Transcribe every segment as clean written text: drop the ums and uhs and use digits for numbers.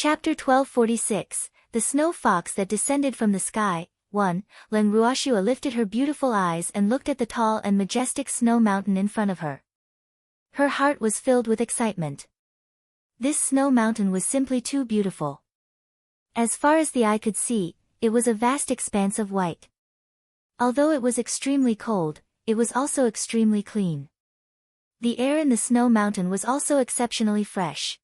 Chapter 1246, The Snow Fox That Descended from the Sky. 1. Leng Ruoxua lifted her beautiful eyes and looked at the tall and majestic snow mountain in front of her. Her heart was filled with excitement. This snow mountain was simply too beautiful. As far as the eye could see, it was a vast expanse of white. Although it was extremely cold, it was also extremely clean. The air in the snow mountain was also exceptionally fresh.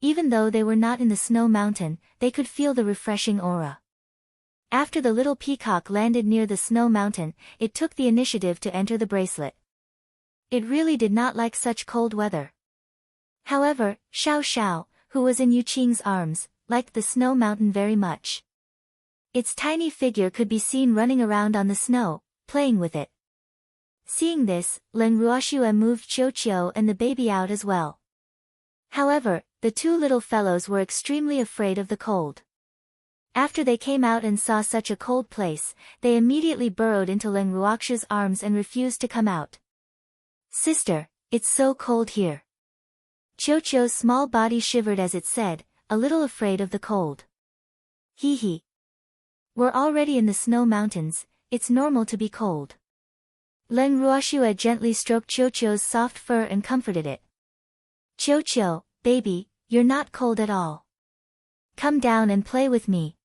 Even though they were not in the snow mountain, they could feel the refreshing aura. After the little peacock landed near the snow mountain, it took the initiative to enter the bracelet. It really did not like such cold weather. However, Xiao Xiao, who was in Yu Qing's arms, liked the snow mountain very much. Its tiny figure could be seen running around on the snow, playing with it. Seeing this, Leng Ruoxua moved Qiu Qiu and the baby out as well. However, the two little fellows were extremely afraid of the cold. After they came out and saw such a cold place, they immediately burrowed into Leng Ruoxua's arms and refused to come out. "Sister, it's so cold here." Qiu Qiu's small body shivered as it said, a little afraid of the cold. "Hee hee. We're already in the snow mountains, it's normal to be cold." Leng Ruoxua gently stroked Qiu Qiu's soft fur and comforted it. "Qiu Qiu, baby, you're not cold at all. Come down and play with me,"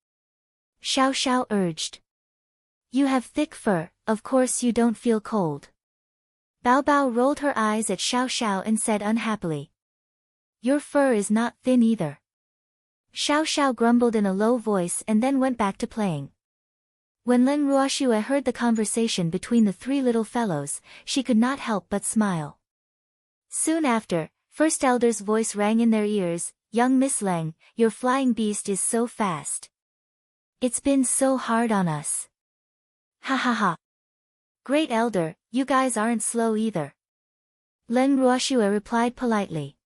Xiao Xiao urged. "You have thick fur, of course you don't feel cold." Bao Bao rolled her eyes at Xiao Xiao and said unhappily, "Your fur is not thin either." Xiao Xiao grumbled in a low voice and then went back to playing. When Leng Ruoxua heard the conversation between the three little fellows, she could not help but smile. Soon after, First Elder's voice rang in their ears, "Young Miss Leng, your flying beast is so fast. It's been so hard on us." "Ha ha ha. Great Elder, you guys aren't slow either." Leng Ruoxua replied politely.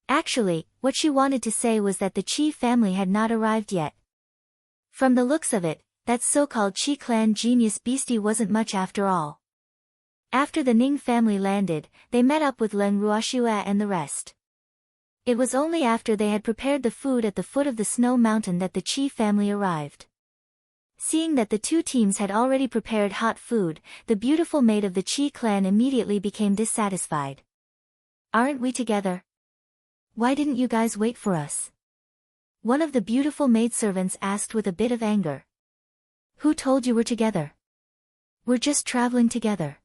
Actually, what she wanted to say was that the Qi family had not arrived yet. From the looks of it, that so-called Qi clan genius beastie wasn't much after all. After the Ning family landed, they met up with Leng Ruoxua and the rest. It was only after they had prepared the food at the foot of the snow mountain that the Qi family arrived. Seeing that the two teams had already prepared hot food, the beautiful maid of the Qi clan immediately became dissatisfied. "Aren't we together? Why didn't you guys wait for us?" one of the beautiful maidservants asked with a bit of anger. "Who told you we're together? We're just traveling together.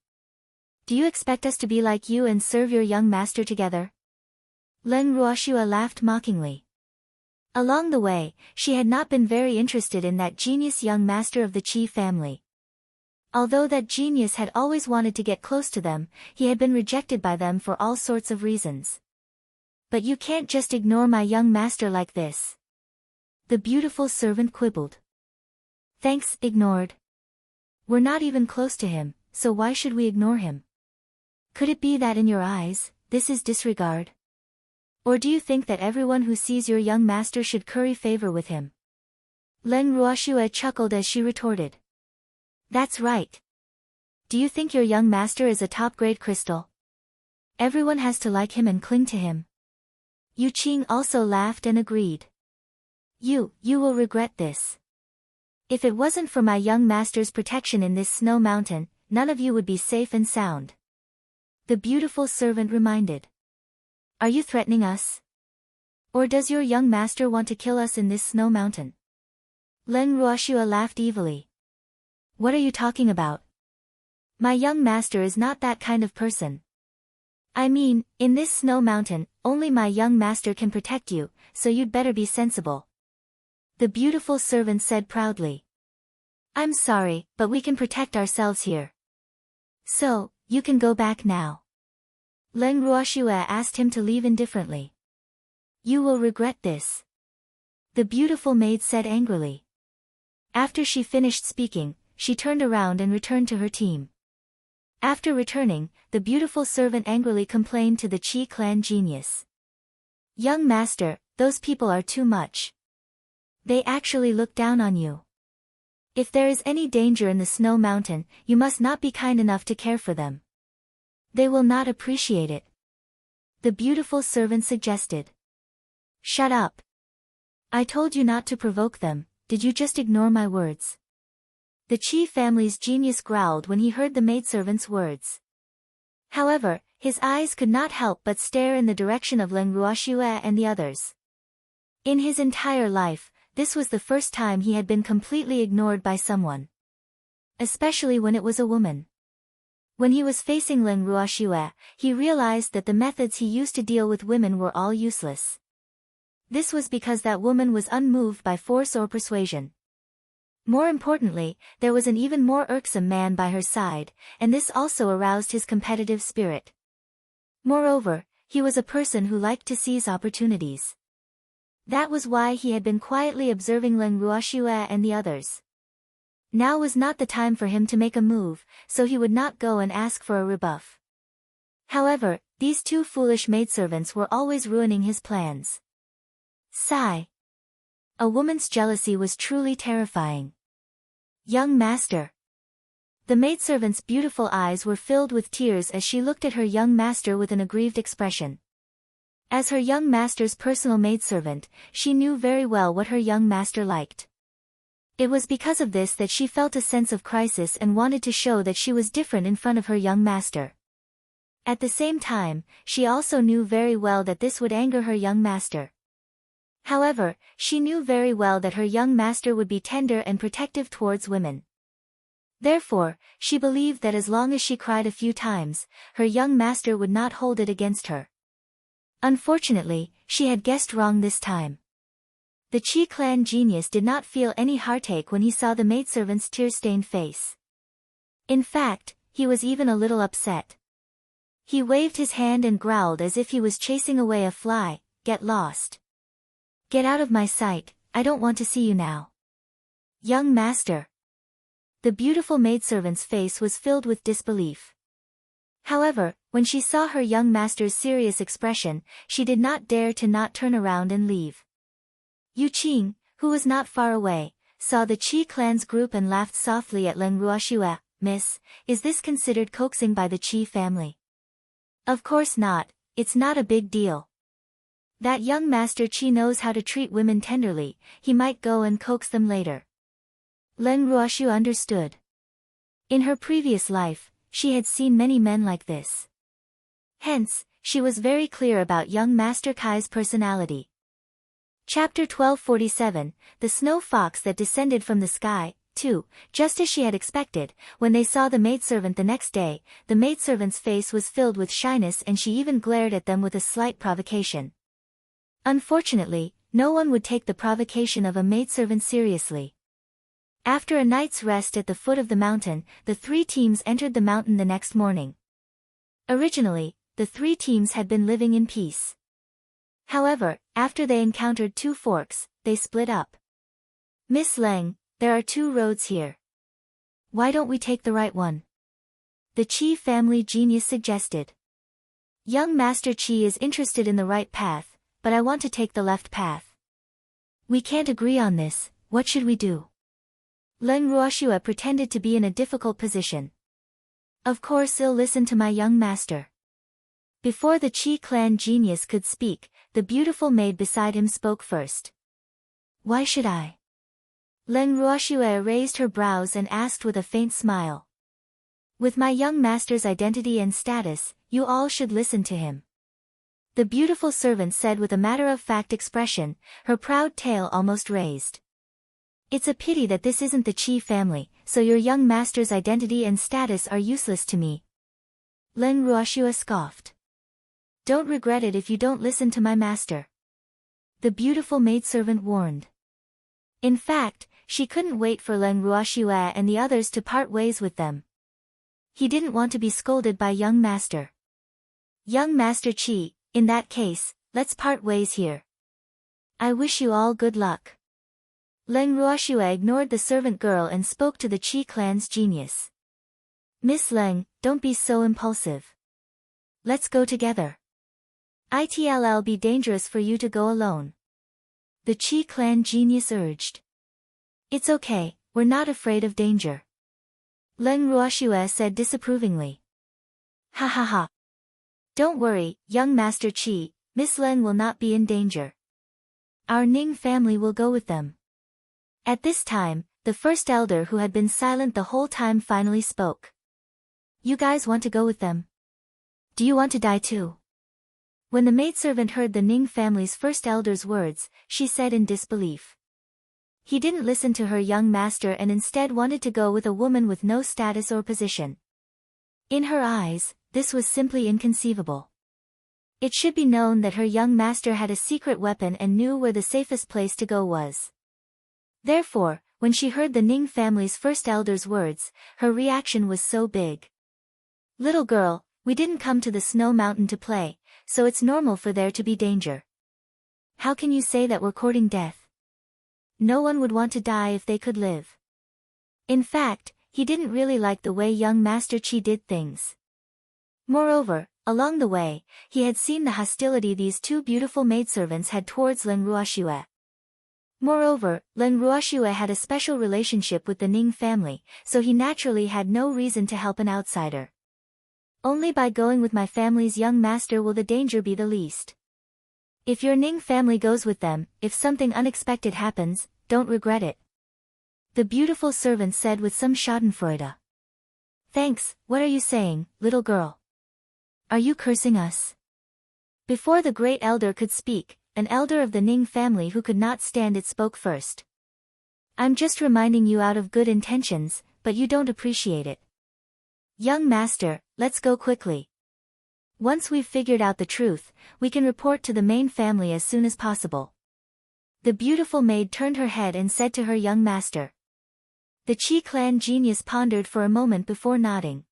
Do you expect us to be like you and serve your young master together?" Leng Ruoxua laughed mockingly. Along the way, she had not been very interested in that genius young master of the Qi family. Although that genius had always wanted to get close to them, he had been rejected by them for all sorts of reasons. "But you can't just ignore my young master like this," the beautiful servant quibbled. "Thanks, ignored. We're not even close to him, so why should we ignore him? Could it be that in your eyes, this is disregard? Or do you think that everyone who sees your young master should curry favor with him?" Leng Ruoxua chuckled as she retorted. "That's right. Do you think your young master is a top-grade crystal? Everyone has to like him and cling to him." Yu Qing also laughed and agreed. You will regret this. If it wasn't for my young master's protection in this snow mountain, none of you would be safe and sound," the beautiful servant reminded. "Are you threatening us? Or does your young master want to kill us in this snow mountain?" Leng Ruoxua laughed evilly. "What are you talking about? My young master is not that kind of person. I mean, in this snow mountain, only my young master can protect you, so you'd better be sensible," the beautiful servant said proudly. "I'm sorry, but we can protect ourselves here. So, you can go back now." Leng Ruoxua asked him to leave indifferently. "You will regret this," the beautiful maid said angrily. After she finished speaking, she turned around and returned to her team. After returning, the beautiful servant angrily complained to the Qi clan genius. "Young master, those people are too much. They actually look down on you. If there is any danger in the snow mountain, you must not be kind enough to care for them. They will not appreciate it," the beautiful servant suggested. "Shut up. I told you not to provoke them, did you just ignore my words? The Qi family's genius growled when he heard the maidservant's words. However, his eyes could not help but stare in the direction of Leng Ruoxue and the others. In his entire life, this was the first time he had been completely ignored by someone. Especially when it was a woman. When he was facing Leng Ruoxue, he realized that the methods he used to deal with women were all useless. This was because that woman was unmoved by force or persuasion. More importantly, there was an even more irksome man by her side, and this also aroused his competitive spirit. Moreover, he was a person who liked to seize opportunities. That was why he had been quietly observing Leng Ruoxue and the others. Now was not the time for him to make a move, so he would not go and ask for a rebuff. However, these two foolish maidservants were always ruining his plans. Sigh. A woman's jealousy was truly terrifying. Young master. The maidservant's beautiful eyes were filled with tears as she looked at her young master with an aggrieved expression. As her young master's personal maidservant, she knew very well what her young master liked. It was because of this that she felt a sense of crisis and wanted to show that she was different in front of her young master. At the same time, she also knew very well that this would anger her young master. However, she knew very well that her young master would be tender and protective towards women. Therefore, she believed that as long as she cried a few times, her young master would not hold it against her. Unfortunately, she had guessed wrong this time. The Qi clan genius did not feel any heartache when he saw the maidservant's tear-stained face. In fact, he was even a little upset. He waved his hand and growled as if he was chasing away a fly. Get lost. Get out of my sight, I don't want to see you now. Young master. The beautiful maidservant's face was filled with disbelief. However, when she saw her young master's serious expression, she did not dare to not turn around and leave. Yu Qing, who was not far away, saw the Qi clan's group and laughed softly at Leng Ruoxue. Miss, is this considered coaxing by the Qi family? Of course not, it's not a big deal. That young master Qi knows how to treat women tenderly, he might go and coax them later. Leng Ruoxue understood. In her previous life, she had seen many men like this. Hence, she was very clear about young Master Kai's personality. Chapter 1247, The Snow Fox That Descended from the Sky, 2. Just as she had expected, when they saw the maidservant the next day, the maidservant's face was filled with shyness and she even glared at them with a slight provocation. Unfortunately, no one would take the provocation of a maidservant seriously. After a night's rest at the foot of the mountain, the three teams entered the mountain the next morning. Originally, the three teams had been living in peace. However, after they encountered two forks, they split up. Miss Leng, there are two roads here. Why don't we take the right one? The Qi family genius suggested. Young Master Qi is interested in the right path, but I want to take the left path. We can't agree on this, what should we do? Leng Ruoxue pretended to be in a difficult position. Of course I'll listen to my young master. Before the Qi clan genius could speak, the beautiful maid beside him spoke first. Why should I? Leng Ruoxue raised her brows and asked with a faint smile. With my young master's identity and status, you all should listen to him. The beautiful servant said with a matter-of-fact expression, her proud tail almost raised. It's a pity that this isn't the Qi family, so your young master's identity and status are useless to me. Leng Ruoxue scoffed. Don't regret it if you don't listen to my master. The beautiful maidservant warned. In fact, she couldn't wait for Leng Ruoxue and the others to part ways with them. He didn't want to be scolded by young master. Young Master Qi, in that case, let's part ways here. I wish you all good luck. Leng Ruoxue ignored the servant girl and spoke to the Qi clan's genius. Miss Leng, don't be so impulsive. Let's go together. It'll be dangerous for you to go alone. The Qi clan genius urged. It's okay, we're not afraid of danger. Leng Ruoxue said disapprovingly. Ha ha ha. Don't worry, young Master Qi, Miss Leng will not be in danger. Our Ning family will go with them. At this time, the first elder who had been silent the whole time finally spoke. You guys want to go with them? Do you want to die too? When the maidservant heard the Ning family's first elder's words, she said in disbelief. He didn't listen to her young master and instead wanted to go with a woman with no status or position. In her eyes, this was simply inconceivable. It should be known that her young master had a secret weapon and knew where the safest place to go was. Therefore, when she heard the Ning family's first elder's words, her reaction was so big. Little girl, we didn't come to the snow mountain to play, so it's normal for there to be danger. How can you say that we're courting death? No one would want to die if they could live. In fact, he didn't really like the way young Master Qi did things. Moreover, along the way, he had seen the hostility these two beautiful maidservants had towards Leng Ruoxue. Moreover, Leng Ruoxue had a special relationship with the Ning family, so he naturally had no reason to help an outsider. Only by going with my family's young master will the danger be the least. If your Ning family goes with them, if something unexpected happens, don't regret it. The beautiful servant said with some schadenfreude. Thanks, what are you saying, little girl? Are you cursing us? Before the great elder could speak, an elder of the Ning family who could not stand it spoke first. I'm just reminding you out of good intentions, but you don't appreciate it. Young master, let's go quickly. Once we've figured out the truth, we can report to the main family as soon as possible. The beautiful maid turned her head and said to her young master. The Qi clan genius pondered for a moment before nodding.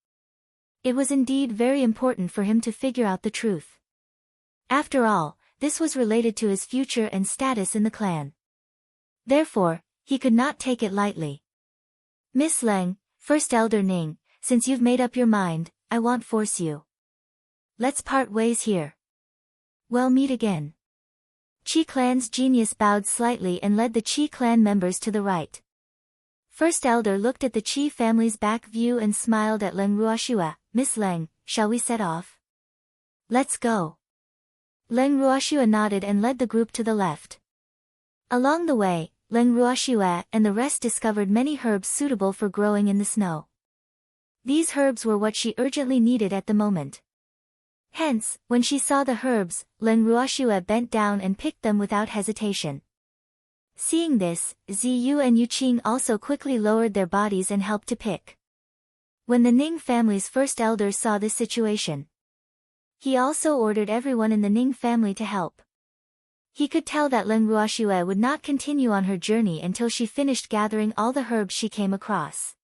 It was indeed very important for him to figure out the truth. After all, this was related to his future and status in the clan. Therefore, he could not take it lightly. Miss Leng, First Elder Ning, since you've made up your mind, I won't force you. Let's part ways here. We'll meet again. Qi clan's genius bowed slightly and led the Qi clan members to the right. First Elder looked at the Qi family's back view and smiled at Leng Ruoxue. Miss Leng, shall we set off? Let's go. Leng Ruoxue nodded and led the group to the left. Along the way, Leng Ruoxue and the rest discovered many herbs suitable for growing in the snow. These herbs were what she urgently needed at the moment. Hence, when she saw the herbs, Leng Ruoxue bent down and picked them without hesitation. Seeing this, Ziyu and Yuqing also quickly lowered their bodies and helped to pick. When the Ning family's first elder saw this situation, he also ordered everyone in the Ning family to help. He could tell that Leng Ruoxue would not continue on her journey until she finished gathering all the herbs she came across.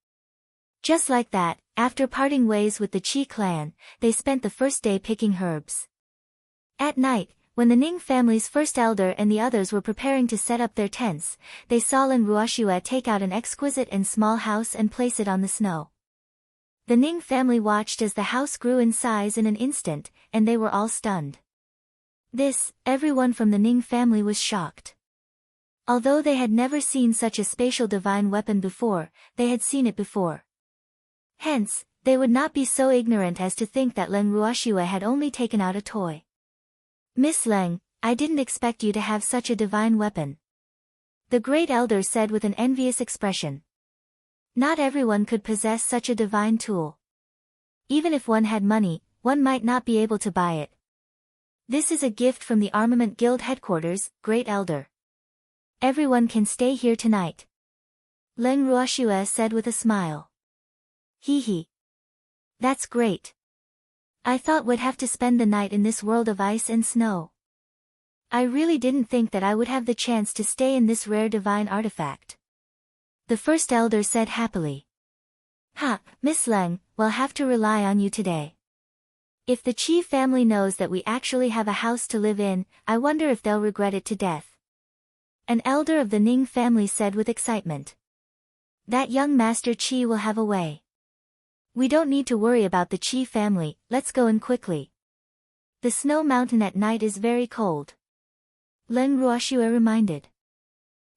Just like that, after parting ways with the Qi clan, they spent the first day picking herbs. At night, when the Ning family's first elder and the others were preparing to set up their tents, they saw Leng Ruoxue take out an exquisite and small house and place it on the snow. The Ning family watched as the house grew in size in an instant, and they were all stunned. Everyone from the Ning family was shocked. Although they had never seen such a spatial divine weapon before, they had seen it before. Hence, they would not be so ignorant as to think that Leng Ruoxue had only taken out a toy. Miss Leng, I didn't expect you to have such a divine weapon. The great elder said with an envious expression. Not everyone could possess such a divine tool. Even if one had money, one might not be able to buy it. This is a gift from the Armament Guild headquarters, Great Elder. Everyone can stay here tonight. Leng Ruoxue said with a smile. Hee hee. That's great. I thought we'd have to spend the night in this world of ice and snow. I really didn't think that I would have the chance to stay in this rare divine artifact. The first elder said happily. Ha, Miss Leng, we'll have to rely on you today. If the Qi family knows that we actually have a house to live in, I wonder if they'll regret it to death. An elder of the Ning family said with excitement. That young Master Qi will have a way. We don't need to worry about the Qi family, let's go in quickly. The snow mountain at night is very cold. Leng Ruoxue reminded.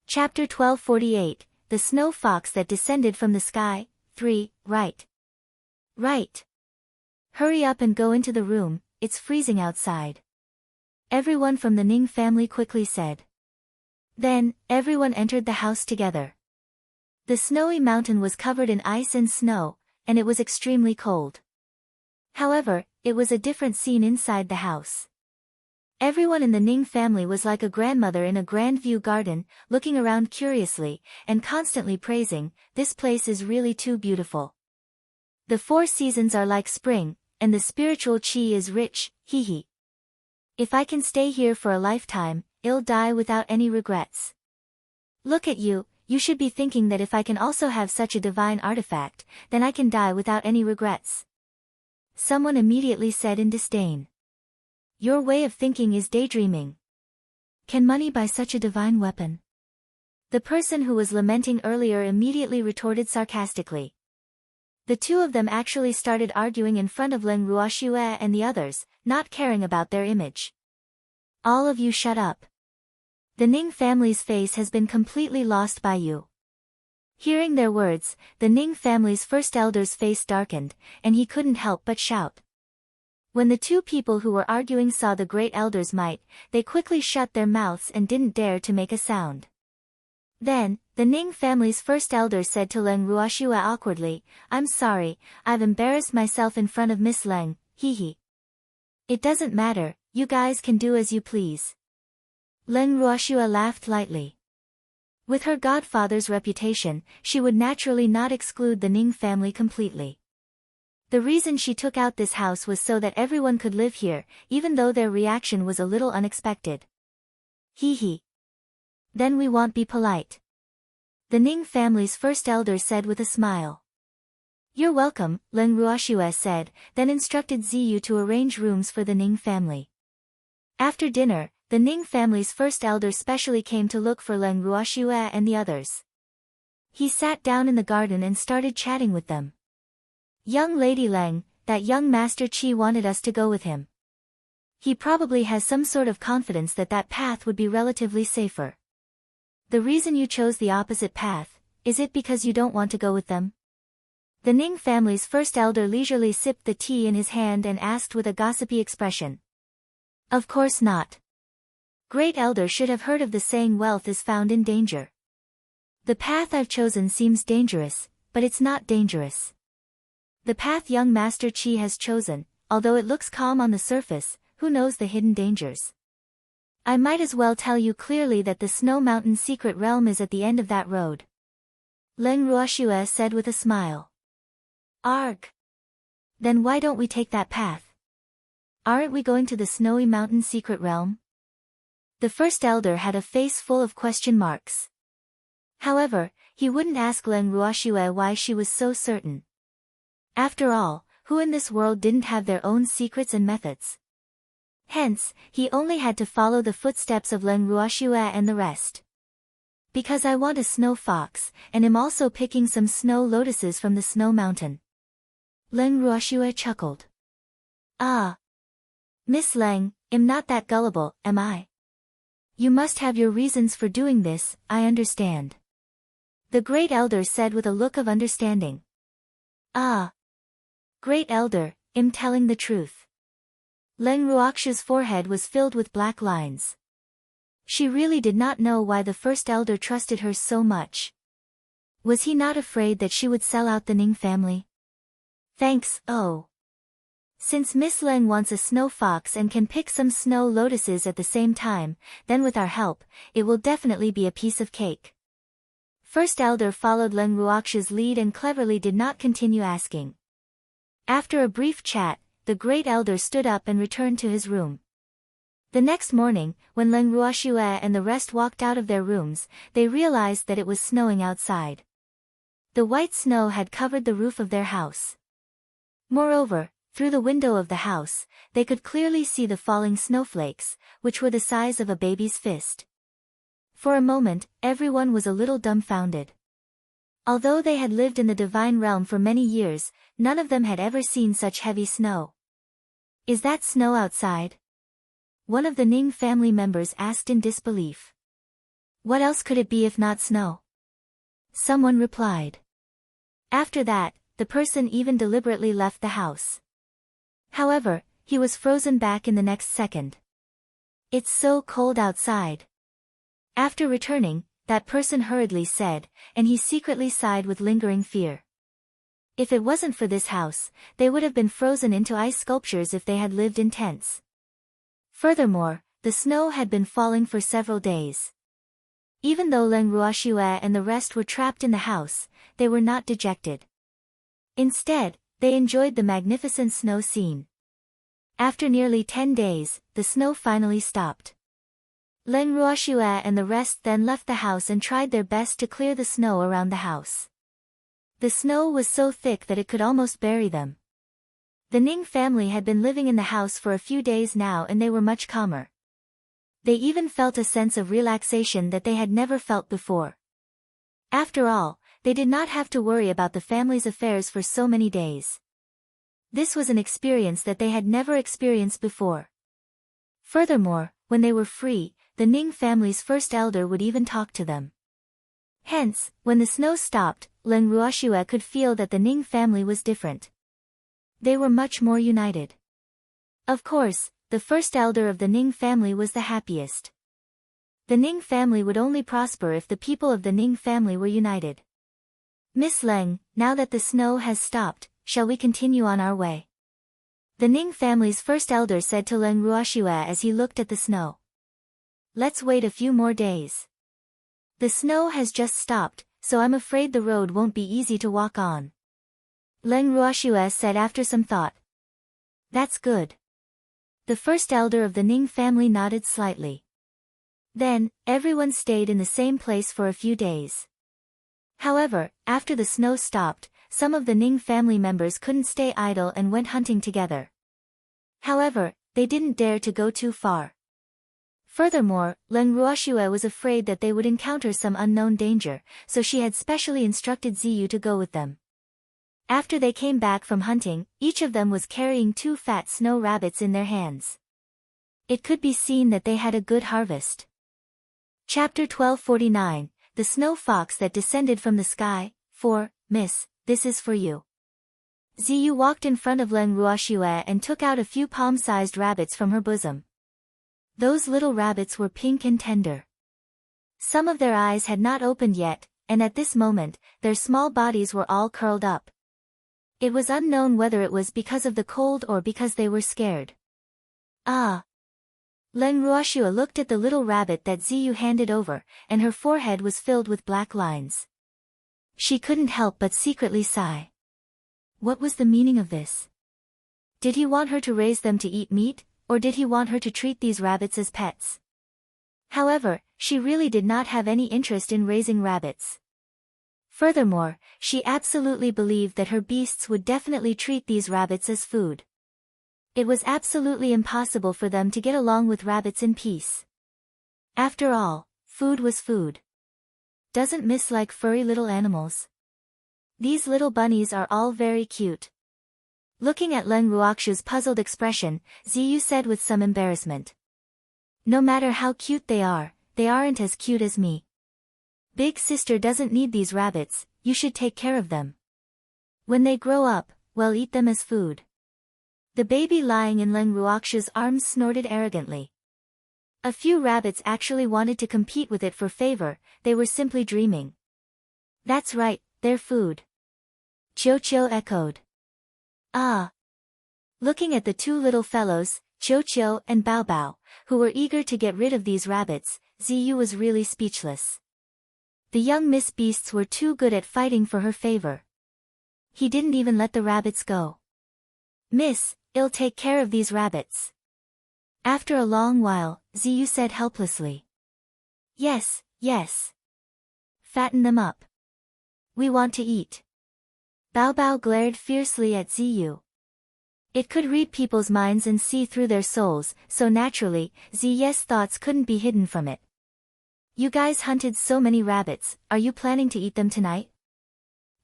Chapter 1248, The Snow Fox That Descended from the Sky, 3, Right. Right. Hurry up and go into the room, it's freezing outside. Everyone from the Ning family quickly said. Then, everyone entered the house together. The snowy mountain was covered in ice and snow, and it was extremely cold. However, it was a different scene inside the house. Everyone in the Ning family was like a grandmother in a grand view garden, looking around curiously, and constantly praising, "This place is really too beautiful. The 4 seasons are like spring, and the spiritual chi is rich, hee hee. If I can stay here for a lifetime, I'll die without any regrets. Look at you, you should be thinking that if I can also have such a divine artifact, then I can die without any regrets." Someone immediately said in disdain. "Your way of thinking is daydreaming. Can money buy such a divine weapon?" The person who was lamenting earlier immediately retorted sarcastically. The two of them actually started arguing in front of Leng Ruoxue and the others, not caring about their image. "All of you shut up. The Ning family's face has been completely lost by you." Hearing their words, the Ning family's first elder's face darkened, and he couldn't help but shout. When the two people who were arguing saw the great elder's might, they quickly shut their mouths and didn't dare to make a sound. Then, the Ning family's first elder said to Leng Ruoxue awkwardly, "I'm sorry, I've embarrassed myself in front of Miss Leng, hee hee. It doesn't matter, you guys can do as you please." Leng Ruoxue laughed lightly. With her godfather's reputation, she would naturally not exclude the Ning family completely. The reason she took out this house was so that everyone could live here, even though their reaction was a little unexpected. "Hee hee. Then we won't be polite," the Ning family's first elder said with a smile. "You're welcome," Leng Ruoxue said, then instructed Ziyu to arrange rooms for the Ning family. After dinner, the Ning family's first elder specially came to look for Leng Ruoxue and the others. He sat down in the garden and started chatting with them. "Young Lady Leng, that young Master Qi wanted us to go with him. He probably has some sort of confidence that that path would be relatively safer. The reason you chose the opposite path, is it because you don't want to go with them?" The Ning family's first elder leisurely sipped the tea in his hand and asked with a gossipy expression. "Of course not. Great elder should have heard of the saying wealth is found in danger. The path I've chosen seems dangerous, but it's not dangerous. The path young Master Qi has chosen, although it looks calm on the surface, who knows the hidden dangers? I might as well tell you clearly that the Snow Mountain secret realm is at the end of that road." Leng Ruoxue said with a smile. "Arg. Then why don't we take that path? Aren't we going to the Snowy Mountain secret realm?" The first elder had a face full of question marks. However, he wouldn't ask Leng Ruoxue why she was so certain. After all, who in this world didn't have their own secrets and methods? Hence, he only had to follow the footsteps of Leng Ruoxue and the rest. "Because I want a snow fox, and am also picking some snow lotuses from the snow mountain." Leng Ruoxue chuckled. "Ah. Miss Leng, I'm not that gullible, am I? You must have your reasons for doing this, I understand." The great elder said with a look of understanding. "Ah. Great elder, I'm telling the truth." Leng Ruoxue's forehead was filled with black lines. She really did not know why the first elder trusted her so much. Was he not afraid that she would sell out the Ning family? "Thanks, oh. Since Miss Leng wants a snow fox and can pick some snow lotuses at the same time, then with our help, it will definitely be a piece of cake." First elder followed Leng Ruoxue's lead and cleverly did not continue asking. After a brief chat, the great elder stood up and returned to his room. The next morning, when Leng Ruoxue and the rest walked out of their rooms, they realized that it was snowing outside. The white snow had covered the roof of their house. Moreover, through the window of the house, they could clearly see the falling snowflakes, which were the size of a baby's fist. For a moment, everyone was a little dumbfounded. Although they had lived in the divine realm for many years, none of them had ever seen such heavy snow. "Is that snow outside?" one of the Ning family members asked in disbelief. "What else could it be if not snow?" someone replied. After that, the person even deliberately left the house. However, he was frozen back in the next second. "It's so cold outside. After returning, that person hurriedly said, and he secretly sighed with lingering fear. If it wasn't for this house, they would have been frozen into ice sculptures if they had lived in tents. Furthermore, the snow had been falling for several days. Even though Leng Ruoxue and the rest were trapped in the house, they were not dejected. Instead, they enjoyed the magnificent snow scene. After nearly 10 days, the snow finally stopped. Leng Ruoxue and the rest then left the house and tried their best to clear the snow around the house. The snow was so thick that it could almost bury them. The Ning family had been living in the house for a few days now and they were much calmer. They even felt a sense of relaxation that they had never felt before. After all, they did not have to worry about the family's affairs for so many days. This was an experience that they had never experienced before. Furthermore, when they were free, the Ning family's first elder would even talk to them. Hence, when the snow stopped, Leng Ruoxue could feel that the Ning family was different. They were much more united. Of course, the first elder of the Ning family was the happiest. The Ning family would only prosper if the people of the Ning family were united. Miss Leng, now that the snow has stopped, shall we continue on our way? The Ning family's first elder said to Leng Ruoxue as he looked at the snow. Let's wait a few more days. The snow has just stopped, so I'm afraid the road won't be easy to walk on. Leng Ruoxue said after some thought. That's good. The first elder of the Ning family nodded slightly. Then, everyone stayed in the same place for a few days. However, after the snow stopped, some of the Ning family members couldn't stay idle and went hunting together. However, they didn't dare to go too far. Furthermore, Leng Ruoxue was afraid that they would encounter some unknown danger, so she had specially instructed Ziyu to go with them. After they came back from hunting, each of them was carrying 2 fat snow rabbits in their hands. It could be seen that they had a good harvest. Chapter 1249, The Snow Fox That Descended from the Sky. 4, Miss, this is for you. Ziyu walked in front of Leng Ruoxue and took out a few palm-sized rabbits from her bosom. Those little rabbits were pink and tender. Some of their eyes had not opened yet, and at this moment, their small bodies were all curled up. It was unknown whether it was because of the cold or because they were scared. Ah! Leng Ruoxue looked at the little rabbit that Ziyu handed over, and her forehead was filled with black lines. She couldn't help but secretly sigh. What was the meaning of this? Did he want her to raise them to eat meat, or did he want her to treat these rabbits as pets? However, she really did not have any interest in raising rabbits. Furthermore, she absolutely believed that her beasts would definitely treat these rabbits as food. It was absolutely impossible for them to get along with rabbits in peace. After all, food was food. Doesn't Miss like furry little animals? These little bunnies are all very cute. Looking at Leng Ruoxue's puzzled expression, Ziyu said with some embarrassment. No matter how cute they aren't as cute as me. Big sister doesn't need these rabbits, you should take care of them. When they grow up, well, eat them as food. The baby lying in Leng Ruoxue's arms snorted arrogantly. A few rabbits actually wanted to compete with it for favor, they were simply dreaming. That's right, they're food. Qiu echoed. Ah! Looking at the 2 little fellows, Qiu and Bao Bao, who were eager to get rid of these rabbits, Ziyu was really speechless. The young Miss Beasts were too good at fighting for her favor. He didn't even let the rabbits go. Miss, I'll take care of these rabbits. After a long while, Ziyu said helplessly. Yes, yes. Fatten them up. We want to eat. Bao Bao glared fiercely at Ziyu. It could read people's minds and see through their souls, so naturally, Ziyu's thoughts couldn't be hidden from it. You guys hunted so many rabbits, are you planning to eat them tonight?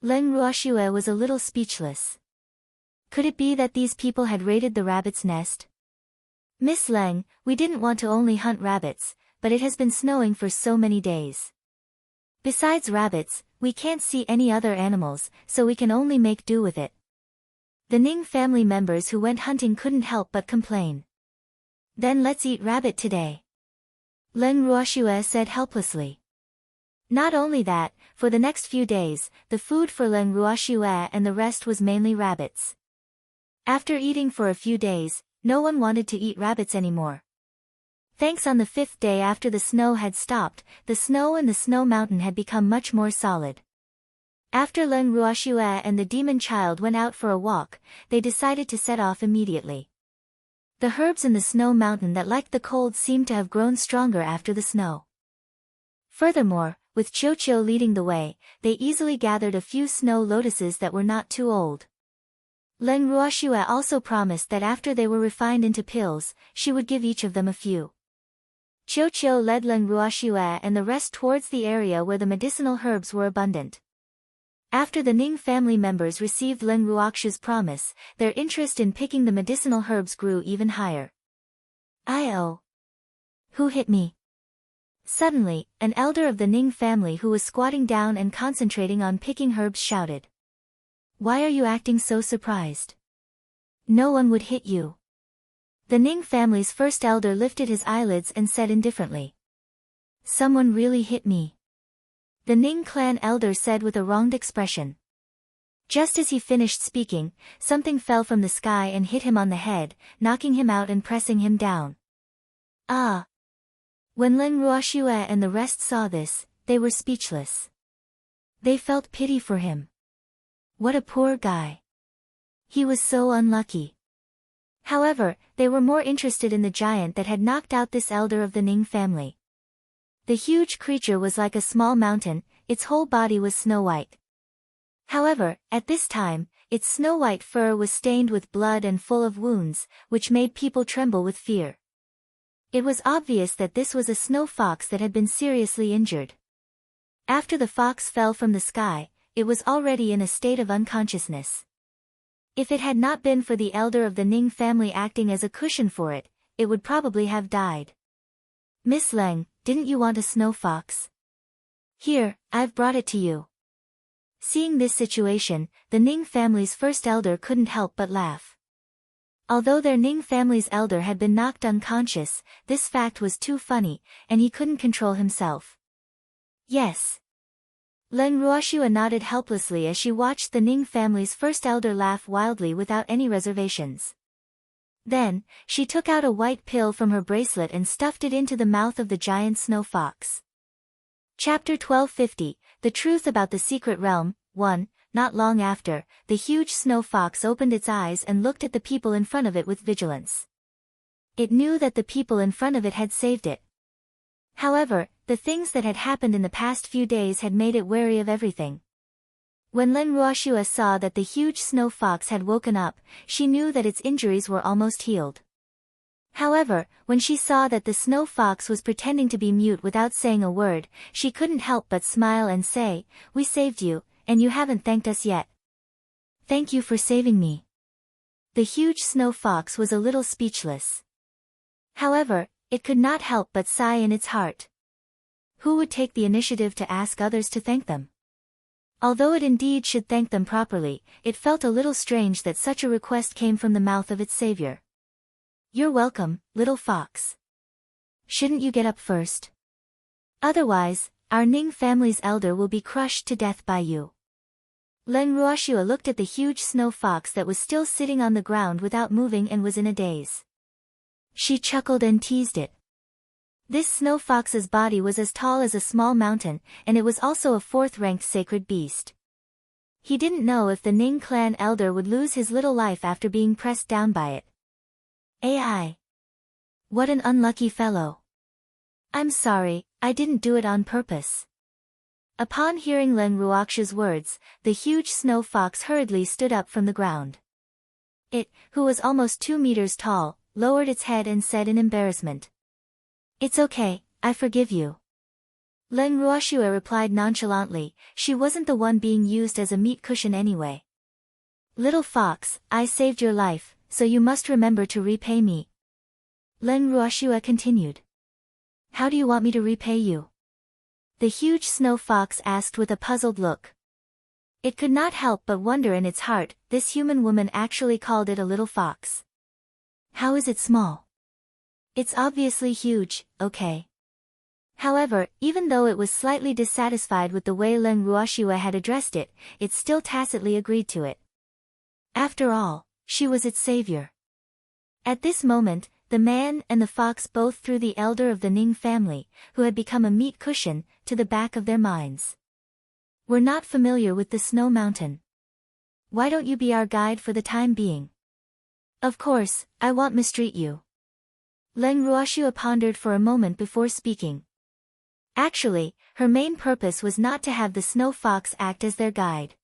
Leng Ruoxue was a little speechless. Could it be that these people had raided the rabbit's nest? Miss Leng, we didn't want to only hunt rabbits, but it has been snowing for so many days. Besides rabbits, we can't see any other animals, so we can only make do with it. The Ning family members who went hunting couldn't help but complain. Then let's eat rabbit today. Leng Ruoxue said helplessly. Not only that, for the next few days, the food for Leng Ruoxue and the rest was mainly rabbits. After eating for a few days, no one wanted to eat rabbits anymore. Thanks on the 5th day after the snow had stopped, the snow in the snow mountain had become much more solid. After Leng Ruoxue and the demon child went out for a walk, they decided to set off immediately. The herbs in the snow mountain that liked the cold seemed to have grown stronger after the snow. Furthermore, with Qiuqiu leading the way, they easily gathered a few snow lotuses that were not too old. Leng Ruoxue also promised that after they were refined into pills, she would give each of them a few. Qiuqiu led Leng Ruoxue and the rest towards the area where the medicinal herbs were abundant. After the Ning family members received Leng Ruoxue's promise, their interest in picking the medicinal herbs grew even higher. "Oh! Who hit me?" Suddenly, an elder of the Ning family who was squatting down and concentrating on picking herbs shouted. "Why are you acting so surprised? No one would hit you." The Ning family's first elder lifted his eyelids and said indifferently. "Someone really hit me." The Ning clan elder said with a wronged expression. Just as he finished speaking, something fell from the sky and hit him on the head, knocking him out and pressing him down. Ah! When Leng Ruoxue and the rest saw this, they were speechless. They felt pity for him. What a poor guy. He was so unlucky. However, they were more interested in the giant that had knocked out this elder of the Ning family. The huge creature was like a small mountain, its whole body was snow-white. However, at this time, its snow-white fur was stained with blood and full of wounds, which made people tremble with fear. It was obvious that this was a snow fox that had been seriously injured. After the fox fell from the sky, it was already in a state of unconsciousness. If it had not been for the elder of the Ning family acting as a cushion for it, it would probably have died. "Miss Leng, didn't you want a snow fox? Here, I've brought it to you." Seeing this situation, the Ning family's first elder couldn't help but laugh. Although their Ning family's elder had been knocked unconscious, this fact was too funny, and he couldn't control himself. "Yes." Leng Ruoxue nodded helplessly as she watched the Ning family's first elder laugh wildly without any reservations. Then, she took out a white pill from her bracelet and stuffed it into the mouth of the giant snow fox. Chapter 1250, The Truth About the Secret Realm, 1. Not long after, the huge snow fox opened its eyes and looked at the people in front of it with vigilance. It knew that the people in front of it had saved it. However, the things that had happened in the past few days had made it wary of everything. When Leng Ruoxue saw that the huge snow fox had woken up, she knew that its injuries were almost healed. However, when she saw that the snow fox was pretending to be mute without saying a word, she couldn't help but smile and say, "We saved you, and you haven't thanked us yet." "Thank you for saving me." The huge snow fox was a little speechless. However, it could not help but sigh in its heart. Who would take the initiative to ask others to thank them? Although it indeed should thank them properly, it felt a little strange that such a request came from the mouth of its savior. "You're welcome, little fox. Shouldn't you get up first? Otherwise, our Ning family's elder will be crushed to death by you." Leng Ruoxue looked at the huge snow fox that was still sitting on the ground without moving and was in a daze. She chuckled and teased it. This snow fox's body was as tall as a small mountain, and it was also a 4th-ranked sacred beast. He didn't know if the Ning clan elder would lose his little life after being pressed down by it. "Ai! What an unlucky fellow. I'm sorry, I didn't do it on purpose." Upon hearing Leng Ruoxue's words, the huge snow fox hurriedly stood up from the ground. It, who was almost 2 meters tall, lowered its head and said in embarrassment, "It's okay, I forgive you." Leng Ruoxue replied nonchalantly, she wasn't the one being used as a meat cushion anyway. "Little fox, I saved your life, so you must remember to repay me." Leng Ruoxue continued. "How do you want me to repay you?" The huge snow fox asked with a puzzled look. It could not help but wonder in its heart, this human woman actually called it a little fox. How is it small? It's obviously huge, okay. However, even though it was slightly dissatisfied with the way Leng Ruoxue had addressed it, it still tacitly agreed to it. After all, she was its savior. At this moment, the man and the fox both threw the elder of the Ning family, who had become a meat cushion, to the back of their minds. We're not familiar with the snow mountain. Why don't you be our guide for the time being? Of course, I won't mistreat you. Leng Ruoxue pondered for a moment before speaking. Actually, her main purpose was not to have the snow fox act as their guide.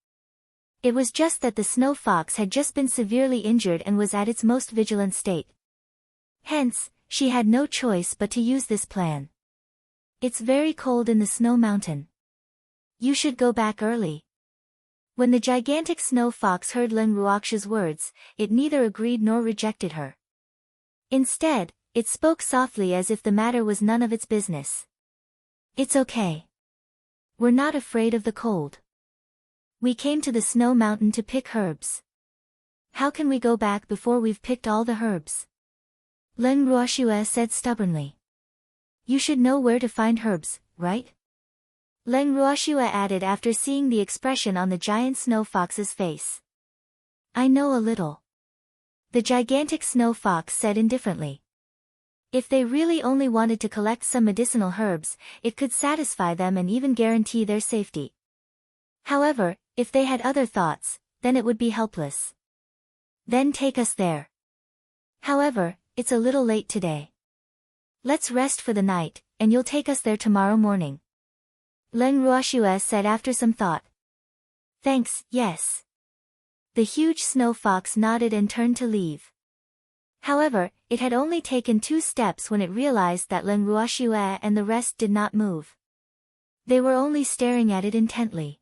It was just that the snow fox had just been severely injured and was at its most vigilant state. Hence, she had no choice but to use this plan. It's very cold in the snow mountain. You should go back early. When the gigantic snow fox heard Leng Ruoxue's words, it neither agreed nor rejected her. Instead, it spoke softly as if the matter was none of its business. It's okay. We're not afraid of the cold. We came to the snow mountain to pick herbs. How can we go back before we've picked all the herbs? Leng Ruoxue said stubbornly. You should know where to find herbs, right? Leng Ruoxue added after seeing the expression on the giant snow fox's face. I know a little. The gigantic snow fox said indifferently. If they really only wanted to collect some medicinal herbs, it could satisfy them and even guarantee their safety. However, if they had other thoughts, then it would be helpless. Then take us there. However, it's a little late today. Let's rest for the night, and you'll take us there tomorrow morning. Leng Ruoxue said after some thought. Thanks, yes. The huge snow fox nodded and turned to leave. However, it had only taken 2 steps when it realized that Leng Ruoxue and the rest did not move. They were only staring at it intently.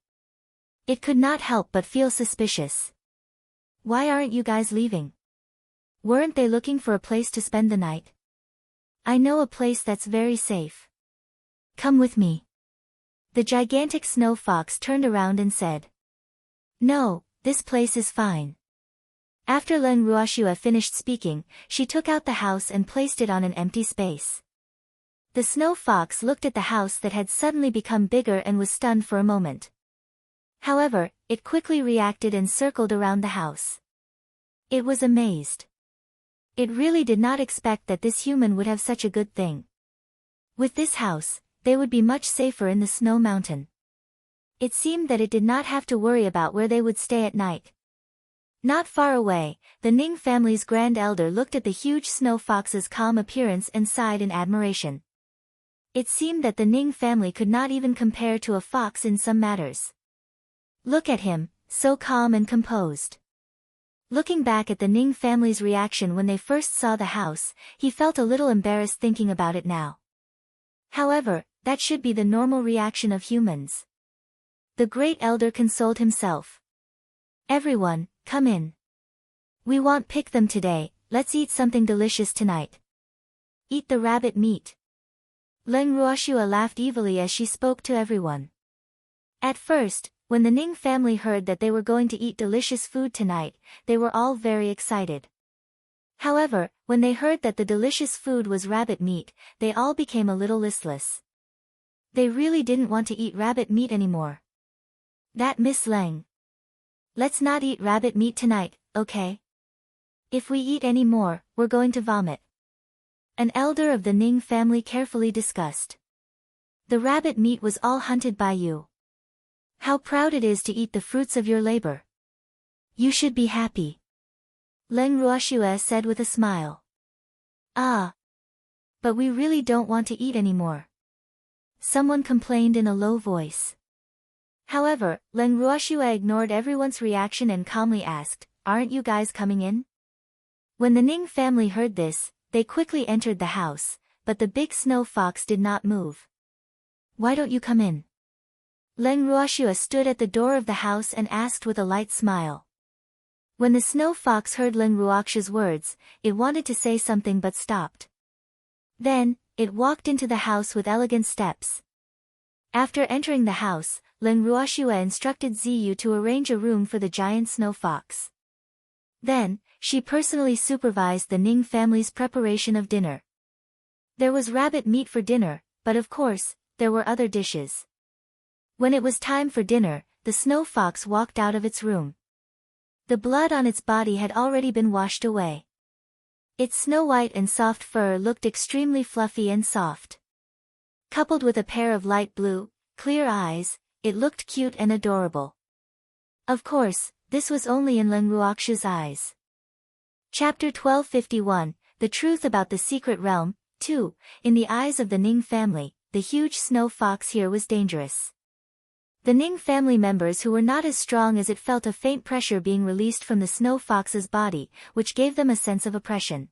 It could not help but feel suspicious. Why aren't you guys leaving? Weren't they looking for a place to spend the night? I know a place that's very safe. Come with me. The gigantic snow fox turned around and said. No, this place is fine. After Leng Ruoxue finished speaking, she took out the house and placed it on an empty space. The snow fox looked at the house that had suddenly become bigger and was stunned for a moment. However, it quickly reacted and circled around the house. It was amazed. It really did not expect that this human would have such a good thing. With this house, they would be much safer in the snow mountain. It seemed that it did not have to worry about where they would stay at night. Not far away, the Ning family's grand elder looked at the huge snow fox's calm appearance and sighed in admiration. It seemed that the Ning family could not even compare to a fox in some matters. Look at him, so calm and composed. Looking back at the Ning family's reaction when they first saw the house, he felt a little embarrassed thinking about it now. However, that should be the normal reaction of humans. The great elder consoled himself. Everyone, come in. We won't pick them today, let's eat something delicious tonight. Eat the rabbit meat. Leng Ruoxue laughed evilly as she spoke to everyone. At first, when the Ning family heard that they were going to eat delicious food tonight, they were all very excited. However, when they heard that the delicious food was rabbit meat, they all became a little listless. They really didn't want to eat rabbit meat anymore. That Miss Leng. Let's not eat rabbit meat tonight, okay? If we eat any more, we're going to vomit. An elder of the Ning family carefully discussed. The rabbit meat was all hunted by you. How proud it is to eat the fruits of your labor. You should be happy. Leng Ruoxue said with a smile. Ah. But we really don't want to eat anymore. Someone complained in a low voice. However, Leng Ruoxue ignored everyone's reaction and calmly asked, Aren't you guys coming in? When the Ning family heard this, they quickly entered the house, but the big snow fox did not move. Why don't you come in? Leng Ruoxue stood at the door of the house and asked with a light smile. When the snow fox heard Leng Ruoxue's words, it wanted to say something but stopped. Then, it walked into the house with elegant steps. After entering the house, Leng Ruoxue instructed Ziyu to arrange a room for the giant snow fox. Then, she personally supervised the Ning family's preparation of dinner. There was rabbit meat for dinner, but of course, there were other dishes. When it was time for dinner, the snow fox walked out of its room. The blood on its body had already been washed away. Its snow-white and soft fur looked extremely fluffy and soft. Coupled with a pair of light blue, clear eyes, it looked cute and adorable. Of course, this was only in Leng Ruoxu's eyes. Chapter 1251, The Truth About the Secret Realm. 2. In the eyes of the Ning family, the huge snow fox here was dangerous. The Ning family members who were not as strong as it felt a faint pressure being released from the snow fox's body, which gave them a sense of oppression.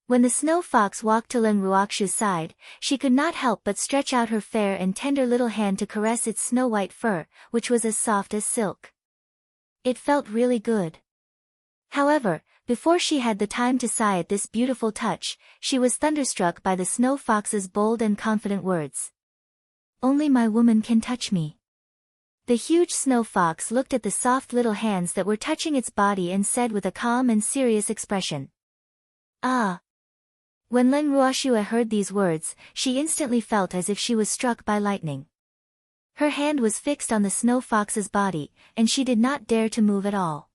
When the snow fox walked to Leng Ruoxu's side, she could not help but stretch out her fair and tender little hand to caress its snow-white fur, which was as soft as silk. It felt really good. However, before she had the time to sigh at this beautiful touch, she was thunderstruck by the snow fox's bold and confident words. "Only my woman can touch me." The huge snow fox looked at the soft little hands that were touching its body and said with a calm and serious expression, "Ah." When Leng Ruoxu heard these words, she instantly felt as if she was struck by lightning. Her hand was fixed on the snow fox's body, and she did not dare to move at all.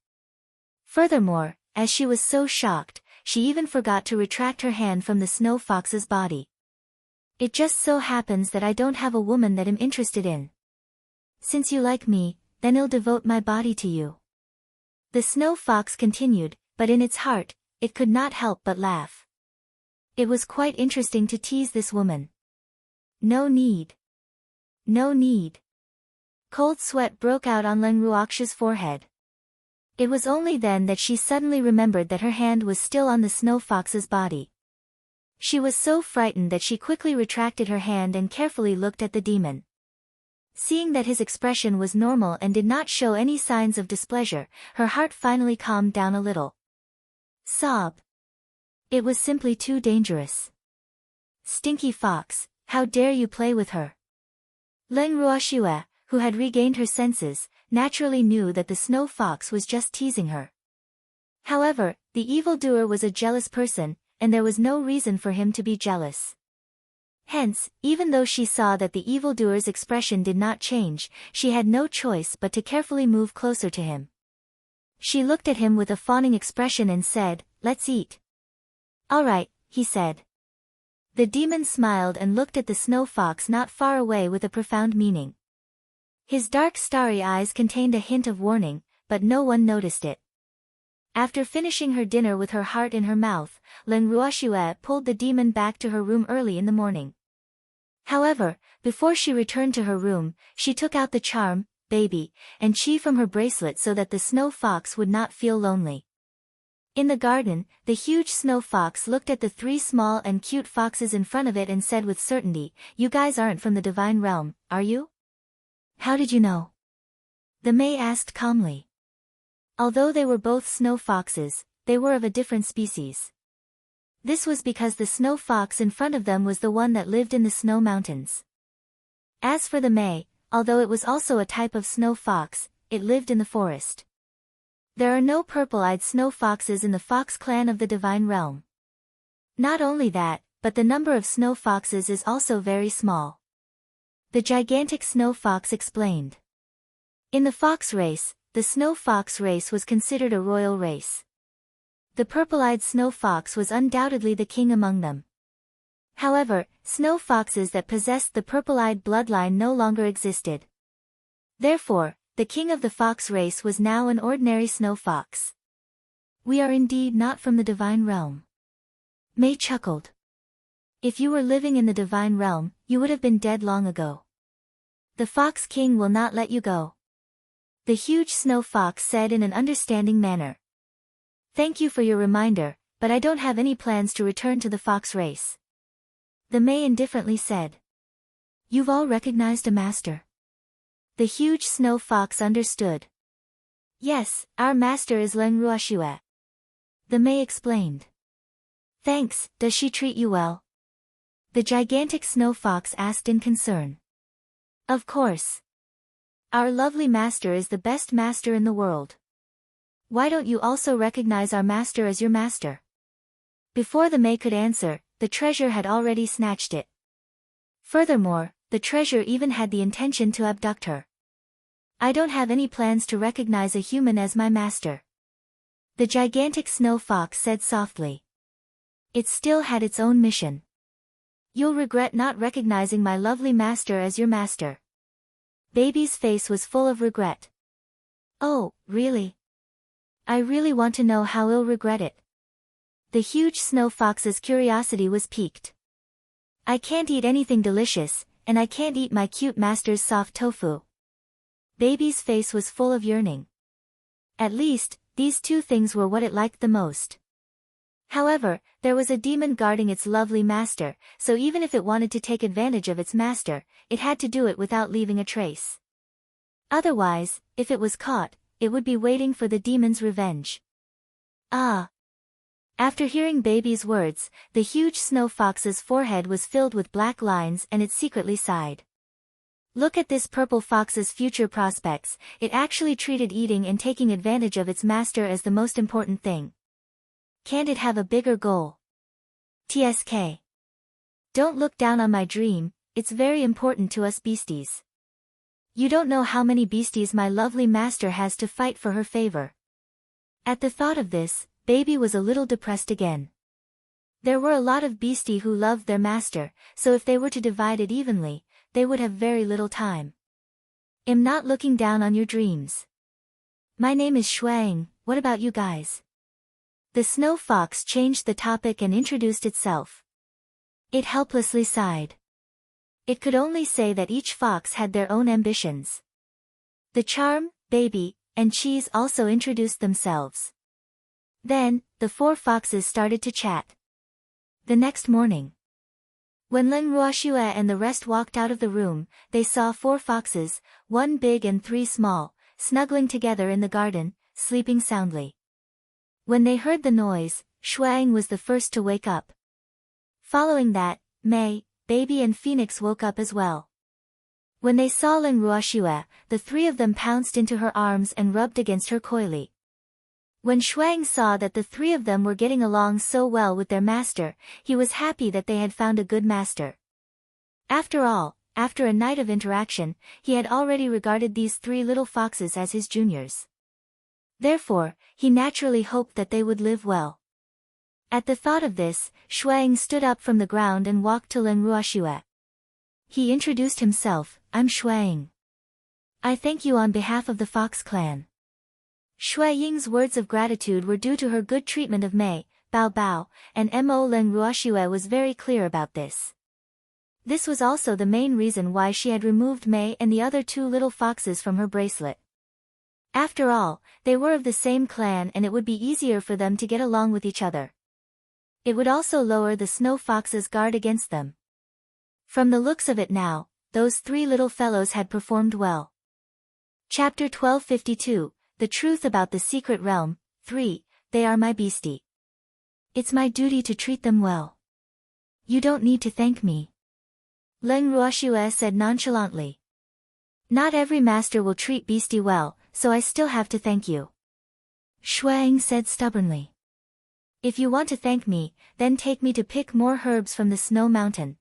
Furthermore, as she was so shocked, she even forgot to retract her hand from the snow fox's body. "It just so happens that I don't have a woman that I'm interested in. Since you like me, then I'll devote my body to you." The snow fox continued, but in its heart, it could not help but laugh. It was quite interesting to tease this woman. No need. No need. Cold sweat broke out on Leng Ruoxu's forehead. It was only then that she suddenly remembered that her hand was still on the snow fox's body. She was so frightened that she quickly retracted her hand and carefully looked at the demon. Seeing that his expression was normal and did not show any signs of displeasure, her heart finally calmed down a little. Sob. It was simply too dangerous. "Stinky fox, how dare you play with her?" Leng Ruoxu, who had regained her senses, naturally knew that the snow fox was just teasing her. However, the evildoer was a jealous person, and there was no reason for him to be jealous. Hence, even though she saw that the evildoer's expression did not change, she had no choice but to carefully move closer to him. She looked at him with a fawning expression and said, "Let's eat." "All right," he said. The demon smiled and looked at the snow fox not far away with a profound meaning. His dark starry eyes contained a hint of warning, but no one noticed it. After finishing her dinner with her heart in her mouth, Leng Ruoxu pulled the demon back to her room early in the morning. However, before she returned to her room, she took out the charm, baby, and chi from her bracelet so that the snow fox would not feel lonely. In the garden, the huge snow fox looked at the three small and cute foxes in front of it and said with certainty, "You guys aren't from the divine realm, are you?" "How did you know?" the May asked calmly. Although they were both snow foxes, they were of a different species. This was because the snow fox in front of them was the one that lived in the snow mountains. As for the May, although it was also a type of snow fox, it lived in the forest. There are no purple-eyed snow foxes in the fox clan of the divine realm. Not only that, but the number of snow foxes is also very small. The gigantic snow fox explained. In the fox race, the snow fox race was considered a royal race. The purple-eyed snow fox was undoubtedly the king among them. However, snow foxes that possessed the purple-eyed bloodline no longer existed. Therefore, the king of the fox race was now an ordinary snow fox. "We are indeed not from the divine realm." May chuckled. "If you were living in the divine realm, you would have been dead long ago. The fox king will not let you go," the huge snow fox said in an understanding manner. "Thank you for your reminder, but I don't have any plans to return to the fox race," the May indifferently said. "You've all recognized a master?" The huge snow fox understood. "Yes, our master is Leng Ruoxu," the May explained. "Thanks, does she treat you well?" the gigantic snow fox asked in concern. "Of course. Our lovely master is the best master in the world. Why don't you also recognize our master as your master?" Before the May could answer, the treasure had already snatched it. Furthermore, the treasure even had the intention to abduct her. I don't have any plans to recognize a human as my master. The gigantic snow fox said softly. It still had its own mission. You'll regret not recognizing my lovely master as your master. Baby's face was full of regret. Oh, really? I really want to know how I'll regret it. The huge snow fox's curiosity was piqued. I can't eat anything delicious, and I can't eat my cute master's soft tofu. Baby's face was full of yearning. At least, these two things were what it liked the most. However, there was a demon guarding its lovely master, so even if it wanted to take advantage of its master, it had to do it without leaving a trace. Otherwise, if it was caught, it would be waiting for the demon's revenge. Ah! After hearing Baby's words, the huge snow fox's forehead was filled with black lines and it secretly sighed. Look at this purple fox's future prospects. It actually treated eating and taking advantage of its master as the most important thing. Can't it have a bigger goal? TSK. Don't look down on my dream, it's very important to us beasties. You don't know how many beasties my lovely master has to fight for her favor. At the thought of this, Baby was a little depressed again. There were a lot of beastie who loved their master, so if they were to divide it evenly, they would have very little time. I'm not looking down on your dreams. My name is Shuang, what about you guys? The snow fox changed the topic and introduced itself. It helplessly sighed. It could only say that each fox had their own ambitions. The charm, Baby, and Cheese also introduced themselves. Then, the four foxes started to chat. The next morning, when Ling Ruoxue and the rest walked out of the room, they saw four foxes, one big and three small, snuggling together in the garden, sleeping soundly. When they heard the noise, Shuang was the first to wake up. Following that, Mei, Baby and Phoenix woke up as well. When they saw Ling Ruoxue, the three of them pounced into her arms and rubbed against her coyly. When Shuang saw that the three of them were getting along so well with their master, he was happy that they had found a good master. After all, after a night of interaction, he had already regarded these three little foxes as his juniors. Therefore, he naturally hoped that they would live well. At the thought of this, Shuang stood up from the ground and walked to Ling Ruoxue. He introduced himself, I'm Shuang. I thank you on behalf of the Fox clan. Shui Ying's words of gratitude were due to her good treatment of Mei, Bao Bao, and Mo. Ling Ruoxue was very clear about this. This was also the main reason why she had removed Mei and the other two little foxes from her bracelet. After all, they were of the same clan and it would be easier for them to get along with each other. It would also lower the snow fox's guard against them. From the looks of it now, those three little fellows had performed well. Chapter 1252, The Truth About the Secret Realm, 3, They Are My Beastie. It's my duty to treat them well. You don't need to thank me. Ling Ruoxue said nonchalantly. Not every master will treat beastie well, so I still have to thank you. Shuang said stubbornly. If you want to thank me, then take me to pick more herbs from the snow mountain.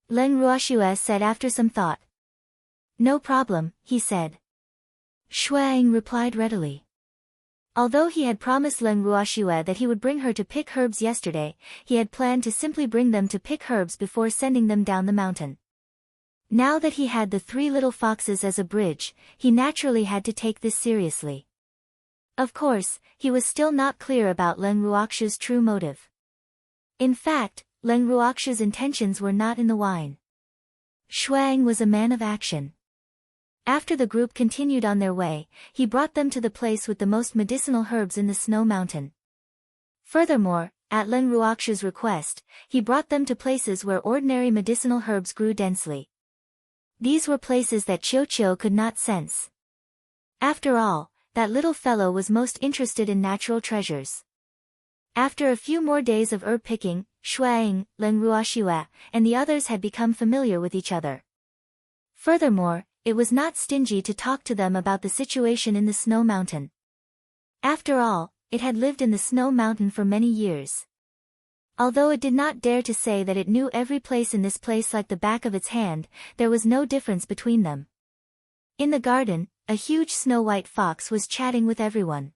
Ling Ruoxue said after some thought. No problem, he said. Shuang replied readily. Although he had promised Ling Ruoxue that he would bring her to pick herbs yesterday, he had planned to simply bring them to pick herbs before sending them down the mountain. Now that he had the three little foxes as a bridge, he naturally had to take this seriously. Of course, he was still not clear about Ling Ruoxue's true motive. In fact, Ling Ruoxue's intentions were not in the wine. Shuang was a man of action. After the group continued on their way, he brought them to the place with the most medicinal herbs in the snow mountain. Furthermore, at Ling Ruoxue's request, he brought them to places where ordinary medicinal herbs grew densely. These were places that Qiu could not sense. After all, that little fellow was most interested in natural treasures. After a few more days of herb picking, Shuang, Ling Ruoxue, and the others had become familiar with each other. Furthermore, it was not stingy to talk to them about the situation in the snow mountain. After all, it had lived in the snow mountain for many years. Although it did not dare to say that it knew every place in this place like the back of its hand, there was no difference between them. In the garden, a huge snow-white fox was chatting with everyone.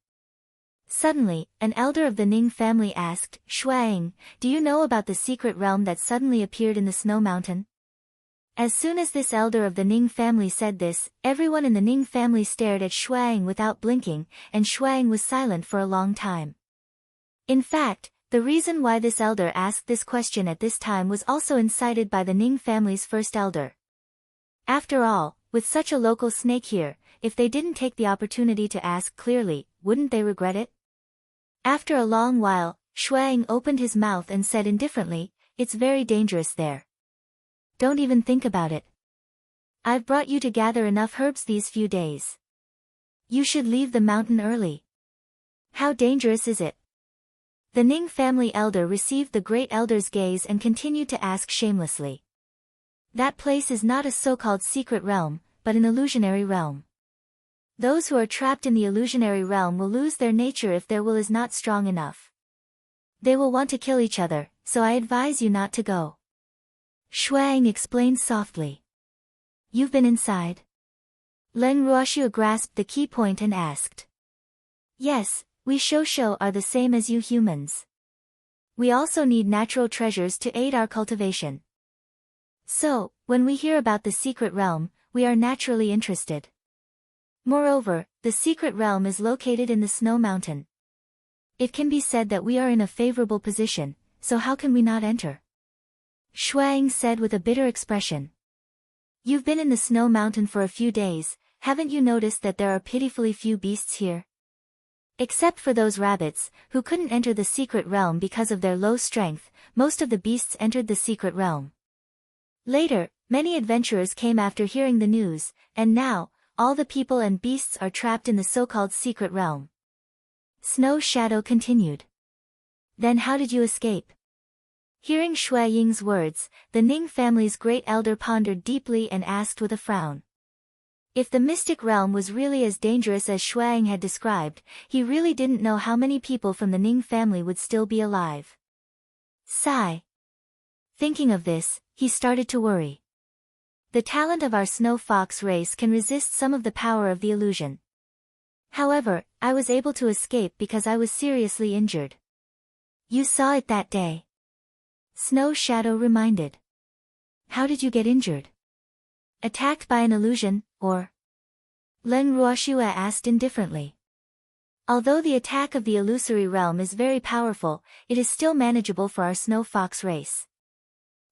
Suddenly, an elder of the Ning family asked, "Shuang, do you know about the secret realm that suddenly appeared in the snow mountain?" As soon as this elder of the Ning family said this, everyone in the Ning family stared at Shuang without blinking, and Shuang was silent for a long time. In fact, the reason why this elder asked this question at this time was also incited by the Ning family's first elder. After all, with such a local snake here, if they didn't take the opportunity to ask clearly, wouldn't they regret it? After a long while, Shuang opened his mouth and said indifferently, "It's very dangerous there. Don't even think about it. I've brought you to gather enough herbs these few days. You should leave the mountain early." "How dangerous is it?" The Ning family elder received the great elder's gaze and continued to ask shamelessly. "That place is not a so-called secret realm, but an illusionary realm. Those who are trapped in the illusionary realm will lose their nature if their will is not strong enough. They will want to kill each other, so I advise you not to go." Shuang explained softly. "You've been inside?" Leng Ruoxiu grasped the key point and asked. "Yes, we Shosho are the same as you humans. We also need natural treasures to aid our cultivation. So, when we hear about the secret realm, we are naturally interested. Moreover, the secret realm is located in the snow mountain. It can be said that we are in a favorable position, so how can we not enter?" Shuang said with a bitter expression. "You've been in the snow mountain for a few days, haven't you noticed that there are pitifully few beasts here? Except for those rabbits, who couldn't enter the secret realm because of their low strength, most of the beasts entered the secret realm. Later, many adventurers came after hearing the news, and now, all the people and beasts are trapped in the so-called secret realm." Snow Shadow continued. "Then how did you escape?" Hearing Shui Ying's words, the Ning family's great elder pondered deeply and asked with a frown. If the mystic realm was really as dangerous as Shuang had described, he really didn't know how many people from the Ning family would still be alive. Sigh. Thinking of this, he started to worry. The talent of our snow fox race can resist some of the power of the illusion. However, I was able to escape because I was seriously injured. You saw it that day. Snow Shadow reminded. How did you get injured? Attacked by an illusion, or? Leng Ruoxue asked indifferently. Although the attack of the illusory realm is very powerful, it is still manageable for our snow fox race.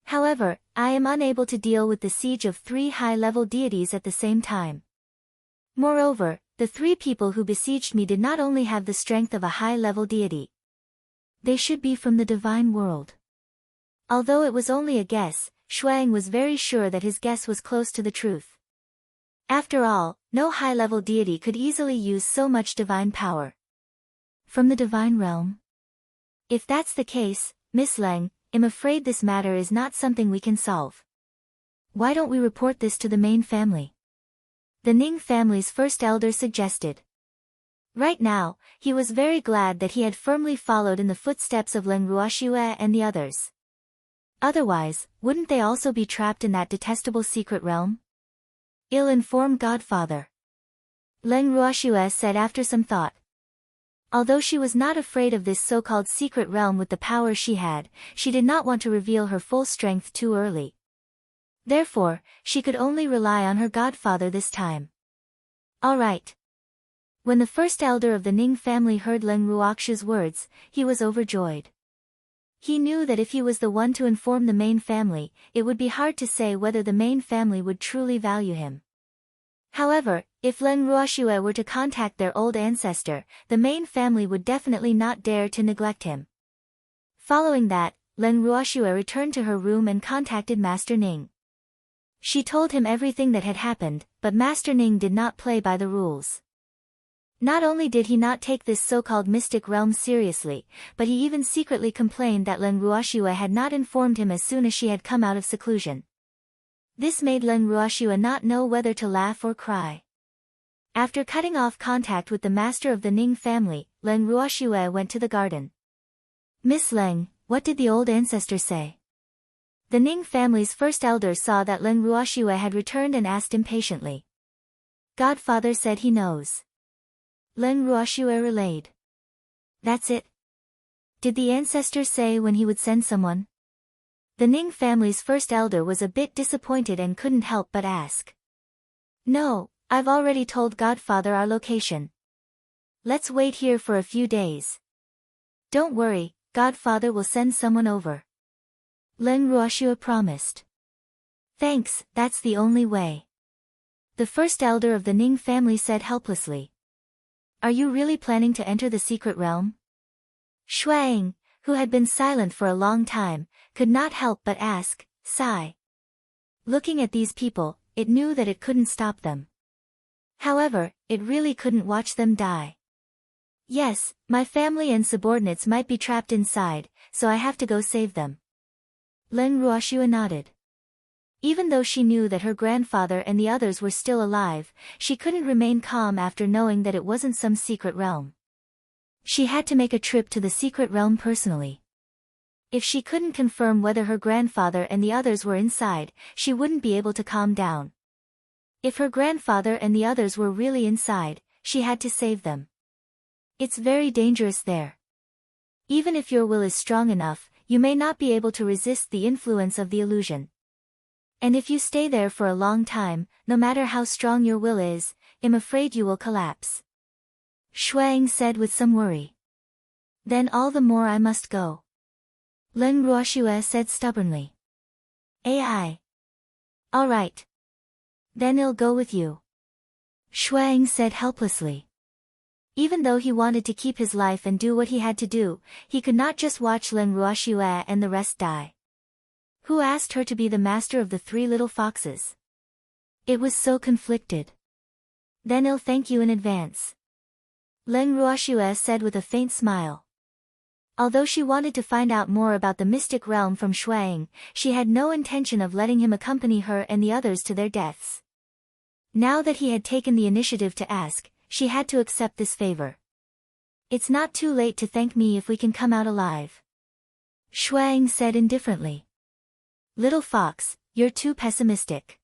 However, I am unable to deal with the siege of 3 high-level deities at the same time. Moreover, the 3 people who besieged me did not only have the strength of a high-level deity. They should be from the divine world. Although it was only a guess, Shuang was very sure that his guess was close to the truth. After all, no high-level deity could easily use so much divine power. From the divine realm? If that's the case, Miss Leng, I'm afraid this matter is not something we can solve. Why don't we report this to the main family? The Ning family's first elder suggested. Right now, he was very glad that he had firmly followed in the footsteps of Leng Ruoxue and the others. Otherwise, wouldn't they also be trapped in that detestable secret realm? Ill-informed godfather. Leng Ruoxue said after some thought. Although she was not afraid of this so-called secret realm with the power she had, she did not want to reveal her full strength too early. Therefore, she could only rely on her godfather this time. All right. When the first elder of the Ning family heard Leng Ruoxue's words, he was overjoyed. He knew that if he was the one to inform the main family, it would be hard to say whether the main family would truly value him. However, if Leng Ruoxue were to contact their old ancestor, the main family would definitely not dare to neglect him. Following that, Leng Ruoxue returned to her room and contacted Master Ning. She told him everything that had happened, but Master Ning did not play by the rules. Not only did he not take this so-called mystic realm seriously, but he even secretly complained that Leng Ruoxue had not informed him as soon as she had come out of seclusion. This made Leng Ruoxue not know whether to laugh or cry. After cutting off contact with the master of the Ning family, Leng Ruoxue went to the garden. Miss Leng, what did the old ancestor say? The Ning family's first elder saw that Leng Ruoxue had returned and asked impatiently. Godfather said he knows. Leng Ruoxue relayed. That's it? Did the ancestor say when he would send someone? The Ning family's first elder was a bit disappointed and couldn't help but ask. No, I've already told Godfather our location. Let's wait here for a few days. Don't worry, Godfather will send someone over. Leng Ruoxue promised. Thanks, that's the only way. The first elder of the Ning family said helplessly. Are you really planning to enter the secret realm? Shuang, who had been silent for a long time, could not help but ask, sigh. Looking at these people, it knew that it couldn't stop them. However, it really couldn't watch them die. Yes, my family and subordinates might be trapped inside, so I have to go save them. Leng Ruoxue nodded. Even though she knew that her grandfather and the others were still alive, she couldn't remain calm after knowing that it wasn't some secret realm. She had to make a trip to the secret realm personally. If she couldn't confirm whether her grandfather and the others were inside, she wouldn't be able to calm down. If her grandfather and the others were really inside, she had to save them. It's very dangerous there. Even if your will is strong enough, you may not be able to resist the influence of the illusion. And if you stay there for a long time, no matter how strong your will is, I'm afraid you will collapse. Shuang said with some worry. Then all the more I must go. Leng Ruoxue said stubbornly. Ai. All right. Then I'll go with you. Shuang said helplessly. Even though he wanted to keep his life and do what he had to do, he could not just watch Leng Ruoxue and the rest die. Who asked her to be the master of the 3 little foxes? It was so conflicted. Then I'll thank you in advance. Leng Ruoxue said with a faint smile. Although she wanted to find out more about the mystic realm from Shuang, she had no intention of letting him accompany her and the others to their deaths. Now that he had taken the initiative to ask, she had to accept this favor. It's not too late to thank me if we can come out alive. Shuang said indifferently. Little fox, you're too pessimistic.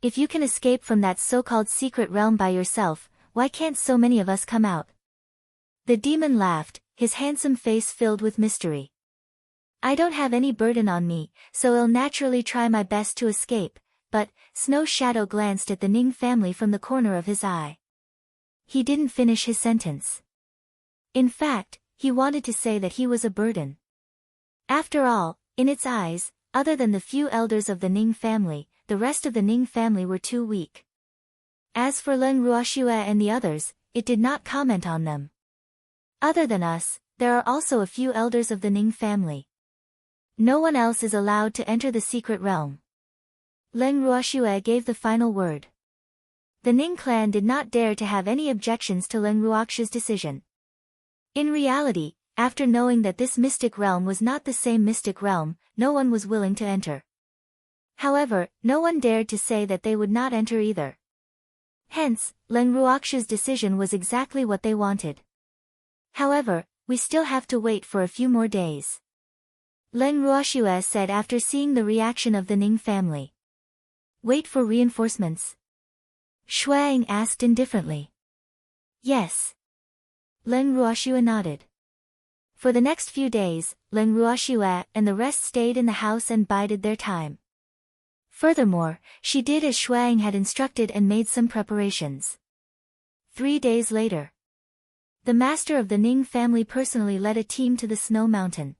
If you can escape from that so-called secret realm by yourself, why can't so many of us come out? The demon laughed, his handsome face filled with mystery. I don't have any burden on me, so I'll naturally try my best to escape, but, Snow Shadow glanced at the Ning family from the corner of his eye. He didn't finish his sentence. In fact, he wanted to say that he was a burden. After all, in its eyes, other than the few elders of the Ning family, the rest of the Ning family were too weak. As for Leng Ruoxue and the others, it did not comment on them. Other than us, there are also a few elders of the Ning family. No one else is allowed to enter the secret realm. Leng Ruoxue gave the final word. The Ning clan did not dare to have any objections to Leng Ruoxue's decision. In reality, after knowing that this mystic realm was not the same mystic realm, no one was willing to enter. However, no one dared to say that they would not enter either. Hence, Leng Ruoxue's decision was exactly what they wanted. However, we still have to wait for a few more days. Leng Ruoxue said after seeing the reaction of the Ning family. Wait for reinforcements? Shuang asked indifferently. Yes. Leng Ruoxue nodded. For the next few days, Leng Ruoxue and the rest stayed in the house and bided their time. Furthermore, she did as Shuang had instructed and made some preparations. 3 days later, the master of the Ning family personally led a team to the Snow Mountain.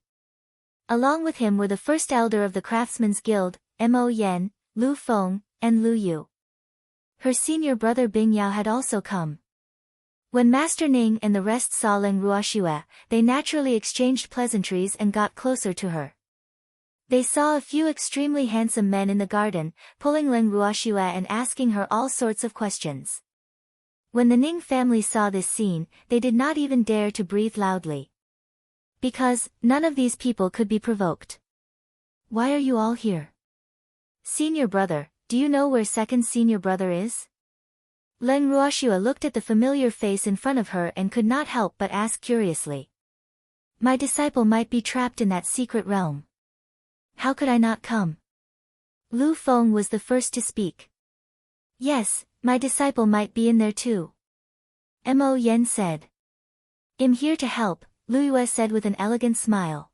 Along with him were the first elder of the Craftsmen's Guild, Mo Yen, Lu Feng, and Lu Yu. Her senior brother Bing Yao had also come. When Master Ning and the rest saw Leng Ruoxue, they naturally exchanged pleasantries and got closer to her. They saw a few extremely handsome men in the garden, pulling Leng Ruoxue and asking her all sorts of questions. When the Ning family saw this scene, they did not even dare to breathe loudly. Because, none of these people could be provoked. Why are you all here? Senior brother, do you know where second senior brother is? Leng Ruoxue looked at the familiar face in front of her and could not help but ask curiously. My disciple might be trapped in that secret realm. How could I not come? Lu Feng was the first to speak. Yes, my disciple might be in there too. Mo Yen said. I'm here to help, Lu Yue said with an elegant smile.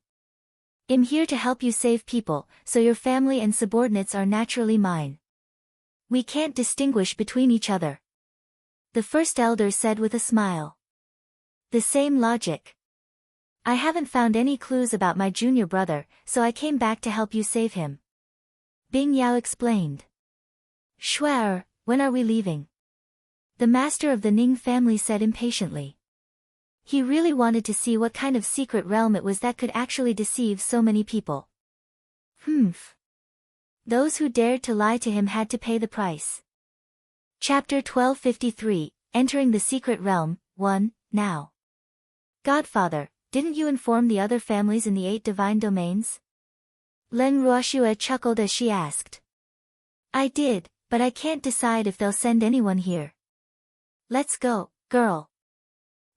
I'm here to help you save people, so your family and subordinates are naturally mine. We can't distinguish between each other. The first elder said with a smile. The same logic. I haven't found any clues about my junior brother, so I came back to help you save him. Bing Yao explained. Shuai, when are we leaving? The master of the Ning family said impatiently. He really wanted to see what kind of secret realm it was that could actually deceive so many people. Those who dared to lie to him had to pay the price. Chapter 1253, Entering the Secret Realm, 1, Now. Godfather, didn't you inform the other families in the 8 divine domains? Len Ruoxue chuckled as she asked. I did, but I can't decide if they'll send anyone here. Let's go, girl.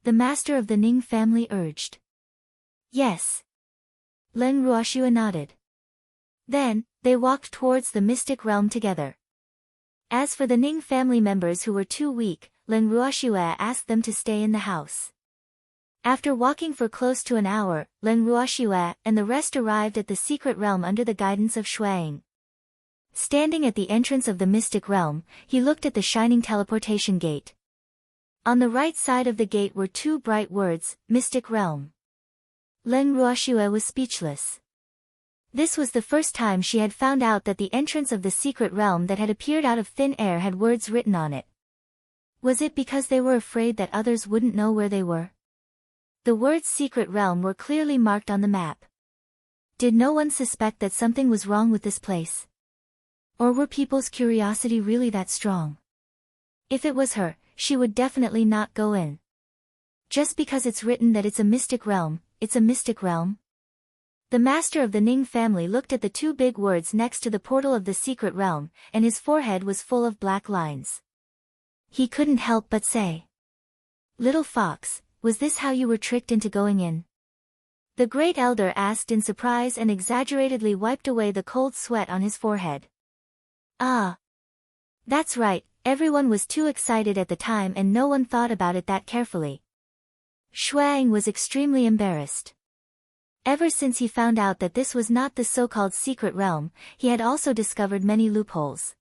The master of the Ning family urged. Yes. Len Ruoxue nodded. Then, they walked towards the mystic realm together. As for the Ning family members who were too weak, Len Ruoxue asked them to stay in the house. After walking for close to an hour, Len Ruoxue and the rest arrived at the secret realm under the guidance of Shuai. Standing at the entrance of the mystic realm, he looked at the shining teleportation gate. On the right side of the gate were 2 bright words, Mystic Realm. Len Ruoxue was speechless. This was the first time she had found out that the entrance of the secret realm that had appeared out of thin air had words written on it. Was it because they were afraid that others wouldn't know where they were? The words Secret Realm were clearly marked on the map. Did no one suspect that something was wrong with this place? Or were people's curiosity really that strong? If it was her, she would definitely not go in. Just because it's written that it's a mystic realm, it's a mystic realm? The master of the Ning family looked at the 2 big words next to the portal of the secret realm, and his forehead was full of black lines. He couldn't help but say. Little fox, was this how you were tricked into going in? The great elder asked in surprise and exaggeratedly wiped away the cold sweat on his forehead. Ah. That's right, everyone was too excited at the time and no one thought about it that carefully. Shuai was extremely embarrassed. Ever since he found out that this was not the so-called secret realm, he had also discovered many loopholes.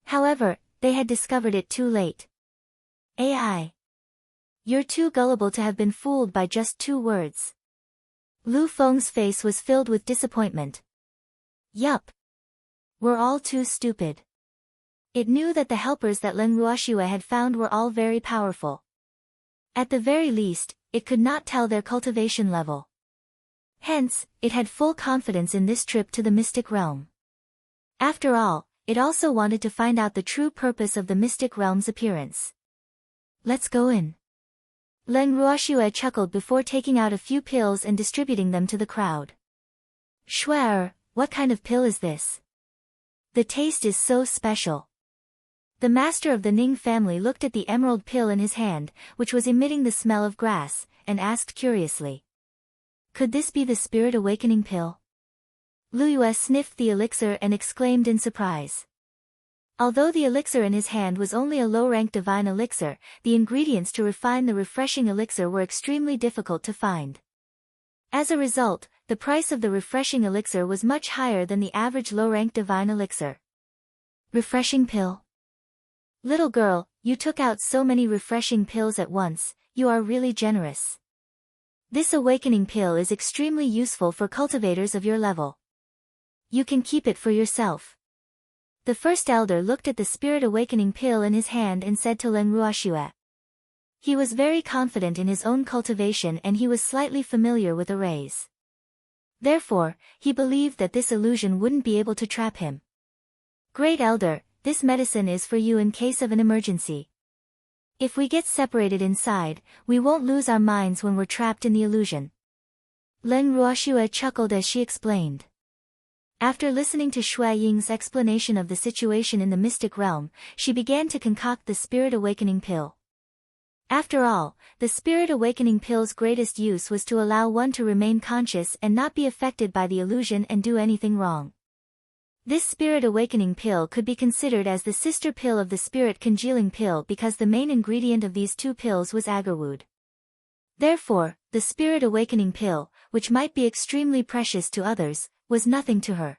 However, they had discovered it too late. AI. You're too gullible to have been fooled by just 2 words. Lu Feng's face was filled with disappointment. Yup. We're all too stupid. It knew that the helpers that Len Ruoxue had found were all very powerful. At the very least, it could not tell their cultivation level. Hence, it had full confidence in this trip to the mystic realm. After all, it also wanted to find out the true purpose of the mystic realm's appearance. Let's go in. Len Ruoxue chuckled before taking out a few pills and distributing them to the crowd. Shuai, what kind of pill is this? The taste is so special. The master of the Ning family looked at the emerald pill in his hand, which was emitting the smell of grass, and asked curiously. Could this be the spirit awakening pill? Lu Yue sniffed the elixir and exclaimed in surprise. Although the elixir in his hand was only a low-ranked divine elixir, the ingredients to refine the refreshing elixir were extremely difficult to find. As a result, the price of the refreshing elixir was much higher than the average low-ranked divine elixir. Refreshing pill? Little girl, you took out so many refreshing pills at once, you are really generous. This awakening pill is extremely useful for cultivators of your level. You can keep it for yourself. The first elder looked at the spirit awakening pill in his hand and said to Len Ruoxue. He was very confident in his own cultivation and he was slightly familiar with arrays. Therefore, he believed that this illusion wouldn't be able to trap him. Great elder, this medicine is for you in case of an emergency. If we get separated inside, we won't lose our minds when we're trapped in the illusion. Len Ruoxue chuckled as she explained. After listening to Shuai Ying's explanation of the situation in the mystic realm, she began to concoct the spirit awakening pill. After all, the spirit awakening pill's greatest use was to allow one to remain conscious and not be affected by the illusion and do anything wrong. This spirit awakening pill could be considered as the sister pill of the spirit congealing pill because the main ingredient of these two pills was agarwood. Therefore, the spirit awakening pill, which might be extremely precious to others, was nothing to her.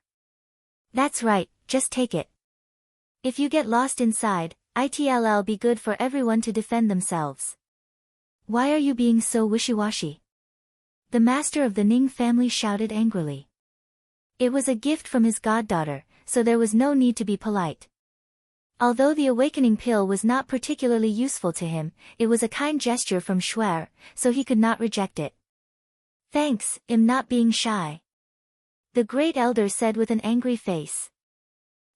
That's right, just take it. If you get lost inside, it'll be good for everyone to defend themselves. Why are you being so wishy-washy? The master of the Ning family shouted angrily. It was a gift from his goddaughter, so there was no need to be polite. Although the awakening pill was not particularly useful to him, it was a kind gesture from Shuer, so he could not reject it. Thanks, I'm not being shy. The great elder said with an angry face.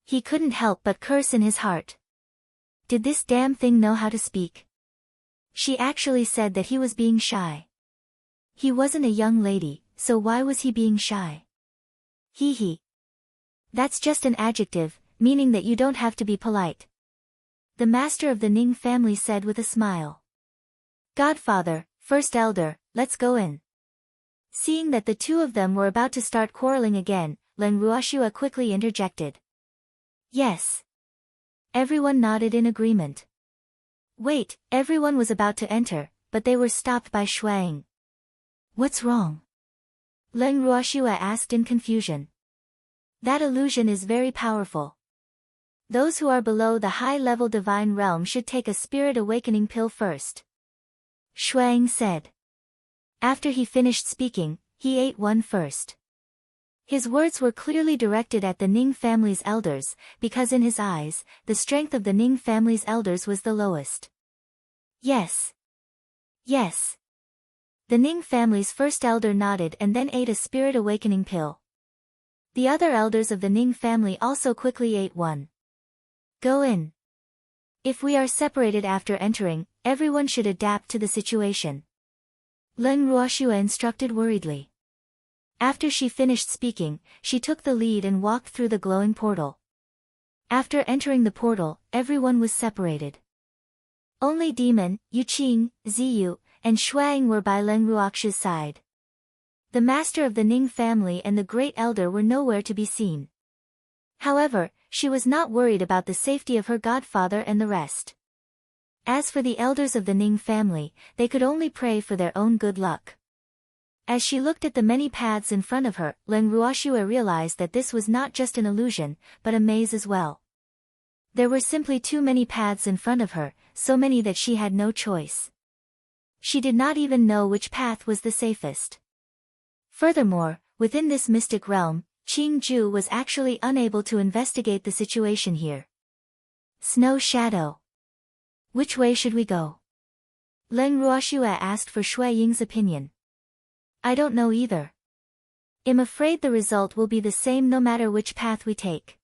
He couldn't help but curse in his heart. Did this damn thing know how to speak? She actually said that he was being shy. He wasn't a young lady, so why was he being shy? Hee hee. That's just an adjective, meaning that you don't have to be polite. The master of the Ning family said with a smile. Godfather, first elder, let's go in. Seeing that the two of them were about to start quarreling again, Len Ruoshua quickly interjected. Yes. Everyone nodded in agreement. Wait, everyone was about to enter, but they were stopped by Shuang. What's wrong? Len Ruoshua asked in confusion. That illusion is very powerful. Those who are below the high-level divine realm should take a spirit awakening pill first. Shuang said. After he finished speaking, he ate one first. His words were clearly directed at the Ning family's elders, because in his eyes, the strength of the Ning family's elders was the lowest. Yes. Yes. The Ning family's first elder nodded and then ate a spirit awakening pill. The other elders of the Ning family also quickly ate one. Go in. If we are separated after entering, everyone should adapt to the situation. Len Ruoshua instructed worriedly. After she finished speaking, she took the lead and walked through the glowing portal. After entering the portal, everyone was separated. Only Demon, Yuqing, Ziyu, and Shuang were by Len Ruoxua's side. The master of the Ning family and the great elder were nowhere to be seen. However, she was not worried about the safety of her godfather and the rest. As for the elders of the Ning family, they could only pray for their own good luck. As she looked at the many paths in front of her, Len Ruoshua realized that this was not just an illusion, but a maze as well. There were simply too many paths in front of her, so many that she had no choice. She did not even know which path was the safest. Furthermore, within this mystic realm, Qing Ju was actually unable to investigate the situation here. Snow Shadow. Which way should we go? Len Ruoshua asked for Shui Ying's opinion. I don't know either. I'm afraid the result will be the same no matter which path we take.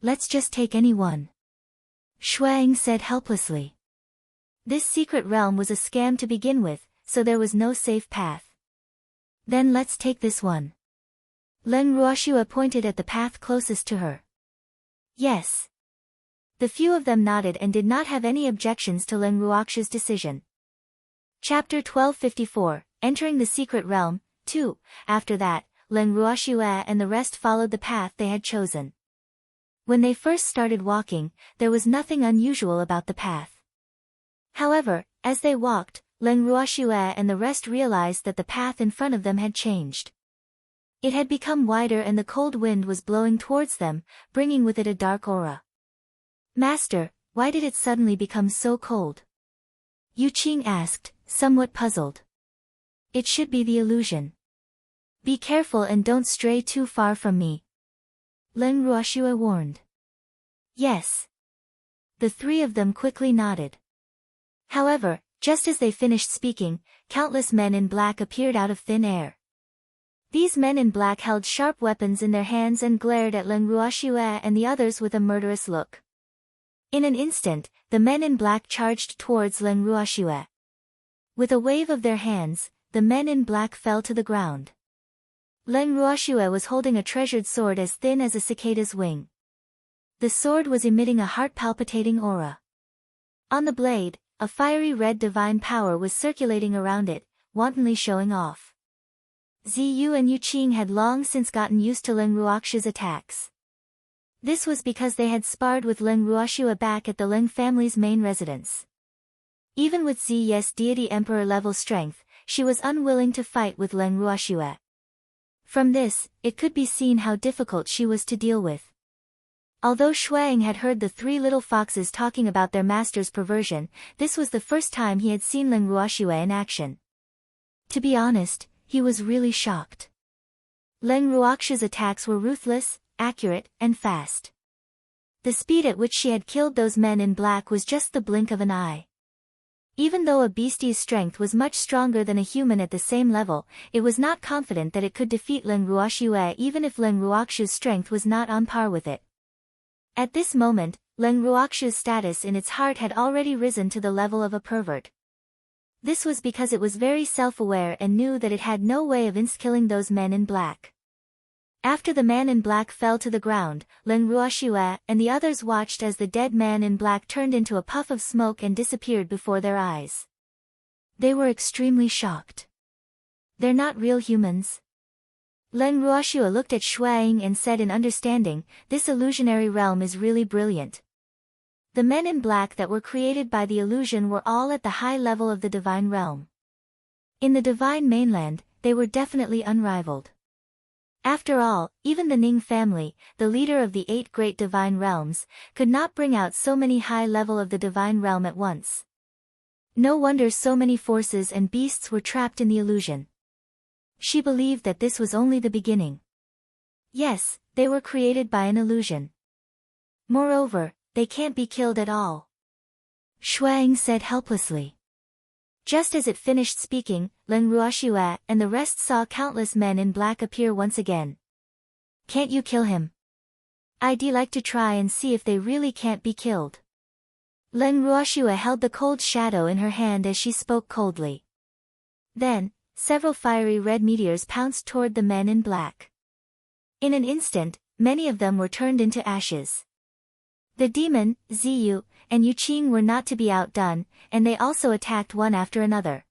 Let's just take any one. Shuang said helplessly. This secret realm was a scam to begin with, so there was no safe path. Then let's take this one. Len Ruoshua pointed at the path closest to her. Yes. The few of them nodded and did not have any objections to Len Ruoxua's decision. Chapter 1254, Entering the Secret Realm, 2. After that, Len Ruoshua and the rest followed the path they had chosen. When they first started walking, there was nothing unusual about the path. However, as they walked, Len Ruoshua and the rest realized that the path in front of them had changed. It had become wider and the cold wind was blowing towards them, bringing with it a dark aura. Master, why did it suddenly become so cold? Yuqing asked, somewhat puzzled. It should be the illusion. Be careful and don't stray too far from me. Len Ruoshua warned. Yes. The three of them quickly nodded. However, just as they finished speaking, countless men in black appeared out of thin air. These men in black held sharp weapons in their hands and glared at Len Ruoshua and the others with a murderous look. In an instant, the men in black charged towards Len Ruoshua. With a wave of their hands, the men in black fell to the ground. Len Ruoshua was holding a treasured sword as thin as a cicada's wing. The sword was emitting a heart-palpitating aura. On the blade, a fiery red divine power was circulating around it, wantonly showing off. Ziyu and Yuqing had long since gotten used to Leng Ruoxiu's attacks. This was because they had sparred with Leng Ruoxiu back at the Leng family's main residence. Even with Ziye's deity emperor level strength, she was unwilling to fight with Leng Ruoxiu. From this, it could be seen how difficult she was to deal with. Although Shuang had heard the three little foxes talking about their master's perversion, this was the first time he had seen Leng Ruoxiu in action. To be honest, he was really shocked. Leng Ruoxiu's attacks were ruthless, accurate, and fast. The speed at which she had killed those men in black was just the blink of an eye. Even though a beastie's strength was much stronger than a human at the same level, it was not confident that it could defeat Leng Ruoxiu even if Leng Ruoxiu's strength was not on par with it. At this moment, Leng Ruoxiu's status in its heart had already risen to the level of a pervert. This was because it was very self-aware and knew that it had no way of killing those men in black. After the man in black fell to the ground, Leng Ruoxiu and the others watched as the dead man in black turned into a puff of smoke and disappeared before their eyes. They were extremely shocked. They're not real humans. Leng Ruoxiu looked at Shuang and said in understanding, this illusionary realm is really brilliant. The men in black that were created by the illusion were all at the high level of the divine realm. In the divine mainland, they were definitely unrivaled. After all, even the Ning family, the leader of the 8 great divine realms, could not bring out so many high level of the divine realm at once. No wonder so many forces and beasts were trapped in the illusion. She believed that this was only the beginning. Yes, they were created by an illusion. Moreover, they can't be killed at all. Shuang said helplessly. Just as it finished speaking, Leng Ruoxiu and the rest saw countless men in black appear once again. Can't you kill him? I'd like to try and see if they really can't be killed. Leng Ruoxiu held the cold shadow in her hand as she spoke coldly. Then, several fiery red meteors pounced toward the men in black. In an instant, many of them were turned into ashes. The demon, Ziyu, and Yuqing were not to be outdone, and they also attacked one after another.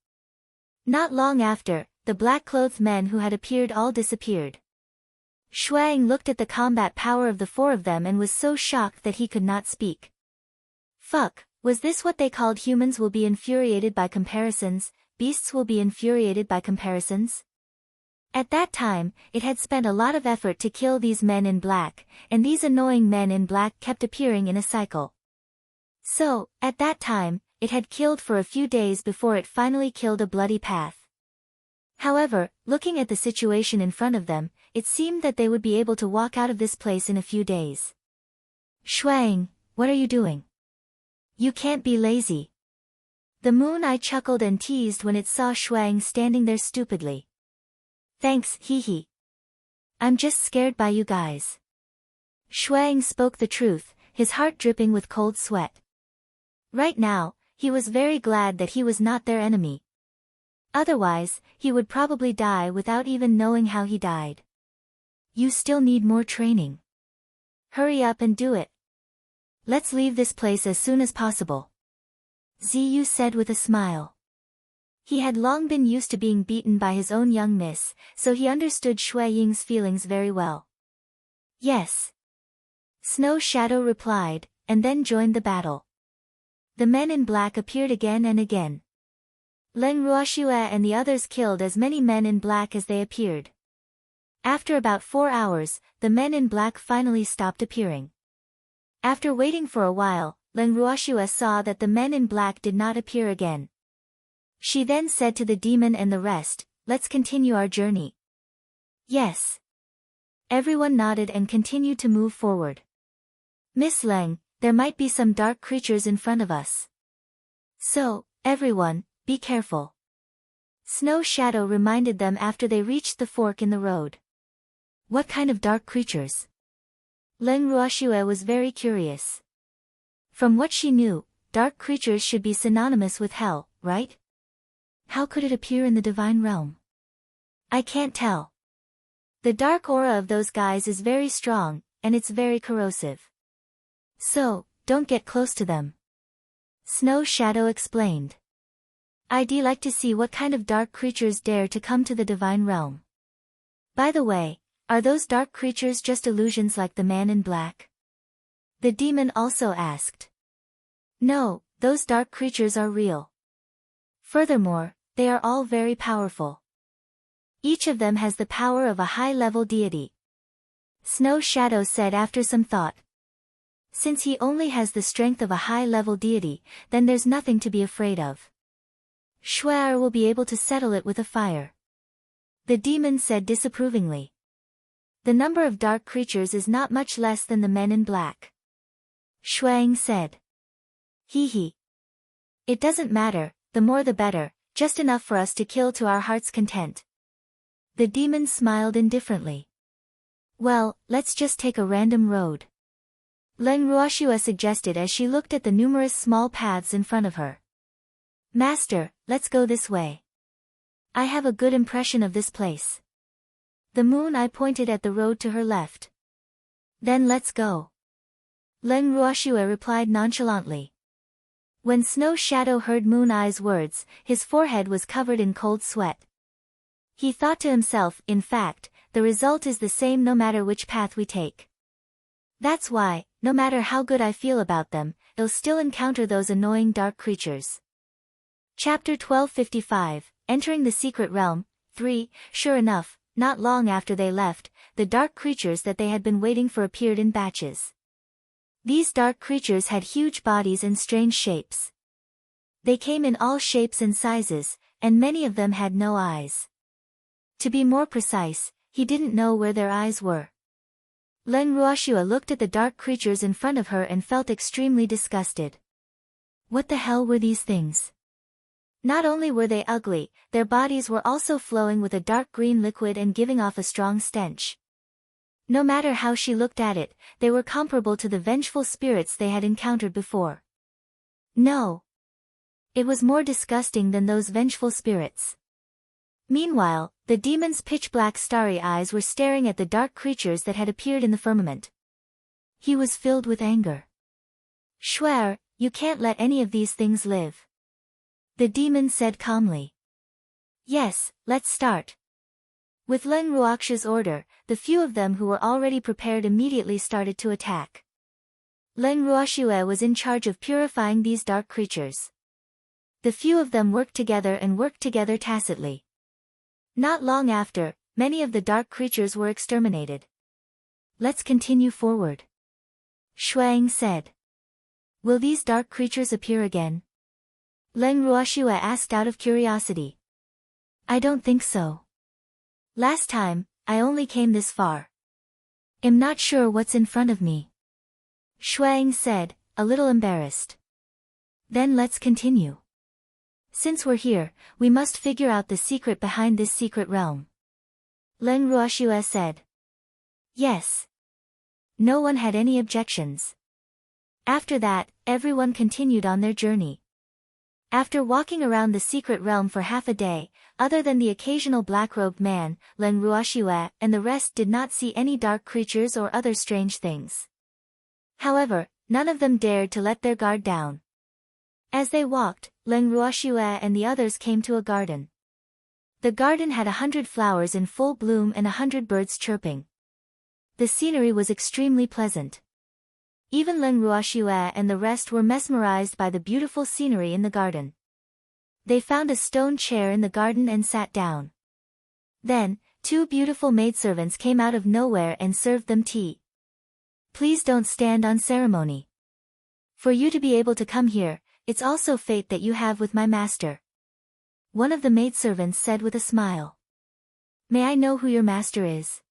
Not long after, the black-clothed men who had appeared all disappeared. Shuang looked at the combat power of the 4 of them and was so shocked that he could not speak. Fuck, was this what they called humans will be infuriated by comparisons, beasts will be infuriated by comparisons? At that time, it had spent a lot of effort to kill these men in black, and these annoying men in black kept appearing in a cycle. So, at that time, it had killed for a few days before it finally killed a bloody path. However, looking at the situation in front of them, it seemed that they would be able to walk out of this place in a few days. Shuang, what are you doing? You can't be lazy. The moon eye chuckled and teased when it saw Shuang standing there stupidly. Thanks, hee. I'm just scared by you guys. Shuang spoke the truth, his heart dripping with cold sweat. Right now, he was very glad that he was not their enemy. Otherwise, he would probably die without even knowing how he died. You still need more training. Hurry up and do it. Let's leave this place as soon as possible. Ziyu said with a smile. He had long been used to being beaten by his own young miss, so he understood Shui Ying's feelings very well. Yes. Snow Shadow replied, and then joined the battle. The men in black appeared again and again. Leng Ruoxiu and the others killed as many men in black as they appeared. After about 4 hours, the men in black finally stopped appearing. After waiting for a while, Leng Ruoxiu saw that the men in black did not appear again. She then said to the demon and the rest, let's continue our journey. Yes. Everyone nodded and continued to move forward. Miss Leng, there might be some dark creatures in front of us. So, everyone, be careful. Snow Shadow reminded them after they reached the fork in the road. What kind of dark creatures? Leng Ruoxiu was very curious. From what she knew, dark creatures should be synonymous with hell, right? How could it appear in the divine realm? I can't tell. The dark aura of those guys is very strong, and it's very corrosive. So, don't get close to them. Snow Shadow explained. I'd like to see what kind of dark creatures dare to come to the divine realm. By the way, are those dark creatures just illusions like the man in black? The demon also asked. No, those dark creatures are real. Furthermore, they are all very powerful. Each of them has the power of a high-level deity. Snow Shadow said after some thought. Since he only has the strength of a high-level deity, then there's nothing to be afraid of. Shuar will be able to settle it with a fire. The demon said disapprovingly. The number of dark creatures is not much less than the men in black. Shuang said. Hee hee. It doesn't matter, the more the better, just enough for us to kill to our heart's content. The demon smiled indifferently. Well, let's just take a random road. Leng Ruoxue suggested as she looked at the numerous small paths in front of her. Master, let's go this way. I have a good impression of this place. The Moon Eye pointed at the road to her left. Then let's go. Leng Ruoxue replied nonchalantly. When Snow Shadow heard Moon Eye's words, his forehead was covered in cold sweat. He thought to himself, in fact, the result is the same no matter which path we take. That's why, no matter how good I feel about them, I'll still encounter those annoying dark creatures. Chapter 1255, Entering the Secret Realm, 3, Sure enough, not long after they left, the dark creatures that they had been waiting for appeared in batches. These dark creatures had huge bodies and strange shapes. They came in all shapes and sizes, and many of them had no eyes. To be more precise, he didn't know where their eyes were. Leng Ruoxue looked at the dark creatures in front of her and felt extremely disgusted. What the hell were these things? Not only were they ugly, their bodies were also flowing with a dark green liquid and giving off a strong stench. No matter how she looked at it, they were comparable to the vengeful spirits they had encountered before. No. It was more disgusting than those vengeful spirits. Meanwhile, the demon's pitch-black starry eyes were staring at the dark creatures that had appeared in the firmament. He was filled with anger. Shuar, you can't let any of these things live. The demon said calmly. Yes, let's start. With Leng Ruoxue's order, the few of them who were already prepared immediately started to attack. Leng Ruoxue was in charge of purifying these dark creatures. The few of them worked together tacitly. Not long after, many of the dark creatures were exterminated. Let's continue forward. Shuang said. Will these dark creatures appear again? Leng Ruoxue asked out of curiosity. I don't think so. Last time, I only came this far. I'm not sure what's in front of me. Shuang said, a little embarrassed. Then let's continue. Since we're here, we must figure out the secret behind this secret realm. Leng Ruoxue said. Yes. No one had any objections. After that, everyone continued on their journey. After walking around the secret realm for half a day, other than the occasional black-robed man, Leng Ruoxue and the rest did not see any dark creatures or other strange things. However, none of them dared to let their guard down. As they walked, Leng Ruoxue and the others came to a garden. The garden had 100 flowers in full bloom and 100 birds chirping. The scenery was extremely pleasant. Even Leng Ruoxue and the rest were mesmerized by the beautiful scenery in the garden. They found a stone chair in the garden and sat down. Then, two beautiful maidservants came out of nowhere and served them tea. Please don't stand on ceremony. For you to be able to come here, it's also fate that you have with my master. One of the maidservants said with a smile. May I know who your master is?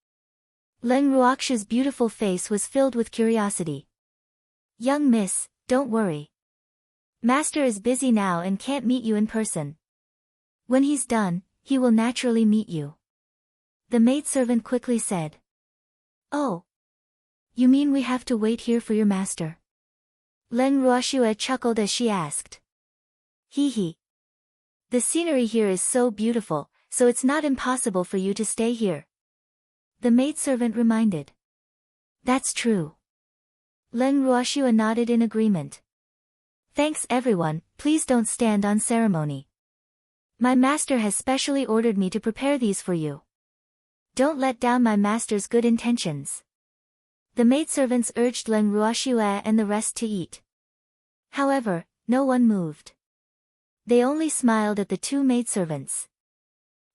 Leng Ruoxue's beautiful face was filled with curiosity. Young miss, don't worry. Master is busy now and can't meet you in person. When he's done, he will naturally meet you. The maidservant quickly said. Oh. You mean we have to wait here for your master? Leng Ruoxue chuckled as she asked. Hee hee. The scenery here is so beautiful, so it's not impossible for you to stay here. The maidservant reminded. That's true. Leng Ruoxue nodded in agreement. Thanks everyone, please don't stand on ceremony. My master has specially ordered me to prepare these for you. Don't let down my master's good intentions. The maidservants urged Leng Ruoxue and the rest to eat. However, no one moved. They only smiled at the two maidservants.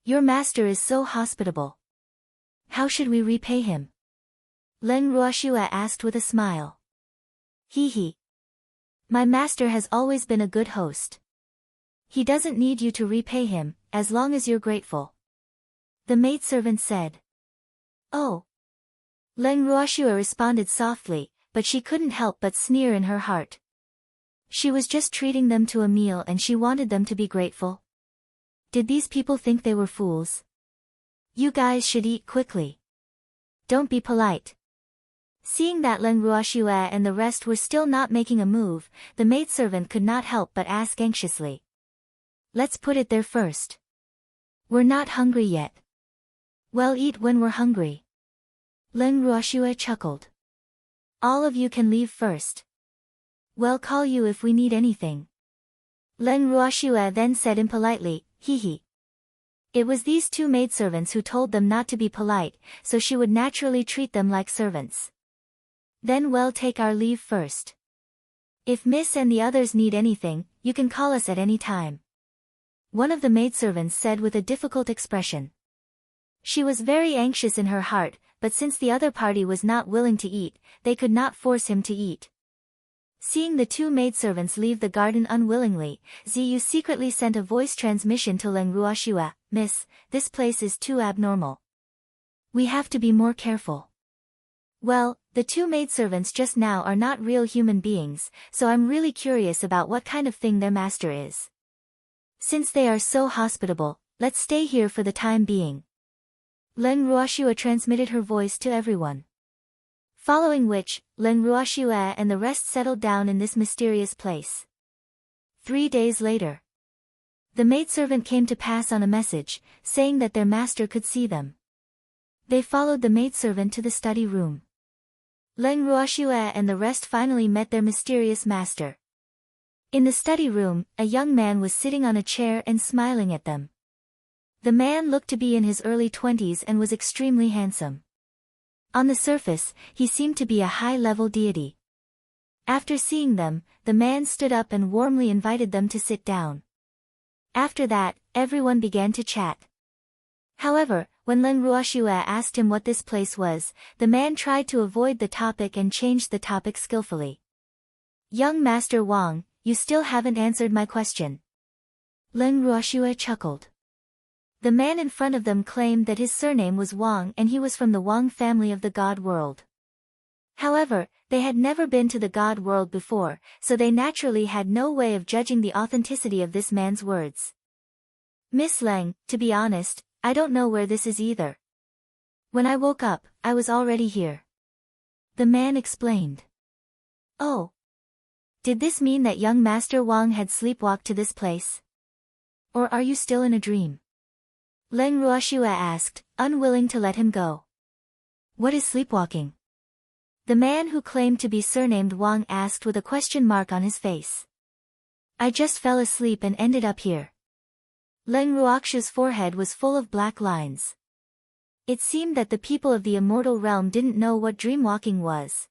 Your master is so hospitable. How should we repay him? Leng Ruoxue asked with a smile. He. My master has always been a good host. He doesn't need you to repay him, as long as you're grateful. The maidservant said. Oh. Leng Ruoxue responded softly, but she couldn't help but sneer in her heart. She was just treating them to a meal and she wanted them to be grateful. Did these people think they were fools? You guys should eat quickly. Don't be polite. Seeing that Leng Ruoxue and the rest were still not making a move, the maidservant could not help but ask anxiously. Let's put it there first. We're not hungry yet. Well, eat when we're hungry. Leng Ruoxue chuckled. All of you can leave first. We'll call you if we need anything. Leng Ruoxue then said impolitely, he. It was these two maidservants who told them not to be polite, so she would naturally treat them like servants. Then we'll take our leave first. If Miss and the others need anything, you can call us at any time. One of the maidservants said with a difficult expression. She was very anxious in her heart, but since the other party was not willing to eat, they could not force him to eat. Seeing the two maidservants leave the garden unwillingly, Ziyu secretly sent a voice transmission to Leng Ruoxue, Miss, this place is too abnormal. We have to be more careful. Well, the two maidservants just now are not real human beings, so I'm really curious about what kind of thing their master is. Since they are so hospitable, let's stay here for the time being. Leng Ruoxue transmitted her voice to everyone. Following which, Leng Ruoxue and the rest settled down in this mysterious place. 3 days later. The maidservant came to pass on a message, saying that their master could see them. They followed the maidservant to the study room. Leng Ruoxue and the rest finally met their mysterious master. In the study room, a young man was sitting on a chair and smiling at them. The man looked to be in his early 20s and was extremely handsome. On the surface, he seemed to be a high-level deity. After seeing them, the man stood up and warmly invited them to sit down. After that, everyone began to chat. However, when Leng Ruoxue asked him what this place was, the man tried to avoid the topic and changed the topic skillfully. Young Master Wang, you still haven't answered my question. Leng Ruoxue chuckled. The man in front of them claimed that his surname was Wang and he was from the Wang family of the God world. However, they had never been to the God world before, so they naturally had no way of judging the authenticity of this man's words. Miss Leng, to be honest, I don't know where this is either. When I woke up, I was already here. The man explained. Oh. Did this mean that young Master Wang had sleepwalked to this place? Or are you still in a dream? Leng Ruoxue asked, unwilling to let him go. What is sleepwalking? The man who claimed to be surnamed Wang asked with a question mark on his face. I just fell asleep and ended up here. Leng Ruoxue's forehead was full of black lines. It seemed that the people of the immortal realm didn't know what dreamwalking was.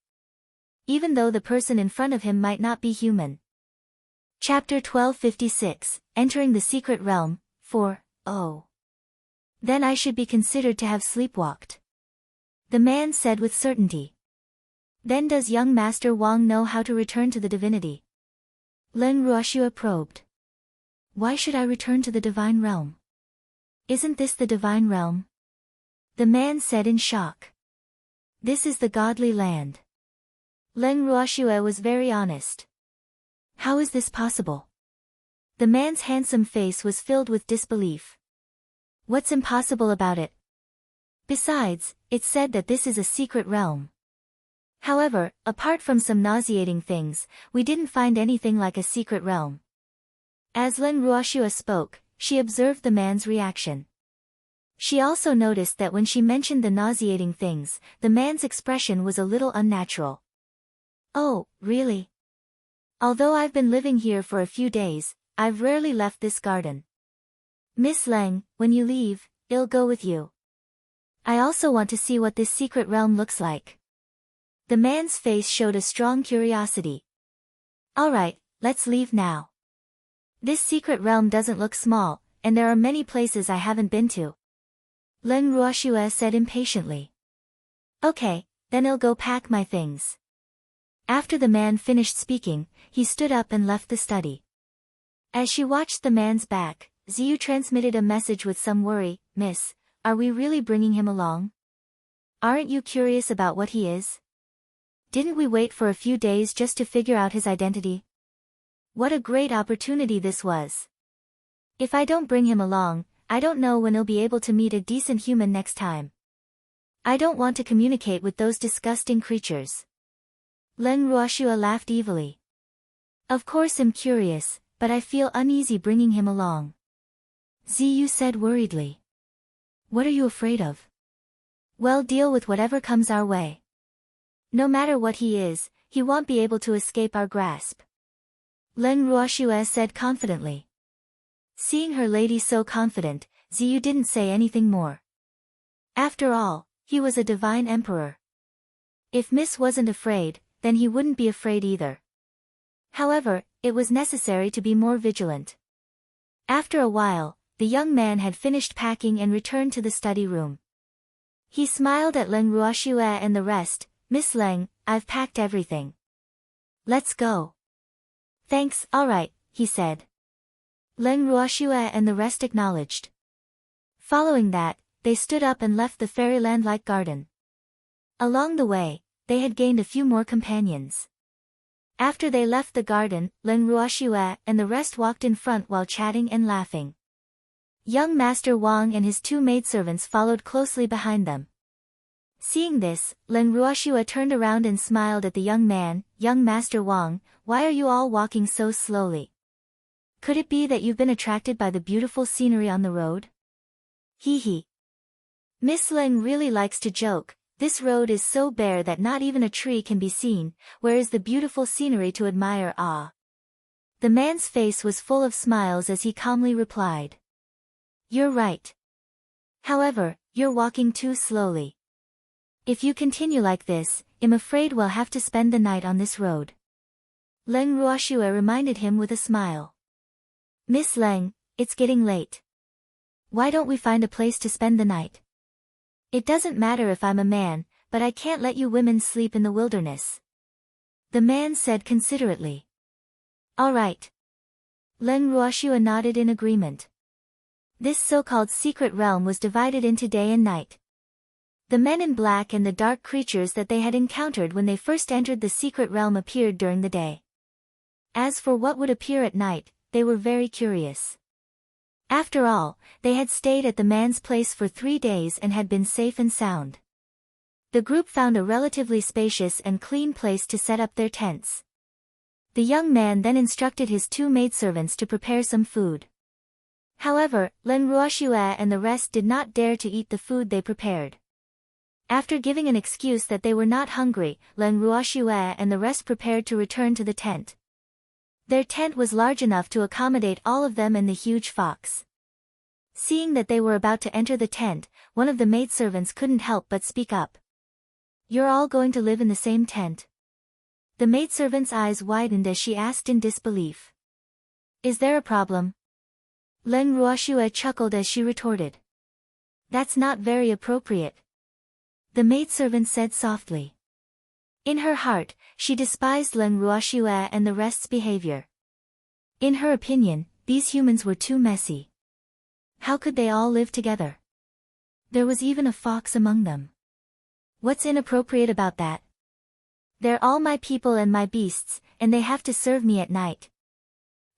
Even though the person in front of him might not be human. Chapter 1256, Entering the Secret Realm, 4, Oh. Then I should be considered to have sleepwalked. The man said with certainty. Then does young Master Wang know how to return to the divinity? Leng Ruoxue probed. Why should I return to the divine realm? Isn't this the divine realm? The man said in shock. This is the godly land. Leng Ruoxue was very honest. How is this possible? The man's handsome face was filled with disbelief. What's impossible about it? Besides, it's said that this is a secret realm. However, apart from some nauseating things, we didn't find anything like a secret realm. As Leng Ruoxue spoke, she observed the man's reaction. She also noticed that when she mentioned the nauseating things, the man's expression was a little unnatural. Oh, really? Although I've been living here for a few days, I've rarely left this garden. Miss Leng, when you leave, I'll go with you. I also want to see what this secret realm looks like. The man's face showed a strong curiosity. Alright, let's leave now. This secret realm doesn't look small, and there are many places I haven't been to. Leng Ruoxue said impatiently. Okay, then I'll go pack my things. After the man finished speaking, he stood up and left the study. As she watched the man's back, Ziyu transmitted a message with some worry. Miss, are we really bringing him along? Aren't you curious about what he is? Didn't we wait for a few days just to figure out his identity? What a great opportunity this was. If I don't bring him along, I don't know when I'll be able to meet a decent human next time. I don't want to communicate with those disgusting creatures. Leng Ruoxue laughed evilly. Of course I'm curious, but I feel uneasy bringing him along. Ziyu said worriedly. What are you afraid of? Well, deal with whatever comes our way. No matter what he is, he won't be able to escape our grasp. Leng Ruoxue said confidently. Seeing her lady so confident, Ziyu didn't say anything more. After all, he was a divine emperor. If Miss wasn't afraid, then he wouldn't be afraid either. However, it was necessary to be more vigilant. After a while, the young man had finished packing and returned to the study room. He smiled at Leng Ruoxue and the rest. Miss Leng, I've packed everything. Let's go. Thanks, alright, he said. Leng Ruoxue and the rest acknowledged. Following that, they stood up and left the fairyland-like garden. Along the way, they had gained a few more companions. After they left the garden, Leng Ruoxue and the rest walked in front while chatting and laughing. Young Master Wang and his two maidservants followed closely behind them. Seeing this, Leng Ruoxue turned around and smiled at the young man. Young Master Wang, why are you all walking so slowly? Could it be that you've been attracted by the beautiful scenery on the road? Hee hee. Miss Leng really likes to joke. This road is so bare that not even a tree can be seen. Where is the beautiful scenery to admire? Ah. The man's face was full of smiles as he calmly replied. You're right. However, you're walking too slowly. If you continue like this, I'm afraid we'll have to spend the night on this road. Leng Ruoxue reminded him with a smile. Miss Leng, it's getting late. Why don't we find a place to spend the night? It doesn't matter if I'm a man, but I can't let you women sleep in the wilderness. The man said considerately. All right. Leng Ruoxue nodded in agreement. This so-called secret realm was divided into day and night. The men in black and the dark creatures that they had encountered when they first entered the secret realm appeared during the day. As for what would appear at night, they were very curious. After all, they had stayed at the man's place for 3 days and had been safe and sound. The group found a relatively spacious and clean place to set up their tents. The young man then instructed his two maidservants to prepare some food. However, Leng Ruoxue and the rest did not dare to eat the food they prepared. After giving an excuse that they were not hungry, Leng Ruoxue and the rest prepared to return to the tent. Their tent was large enough to accommodate all of them and the huge fox. Seeing that they were about to enter the tent, one of the maidservants couldn't help but speak up. You're all going to live in the same tent? The maidservant's eyes widened as she asked in disbelief. Is there a problem? Leng Ruoxue chuckled as she retorted. That's not very appropriate. The maidservant said softly. In her heart, she despised Leng Ruoxue and the rest's behavior. In her opinion, these humans were too messy. How could they all live together? There was even a fox among them. What's inappropriate about that? They're all my people and my beasts, and they have to serve me at night.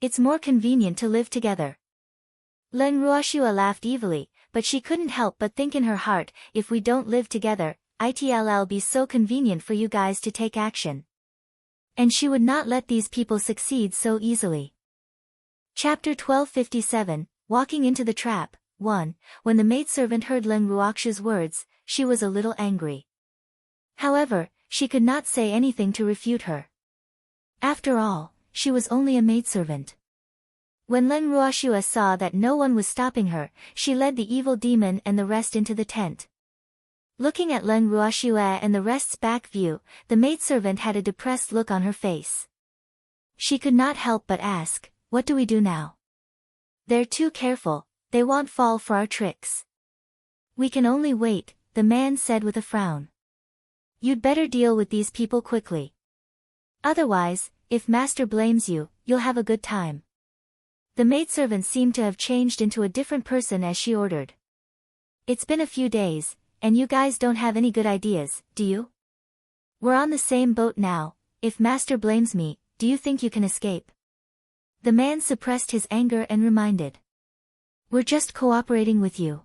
It's more convenient to live together. Leng Ruoxue laughed evilly, but she couldn't help but think in her heart, if we don't live together, it'll be so convenient for you guys to take action. And she would not let these people succeed so easily. Chapter 1257, Walking into the Trap. 1. When the maidservant heard Leng Ruoxue's words, she was a little angry. However, she could not say anything to refute her. After all, she was only a maidservant. When Len Ruoshua saw that no one was stopping her, she led the evil demon and the rest into the tent. Looking at Len Ruoshua and the rest's back view, the maidservant had a depressed look on her face. She could not help but ask, "What do we do now?" "They're too careful, they won't fall for our tricks." "We can only wait," the man said with a frown. "You'd better deal with these people quickly. Otherwise, if master blames you, you'll have a good time." The maidservant seemed to have changed into a different person as she ordered. "It's been a few days, and you guys don't have any good ideas, do you? We're on the same boat now. If master blames me, do you think you can escape?" The man suppressed his anger and reminded. "We're just cooperating with you.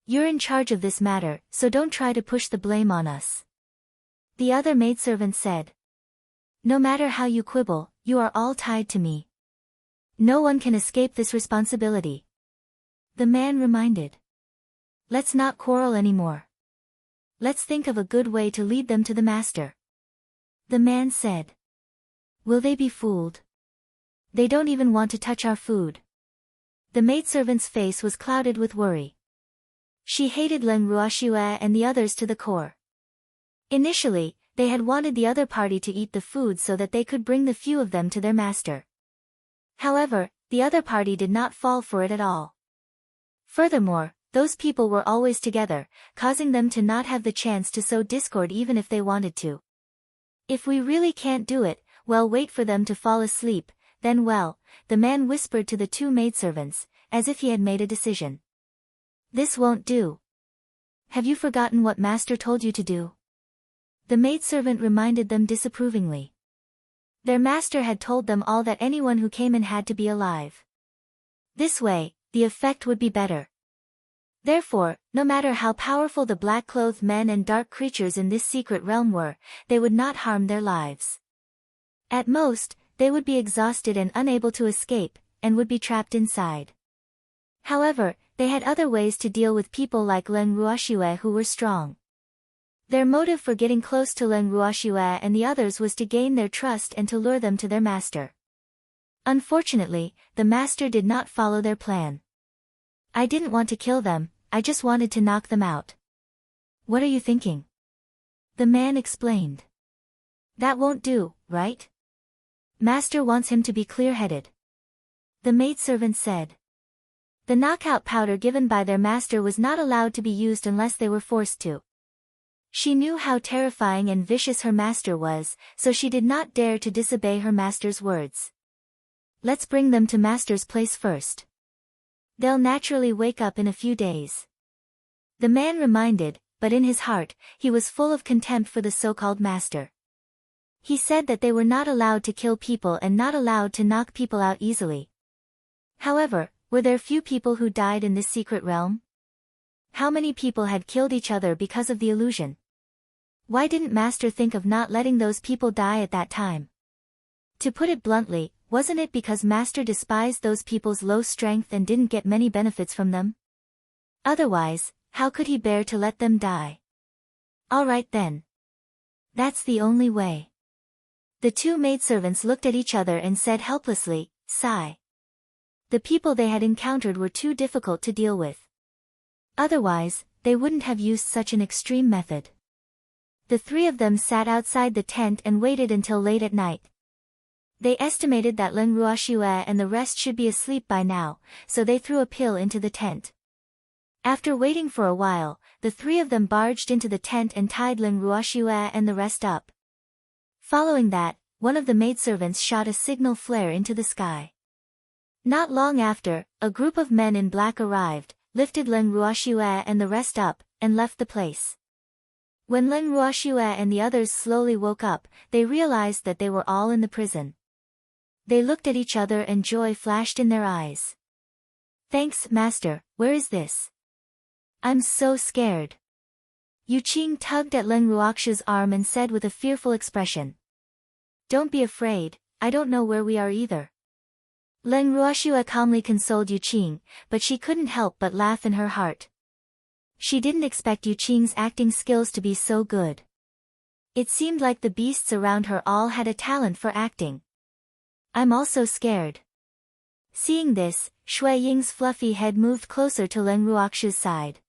You're in charge of this matter, so don't try to push the blame on us." The other maidservant said. "No matter how you quibble, you are all tied to me. No one can escape this responsibility." The man reminded. "Let's not quarrel anymore. Let's think of a good way to lead them to the master." The man said. "Will they be fooled? They don't even want to touch our food." The maidservant's face was clouded with worry. She hated Len Ruoshua and the others to the core. Initially, they had wanted the other party to eat the food so that they could bring the few of them to their master. However, the other party did not fall for it at all. Furthermore, those people were always together, causing them to not have the chance to sow discord even if they wanted to. "If we really can't do it, well, wait for them to fall asleep, then well," the man whispered to the two maidservants, as if he had made a decision. "This won't do. Have you forgotten what master told you to do?" The maidservant reminded them disapprovingly. Their master had told them all that anyone who came in had to be alive. This way, the effect would be better. Therefore, no matter how powerful the black-clothed men and dark creatures in this secret realm were, they would not harm their lives. At most, they would be exhausted and unable to escape, and would be trapped inside. However, they had other ways to deal with people like Len Ruoshua who were strong. Their motive for getting close to Len Ruoshua and the others was to gain their trust and to lure them to their master. Unfortunately, the master did not follow their plan. "I didn't want to kill them, I just wanted to knock them out." "What are you thinking?" The man explained. "That won't do, right? Master wants him to be clear-headed." The maidservant said. The knockout powder given by their master was not allowed to be used unless they were forced to. She knew how terrifying and vicious her master was, so she did not dare to disobey her master's words. "Let's bring them to master's place first. They'll naturally wake up in a few days." The man reminded, but in his heart, he was full of contempt for the so-called master. He said that they were not allowed to kill people and not allowed to knock people out easily. However, were there few people who died in this secret realm? How many people had killed each other because of the illusion? Why didn't master think of not letting those people die at that time? To put it bluntly, wasn't it because master despised those people's low strength and didn't get many benefits from them? Otherwise, how could he bear to let them die? All right then. That's the only way. The two maidservants looked at each other and said helplessly, "Sigh." The people they had encountered were too difficult to deal with. Otherwise, they wouldn't have used such an extreme method. The three of them sat outside the tent and waited until late at night. They estimated that Len Ruoshua and the rest should be asleep by now, so they threw a pill into the tent. After waiting for a while, the three of them barged into the tent and tied Len Ruoshua and the rest up. Following that, one of the maidservants shot a signal flare into the sky. Not long after, a group of men in black arrived, lifted Len Ruoshua and the rest up, and left the place. When Len Ruoshua and the others slowly woke up, they realized that they were all in the prison. They looked at each other and joy flashed in their eyes. "Thanks, master, where is this? I'm so scared." Yuqing tugged at Len Ruoxua's arm and said with a fearful expression. "Don't be afraid, I don't know where we are either." Len Ruoxua calmly consoled Yuqing, but she couldn't help but laugh in her heart. She didn't expect Yuqing's acting skills to be so good. It seemed like the beasts around her all had a talent for acting. I'm also scared. Seeing this, Shui Ying's fluffy head moved closer to Leng Ruoxu's side.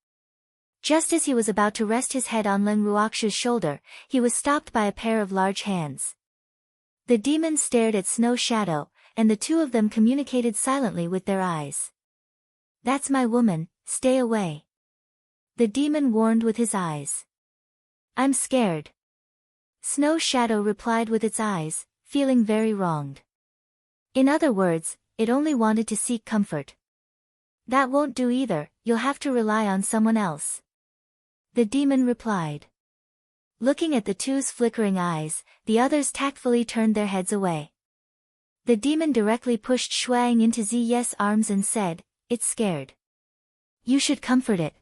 Just as he was about to rest his head on Leng Ruoxu's shoulder, he was stopped by a pair of large hands. The demon stared at Snow Shadow, and the two of them communicated silently with their eyes. That's my woman, stay away. The demon warned with his eyes. I'm scared. Snow Shadow replied with its eyes, feeling very wronged. In other words, it only wanted to seek comfort. That won't do either, you'll have to rely on someone else. The demon replied. Looking at the two's flickering eyes, the others tactfully turned their heads away. The demon directly pushed Shuang into Ziye's arms and said, it's scared. You should comfort it.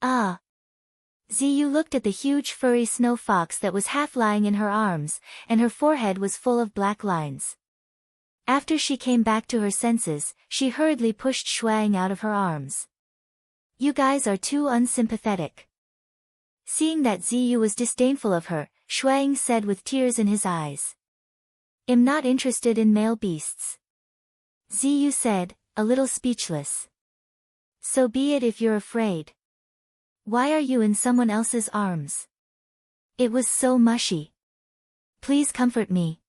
Ah. Ziyu looked at the huge furry snow fox that was half lying in her arms, and her forehead was full of black lines. After she came back to her senses, she hurriedly pushed Shuang out of her arms. You guys are too unsympathetic. Seeing that Ziyu was disdainful of her, Shuang said with tears in his eyes. I'm not interested in male beasts. Ziyu said, a little speechless. So be it if you're afraid. Why are you in someone else's arms? It was so mushy. Please comfort me.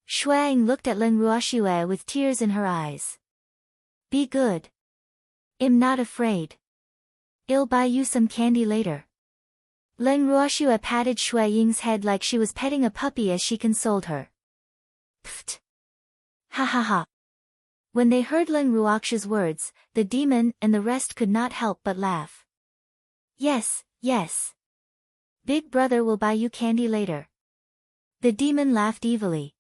Shuang looked at Leng Ruoxue with tears in her eyes. Be good. I'm not afraid. I'll buy you some candy later. Leng Ruoxue patted Shui Ying's head like she was petting a puppy as she consoled her. Pfft. Ha ha ha. When they heard Leng Ruoxue's words, the demon and the rest could not help but laugh. Yes, yes. Big brother will buy you candy later. The demon laughed evilly.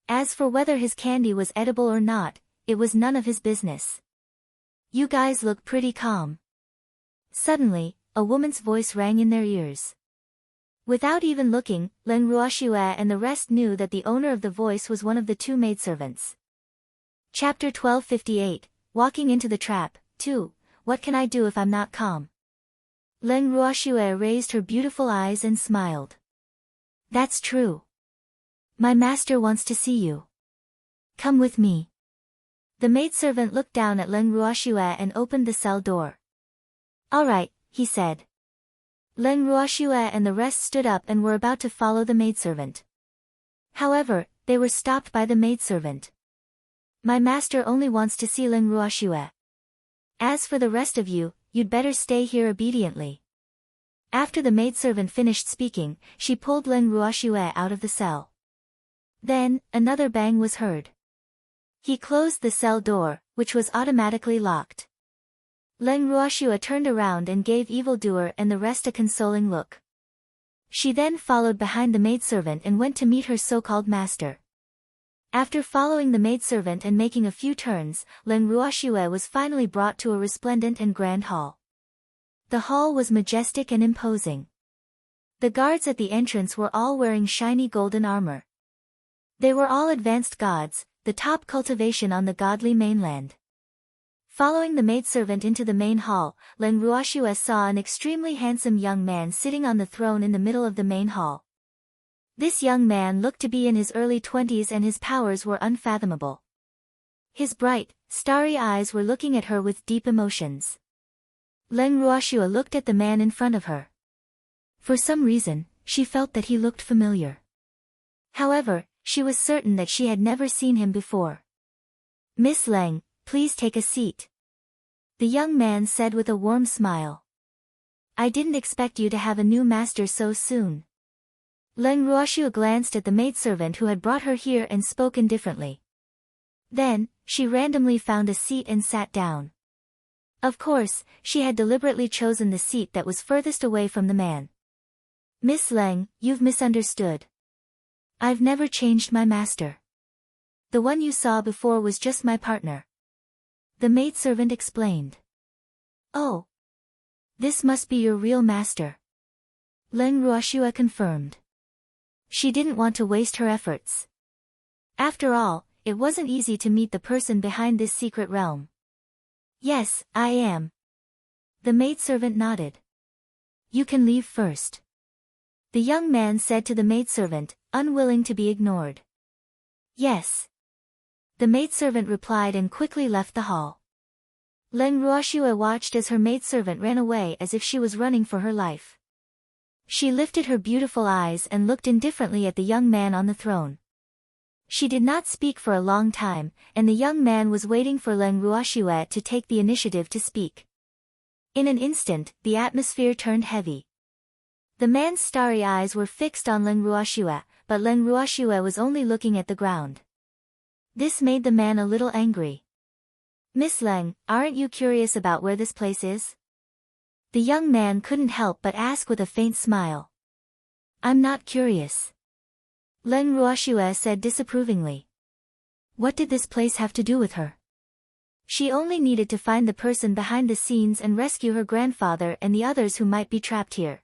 As for whether his candy was edible or not, it was none of his business. You guys look pretty calm. Suddenly, a woman's voice rang in their ears. Without even looking, Leng Ruoxue and the rest knew that the owner of the voice was one of the two maidservants. Chapter 1258, Walking into the Trap, 2, What can I do if I'm not calm? Leng Ruoxue raised her beautiful eyes and smiled. That's true. My master wants to see you. Come with me. The maidservant looked down at Leng Ruoxue and opened the cell door. All right, he said. Leng Ruoxue and the rest stood up and were about to follow the maidservant. However, they were stopped by the maidservant. My master only wants to see Leng Ruoxue. As for the rest of you, you'd better stay here obediently. After the maidservant finished speaking, she pulled Leng Ruoxue out of the cell. Then, another bang was heard. He closed the cell door, which was automatically locked. Leng Ruoxue turned around and gave evildoer and the rest a consoling look. She then followed behind the maidservant and went to meet her so-called master. After following the maidservant and making a few turns, Leng Ruoxue was finally brought to a resplendent and grand hall. The hall was majestic and imposing. The guards at the entrance were all wearing shiny golden armor. They were all advanced gods, the top cultivation on the godly mainland. Following the maidservant into the main hall, Leng Ruoxue saw an extremely handsome young man sitting on the throne in the middle of the main hall. This young man looked to be in his early 20s and his powers were unfathomable. His bright, starry eyes were looking at her with deep emotions. Leng Ruoxue looked at the man in front of her. For some reason, she felt that he looked familiar. However, she was certain that she had never seen him before. Miss Leng, please take a seat. The young man said with a warm smile. I didn't expect you to have a new master so soon. Leng Ruoxue glanced at the maidservant who had brought her here and spoke indifferently. Then, she randomly found a seat and sat down. Of course, she had deliberately chosen the seat that was furthest away from the man. Miss Leng, you've misunderstood. I've never changed my master. The one you saw before was just my partner. The maidservant explained. Oh. This must be your real master. Leng Ruoxue confirmed. She didn't want to waste her efforts. After all, it wasn't easy to meet the person behind this secret realm. Yes, I am. The maidservant nodded. You can leave first. The young man said to the maidservant, unwilling to be ignored. Yes. The maidservant replied and quickly left the hall. Leng Ruoxue watched as her maidservant ran away as if she was running for her life. She lifted her beautiful eyes and looked indifferently at the young man on the throne. She did not speak for a long time, and the young man was waiting for Leng Ruoxue to take the initiative to speak. In an instant, the atmosphere turned heavy. The man's starry eyes were fixed on Leng Ruoxue, but Leng Ruoxue was only looking at the ground. This made the man a little angry. "Miss Leng, aren't you curious about where this place is?" The young man couldn't help but ask with a faint smile. "I'm not curious," Leng Ruoxue said disapprovingly. What did this place have to do with her? She only needed to find the person behind the scenes and rescue her grandfather and the others who might be trapped here.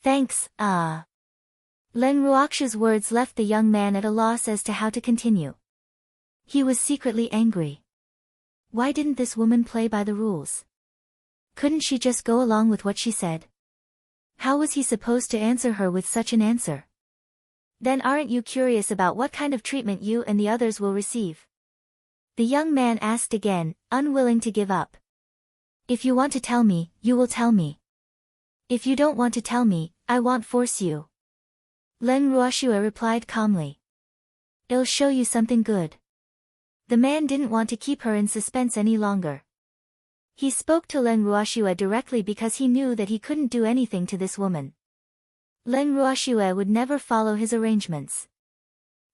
Thanks, Leng Ruoxue's words left the young man at a loss as to how to continue. He was secretly angry. Why didn't this woman play by the rules? Couldn't she just go along with what she said? How was he supposed to answer her with such an answer? Then aren't you curious about what kind of treatment you and the others will receive? The young man asked again, unwilling to give up. If you want to tell me, you will tell me. If you don't want to tell me, I won't force you. Leng Ruoxue replied calmly. I'll show you something good. The man didn't want to keep her in suspense any longer. He spoke to Leng Ruoxue directly because he knew that he couldn't do anything to this woman. Leng Ruoxue would never follow his arrangements.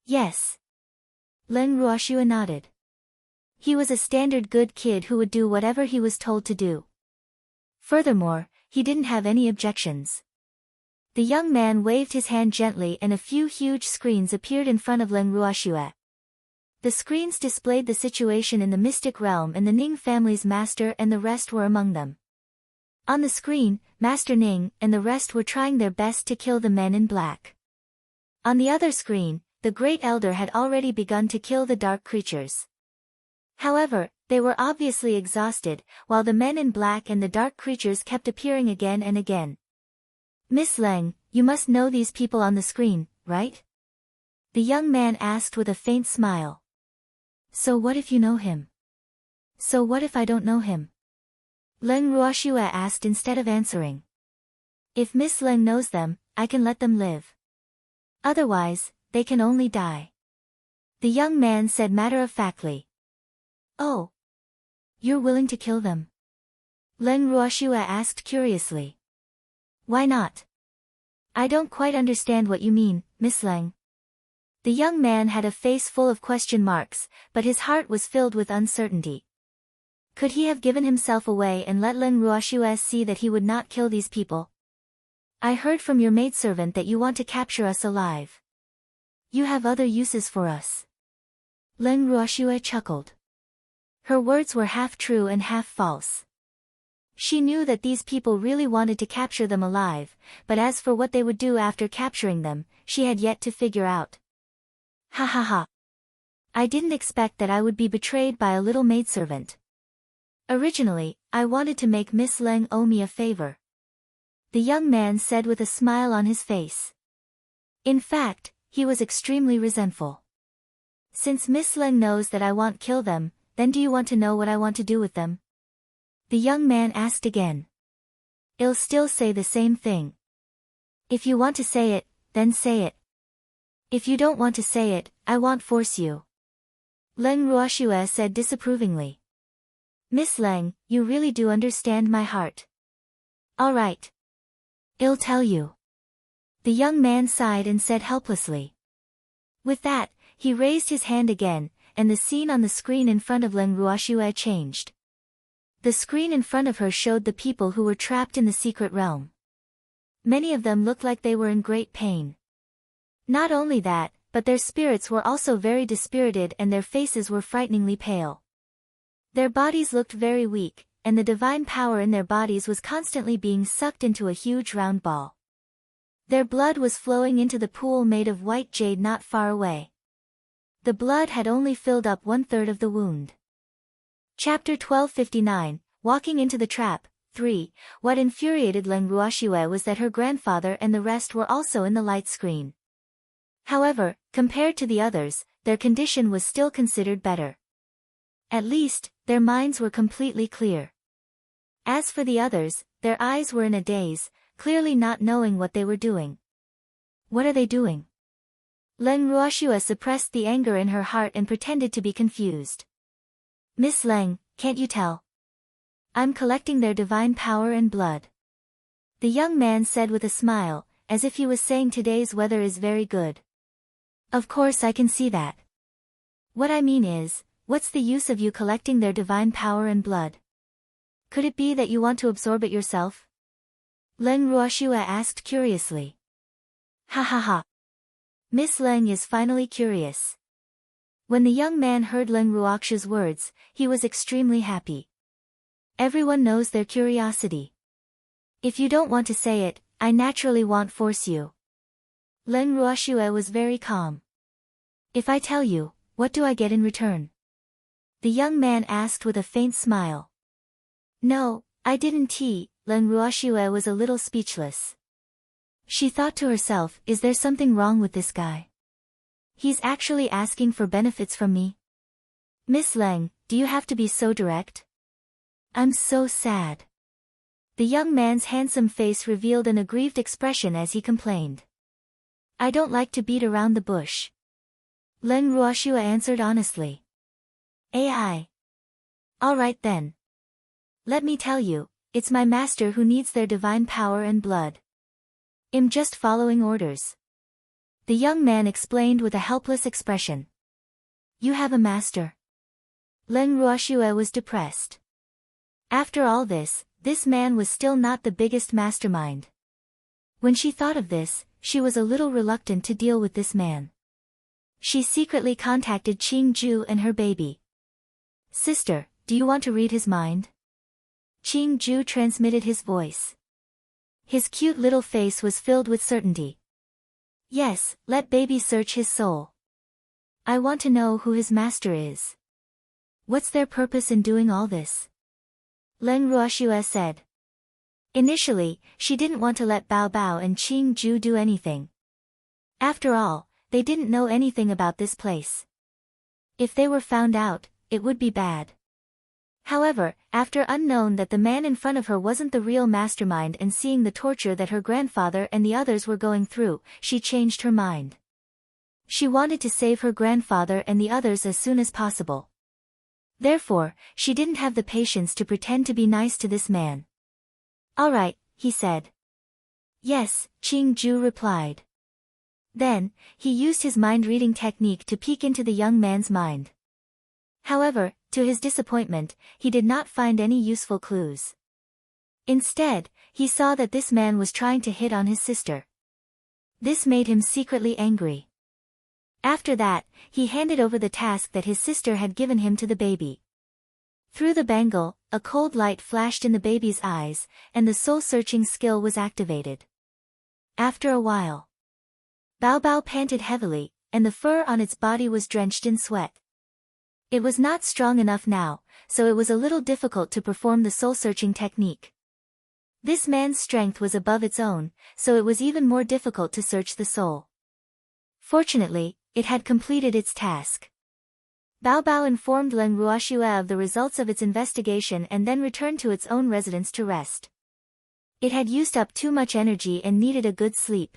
Yes. Leng Ruoxue nodded. He was a standard good kid who would do whatever he was told to do. Furthermore, he didn't have any objections. The young man waved his hand gently and a few huge screens appeared in front of Leng Ruoxue. The screens displayed the situation in the mystic realm and the Ning family's master and the rest were among them. On the screen, Master Ning and the rest were trying their best to kill the men in black. On the other screen, the Great Elder had already begun to kill the dark creatures. However, they were obviously exhausted, while the men in black and the dark creatures kept appearing again and again. Miss Leng, you must know these people on the screen, right? The young man asked with a faint smile. So what if you know him? So what if I don't know him? Leng Ruoxue asked instead of answering. If Miss Leng knows them, I can let them live. Otherwise, they can only die. The young man said matter-of-factly. Oh. You're willing to kill them? Leng Ruoxue asked curiously. Why not? I don't quite understand what you mean, Miss Leng. The young man had a face full of question marks, but his heart was filled with uncertainty. Could he have given himself away and let Leng Ruoxue see that he would not kill these people? I heard from your maidservant that you want to capture us alive. You have other uses for us. Leng Ruoxue chuckled. Her words were half true and half false. She knew that these people really wanted to capture them alive, but as for what they would do after capturing them, she had yet to figure out. Ha ha ha. I didn't expect that I would be betrayed by a little maidservant. Originally, I wanted to make Miss Leng owe me a favor. The young man said with a smile on his face. In fact, he was extremely resentful. Since Miss Leng knows that I won't kill them, then do you want to know what I want to do with them? The young man asked again. I'll still say the same thing. If you want to say it, then say it. If you don't want to say it, I won't force you. Leng Ruoxue said disapprovingly. Miss Leng, you really do understand my heart. All right. I'll tell you. The young man sighed and said helplessly. With that, he raised his hand again, and the scene on the screen in front of Leng Ruoxue changed. The screen in front of her showed the people who were trapped in the secret realm. Many of them looked like they were in great pain. Not only that, but their spirits were also very dispirited and their faces were frighteningly pale. Their bodies looked very weak, and the divine power in their bodies was constantly being sucked into a huge round ball. Their blood was flowing into the pool made of white jade not far away. The blood had only filled up 1/3 of the wound. Chapter 1259, Walking into the Trap, 3. What infuriated Leng Ruoxue was that her grandfather and the rest were also in the light screen. However, compared to the others, their condition was still considered better. At least, their minds were completely clear. As for the others, their eyes were in a daze, clearly not knowing what they were doing. What are they doing? Leng Ruoxue suppressed the anger in her heart and pretended to be confused. Miss Leng, can't you tell? I'm collecting their divine power and blood. The young man said with a smile, as if he was saying today's weather is very good. Of course I can see that. What I mean is, what's the use of you collecting their divine power and blood? Could it be that you want to absorb it yourself? Leng Ruoxue asked curiously. Ha ha ha. Miss Leng is finally curious. When the young man heard Leng Ruoxue's words, he was extremely happy. Everyone knows their curiosity. If you don't want to say it, I naturally won't force you. Leng Ruoxue was very calm. If I tell you, what do I get in return? The young man asked with a faint smile. No, I didn't. Leng Ruoxue was a little speechless. She thought to herself, is there something wrong with this guy? He's actually asking for benefits from me. Miss Leng, do you have to be so direct? I'm so sad. The young man's handsome face revealed an aggrieved expression as he complained. I don't like to beat around the bush. Leng Ruoxue answered honestly. Ai. All right then. Let me tell you, it's my master who needs their divine power and blood. I'm just following orders. The young man explained with a helpless expression. You have a master. Leng Ruoxue was depressed. After all this man was still not the biggest mastermind. When she thought of this, she was a little reluctant to deal with this man. She secretly contacted Qing Ju and her baby. Sister, do you want to read his mind? Qing Ju transmitted his voice. His cute little face was filled with certainty. Yes, let baby search his soul. I want to know who his master is. What's their purpose in doing all this? Leng Ruoxue said. Initially, she didn't want to let Bao Bao and Qing Ju do anything. After all, they didn't know anything about this place. If they were found out, it would be bad. However, after unknown that the man in front of her wasn't the real mastermind and seeing the torture that her grandfather and the others were going through, she changed her mind. She wanted to save her grandfather and the others as soon as possible. Therefore, she didn't have the patience to pretend to be nice to this man. All right, he said. Yes, Qing Ju replied. Then, he used his mind-reading technique to peek into the young man's mind. However, to his disappointment, he did not find any useful clues. Instead, he saw that this man was trying to hit on his sister. This made him secretly angry. After that, he handed over the task that his sister had given him to the baby. Through the bangle, a cold light flashed in the baby's eyes, and the soul-searching skill was activated. After a while, Bao Bao panted heavily, and the fur on its body was drenched in sweat. It was not strong enough now, so it was a little difficult to perform the soul-searching technique. This man's strength was above its own, so it was even more difficult to search the soul. Fortunately, it had completed its task. Bao Bao informed Leng Ruoxue of the results of its investigation and then returned to its own residence to rest. It had used up too much energy and needed a good sleep.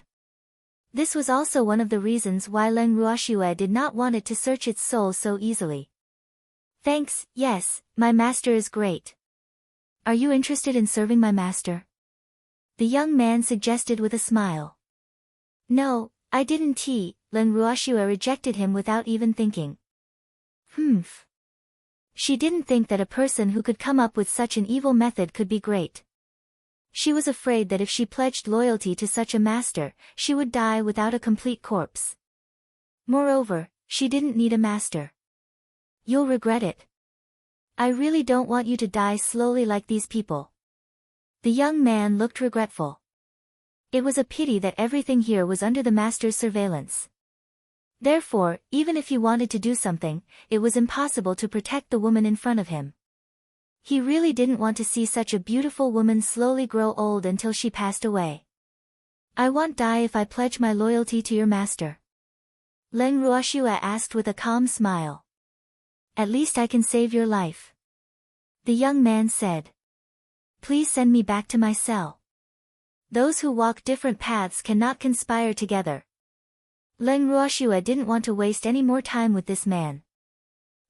This was also one of the reasons why Leng Ruoxue did not want it to search its soul so easily. Thanks, yes, my master is great. Are you interested in serving my master? The young man suggested with a smile. No, I didn't. Leng Ruoxue rejected him without even thinking. She didn't think that a person who could come up with such an evil method could be great. She was afraid that if she pledged loyalty to such a master, she would die without a complete corpse. Moreover, she didn't need a master. You'll regret it. I really don't want you to die slowly like these people. The young man looked regretful. It was a pity that everything here was under the master's surveillance. Therefore, even if he wanted to do something, it was impossible to protect the woman in front of him. He really didn't want to see such a beautiful woman slowly grow old until she passed away. I won't die if I pledge my loyalty to your master. Leng Ruoxue asked with a calm smile. At least I can save your life. The young man said. Please send me back to my cell. Those who walk different paths cannot conspire together. Leng Ruoxue didn't want to waste any more time with this man.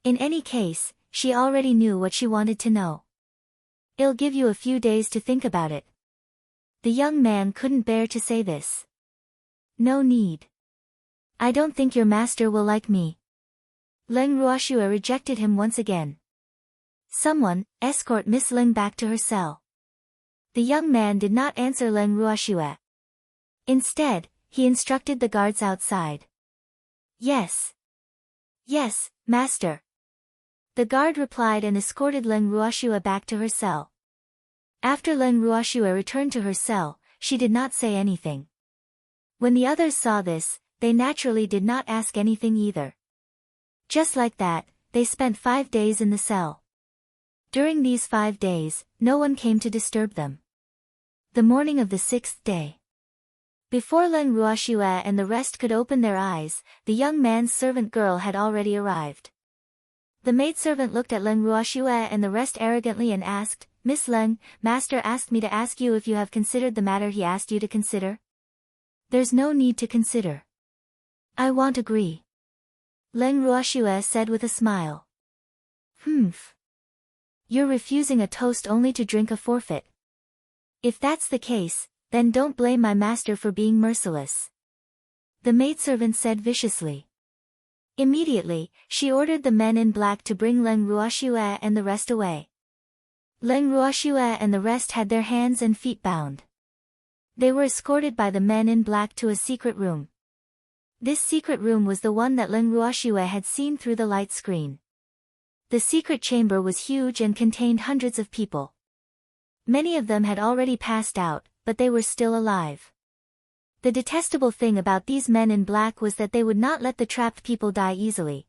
In any case, she already knew what she wanted to know. I'll give you a few days to think about it. The young man couldn't bear to say this. No need. I don't think your master will like me. Leng Ruoxue rejected him once again. Someone, escort Miss Leng back to her cell. The young man did not answer Leng Ruoxue. Instead, he instructed the guards outside. Yes. Yes, master. The guard replied and escorted Leng Ruoxue back to her cell. After Leng Ruoxue returned to her cell, she did not say anything. When the others saw this, they naturally did not ask anything either. Just like that, they spent 5 days in the cell. During these 5 days, no one came to disturb them. The morning of the 6th day. Before Leng Ruoxue and the rest could open their eyes, the young man's servant girl had already arrived. The maidservant looked at Leng Ruoxue and the rest arrogantly and asked, Miss Leng, master asked me to ask you if you have considered the matter he asked you to consider. There's no need to consider. I won't agree. Leng Ruoxue said with a smile. Humph. You're refusing a toast only to drink a forfeit. If that's the case, then don't blame my master for being merciless. The maidservant said viciously. Immediately, she ordered the men in black to bring Leng Ruoxue and the rest away. Leng Ruoxue and the rest had their hands and feet bound. They were escorted by the men in black to a secret room. This secret room was the one that Leng Ruoxue had seen through the light screen. The secret chamber was huge and contained hundreds of people. Many of them had already passed out, but they were still alive. The detestable thing about these men in black was that they would not let the trapped people die easily.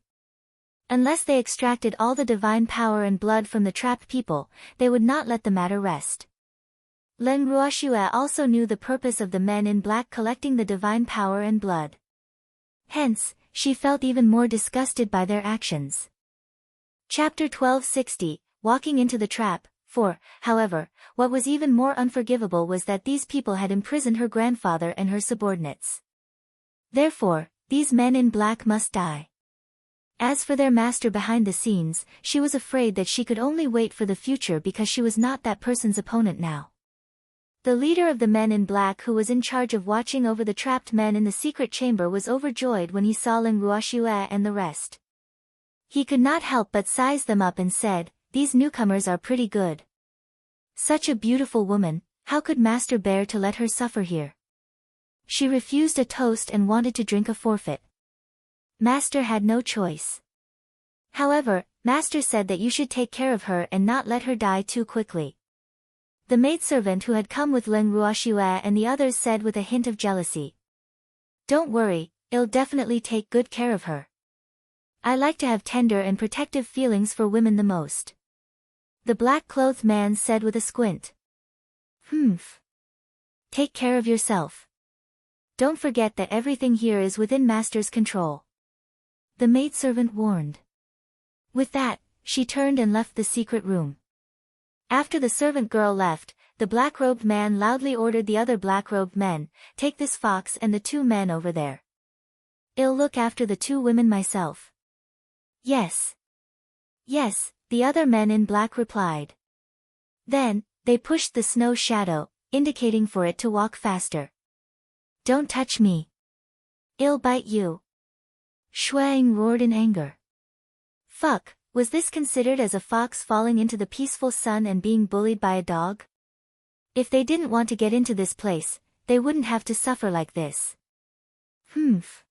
Unless they extracted all the divine power and blood from the trapped people, they would not let the matter rest. Leng Ruoxue also knew the purpose of the men in black collecting the divine power and blood. Hence, she felt even more disgusted by their actions. Chapter 1260, Walking into the Trap. 4. However, what was even more unforgivable was that these people had imprisoned her grandfather and her subordinates. Therefore, these men in black must die. As for their master behind the scenes, she was afraid that she could only wait for the future because she was not that person's opponent now. The leader of the men in black who was in charge of watching over the trapped men in the secret chamber was overjoyed when he saw Leng Ruoxue and the rest. He could not help but size them up and said, These newcomers are pretty good. Such a beautiful woman, how could master bear to let her suffer here? She refused a toast and wanted to drink a forfeit. Master had no choice. However, master said that you should take care of her and not let her die too quickly. The maidservant who had come with Leng Ruoxue and the others said with a hint of jealousy. Don't worry, I'll definitely take good care of her. I like to have tender and protective feelings for women the most. The black-clothed man said with a squint. Humph. Take care of yourself. Don't forget that everything here is within master's control. The maidservant warned. With that, she turned and left the secret room. After the servant girl left, the black-robed man loudly ordered the other black-robed men, Take this fox and the 2 men over there. I'll look after the 2 women myself. Yes. Yes, the other men in black replied. Then, they pushed the snow shadow, indicating for it to walk faster. Don't touch me. I'll bite you. Shuang roared in anger. Fuck, was this considered as a fox falling into the peaceful sun and being bullied by a dog? If they didn't want to get into this place, they wouldn't have to suffer like this. Humph.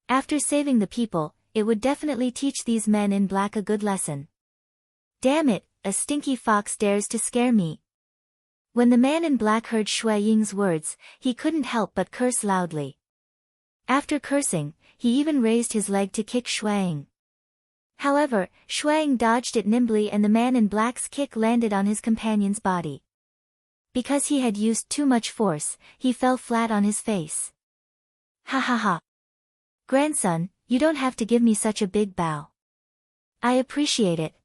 After saving the people, it would definitely teach these men in black a good lesson. Damn it, a stinky fox dares to scare me. When the man in black heard Shui Ying's words, he couldn't help but curse loudly. After cursing, he even raised his leg to kick Shuang. However, Shuang dodged it nimbly and the man in black's kick landed on his companion's body. Because he had used too much force, he fell flat on his face. Ha ha ha. Grandson, you don't have to give me such a big bow. I appreciate it.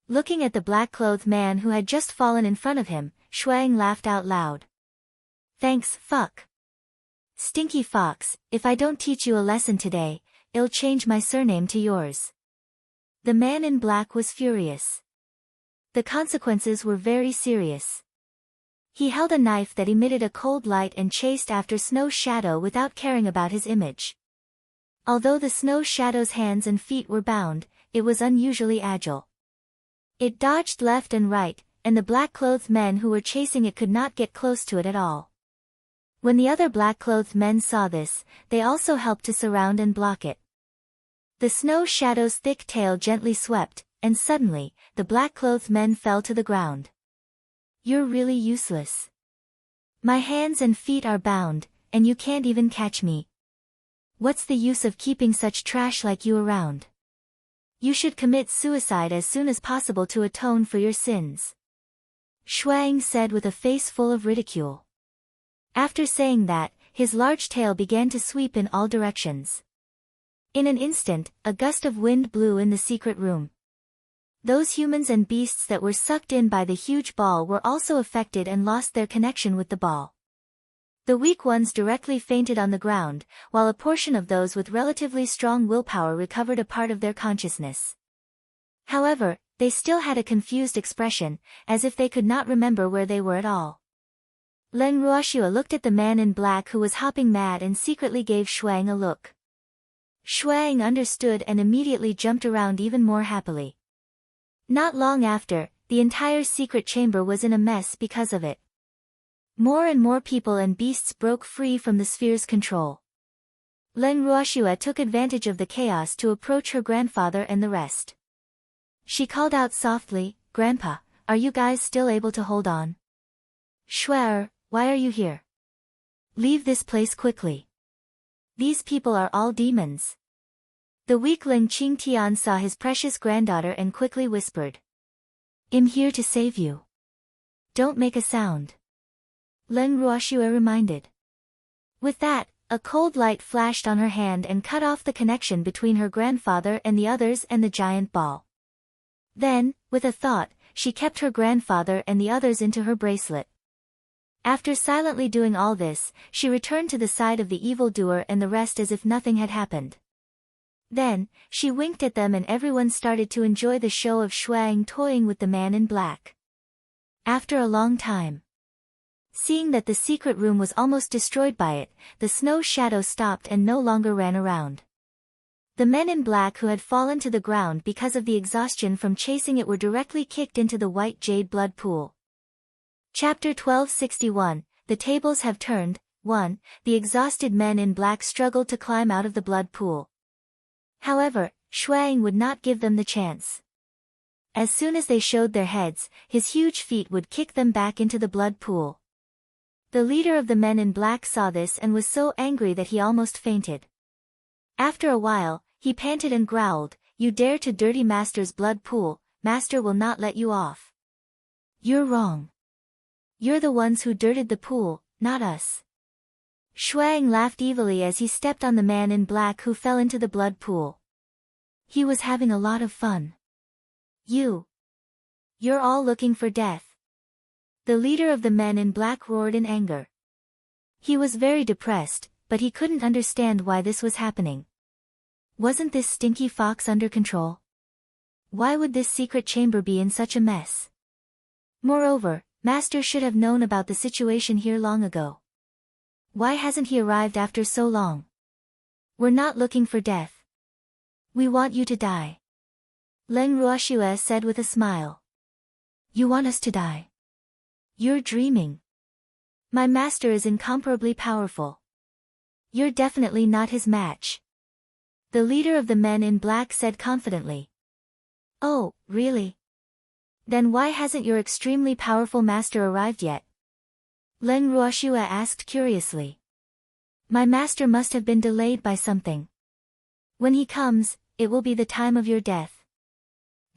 Looking at the black-clothed man who had just fallen in front of him, Shuang laughed out loud. Thanks, fuck. Stinky Fox, if I don't teach you a lesson today, I'll change my surname to yours. The man in black was furious. The consequences were very serious. He held a knife that emitted a cold light and chased after Snow Shadow without caring about his image. Although the Snow Shadow's hands and feet were bound, it was unusually agile. It dodged left and right, and the black-clothed men who were chasing it could not get close to it at all. When the other black-clothed men saw this, they also helped to surround and block it. The Snow Shadow's thick tail gently swept, and suddenly, the black-clothed men fell to the ground. You're really useless. My hands and feet are bound, and you can't even catch me. What's the use of keeping such trash like you around? You should commit suicide as soon as possible to atone for your sins. Shuang said with a face full of ridicule. After saying that, his large tail began to sweep in all directions. In an instant, a gust of wind blew in the secret room. Those humans and beasts that were sucked in by the huge ball were also affected and lost their connection with the ball. The weak ones directly fainted on the ground, while a portion of those with relatively strong willpower recovered a part of their consciousness. However, they still had a confused expression, as if they could not remember where they were at all. Leng Ruoxua looked at the man in black who was hopping mad and secretly gave Shuang a look. Shuang understood and immediately jumped around even more happily. Not long after, the entire secret chamber was in a mess because of it. More and more people and beasts broke free from the sphere's control. Leng Ruoxua took advantage of the chaos to approach her grandfather and the rest. She called out softly, "Grandpa, are you guys still able to hold on? Shuai, why are you here? Leave this place quickly. These people are all demons." The weakling Qing Tian saw his precious granddaughter and quickly whispered, "I'm here to save you. Don't make a sound." Leng Ruoxua reminded. With that, a cold light flashed on her hand and cut off the connection between her grandfather and the others and the giant ball. Then, with a thought, she kept her grandfather and the others into her bracelet. After silently doing all this, she returned to the side of the evildoer and the rest as if nothing had happened. Then, she winked at them and everyone started to enjoy the show of Shuang toying with the man in black. After a long time, seeing that the secret room was almost destroyed by it, the Snow Shadow stopped and no longer ran around. The men in black who had fallen to the ground because of the exhaustion from chasing it were directly kicked into the white jade blood pool. Chapter 1261, The Tables Have Turned. 1. The exhausted men in black struggled to climb out of the blood pool. However, Shuang would not give them the chance. As soon as they showed their heads, his huge feet would kick them back into the blood pool. The leader of the men in black saw this and was so angry that he almost fainted. After a while, he panted and growled, "You dare to dirty Master's blood pool, Master will not let you off." "You're wrong. You're the ones who dirted the pool, not us." Shuang laughed evilly as he stepped on the man in black who fell into the blood pool. He was having a lot of fun. You're all looking for death." The leader of the men in black roared in anger. He was very depressed, but he couldn't understand why this was happening. Wasn't this stinky fox under control? Why would this secret chamber be in such a mess? Moreover, Master should have known about the situation here long ago. Why hasn't he arrived after so long? We're not looking for death. We want you to die. Leng Ruoxua said with a smile. You want us to die? You're dreaming. My master is incomparably powerful. You're definitely not his match. The leader of the men in black said confidently. Oh, really? Then why hasn't your extremely powerful master arrived yet? Leng Ruoxua asked curiously. My master must have been delayed by something. When he comes, it will be the time of your death.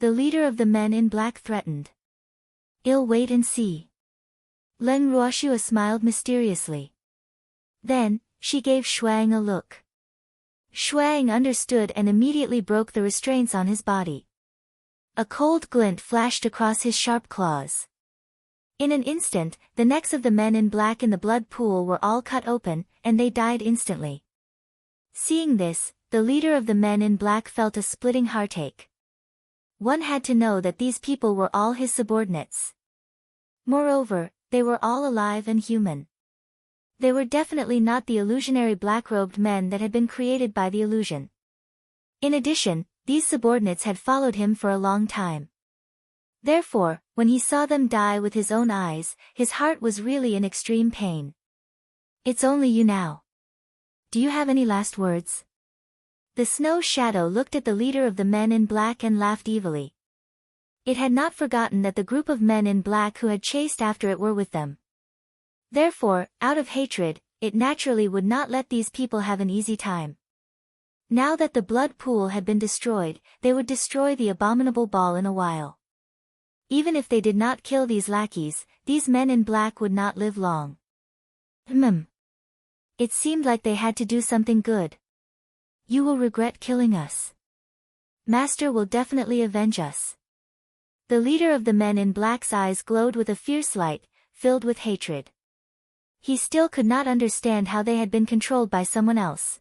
The leader of the men in black threatened. I'll wait and see. Leng Ruoxua smiled mysteriously. Then, she gave Shuang a look. Shuang understood and immediately broke the restraints on his body. A cold glint flashed across his sharp claws. In an instant, the necks of the men in black in the blood pool were all cut open, and they died instantly. Seeing this, the leader of the men in black felt a splitting heartache. One had to know that these people were all his subordinates. Moreover, they were all alive and human. They were definitely not the illusionary black-robed men that had been created by the illusion. In addition, these subordinates had followed him for a long time. Therefore, when he saw them die with his own eyes, his heart was really in extreme pain. "It's only you now. Do you have any last words?" The snow shadow looked at the leader of the men in black and laughed evilly. It had not forgotten that the group of men in black who had chased after it were with them. Therefore, out of hatred, it naturally would not let these people have an easy time. Now that the blood pool had been destroyed, they would destroy the abominable ball in a while. Even if they did not kill these lackeys, these men in black would not live long. It seemed like they had to do something good. "You will regret killing us. Master will definitely avenge us." The leader of the men in black's eyes glowed with a fierce light, filled with hatred. He still could not understand how they had been controlled by someone else.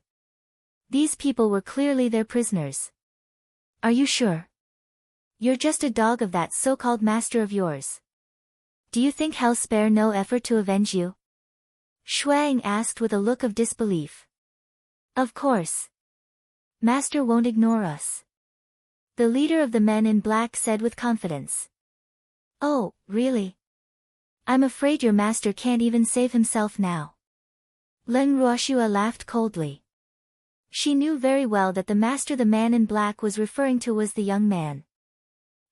These people were clearly their prisoners. "Are you sure? You're just a dog of that so-called master of yours. Do you think he'll spare no effort to avenge you?" Shuang asked with a look of disbelief. "Of course. Master won't ignore us," the leader of the men in black said with confidence. "Oh, really? I'm afraid your master can't even save himself now." Leng Ruoxua laughed coldly. She knew very well that the master the man in black was referring to was the young man.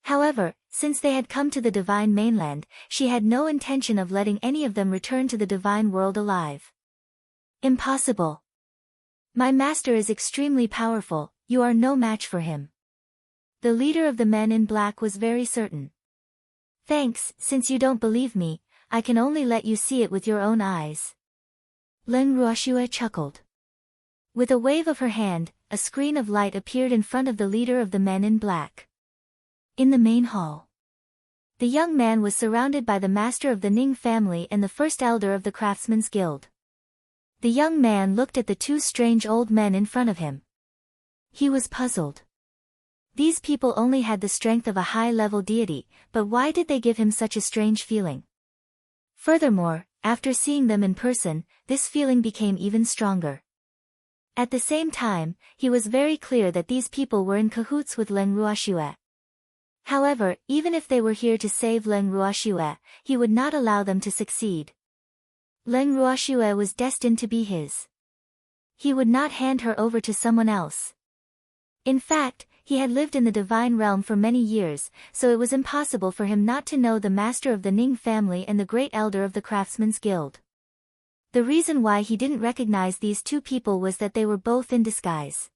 However, since they had come to the divine mainland, she had no intention of letting any of them return to the divine world alive. "Impossible. My master is extremely powerful, you are no match for him." The leader of the men in black was very certain. "Thanks, since you don't believe me, I can only let you see it with your own eyes." Leng Ruoxua chuckled. With a wave of her hand, a screen of light appeared in front of the leader of the men in black. In the main hall, the young man was surrounded by the master of the Ning family and the first elder of the Craftsmen's Guild. The young man looked at the two strange old men in front of him. He was puzzled. These people only had the strength of a high-level deity, but why did they give him such a strange feeling? Furthermore, after seeing them in person, this feeling became even stronger. At the same time, he was very clear that these people were in cahoots with Leng Ruoxua. However, even if they were here to save Leng Ruoxua, he would not allow them to succeed. Leng Ruoxua was destined to be his. He would not hand her over to someone else. In fact, he had lived in the divine realm for many years, so it was impossible for him not to know the master of the Ning family and the great elder of the Craftsmen's Guild. The reason why he didn't recognize these two people was that they were both in disguise.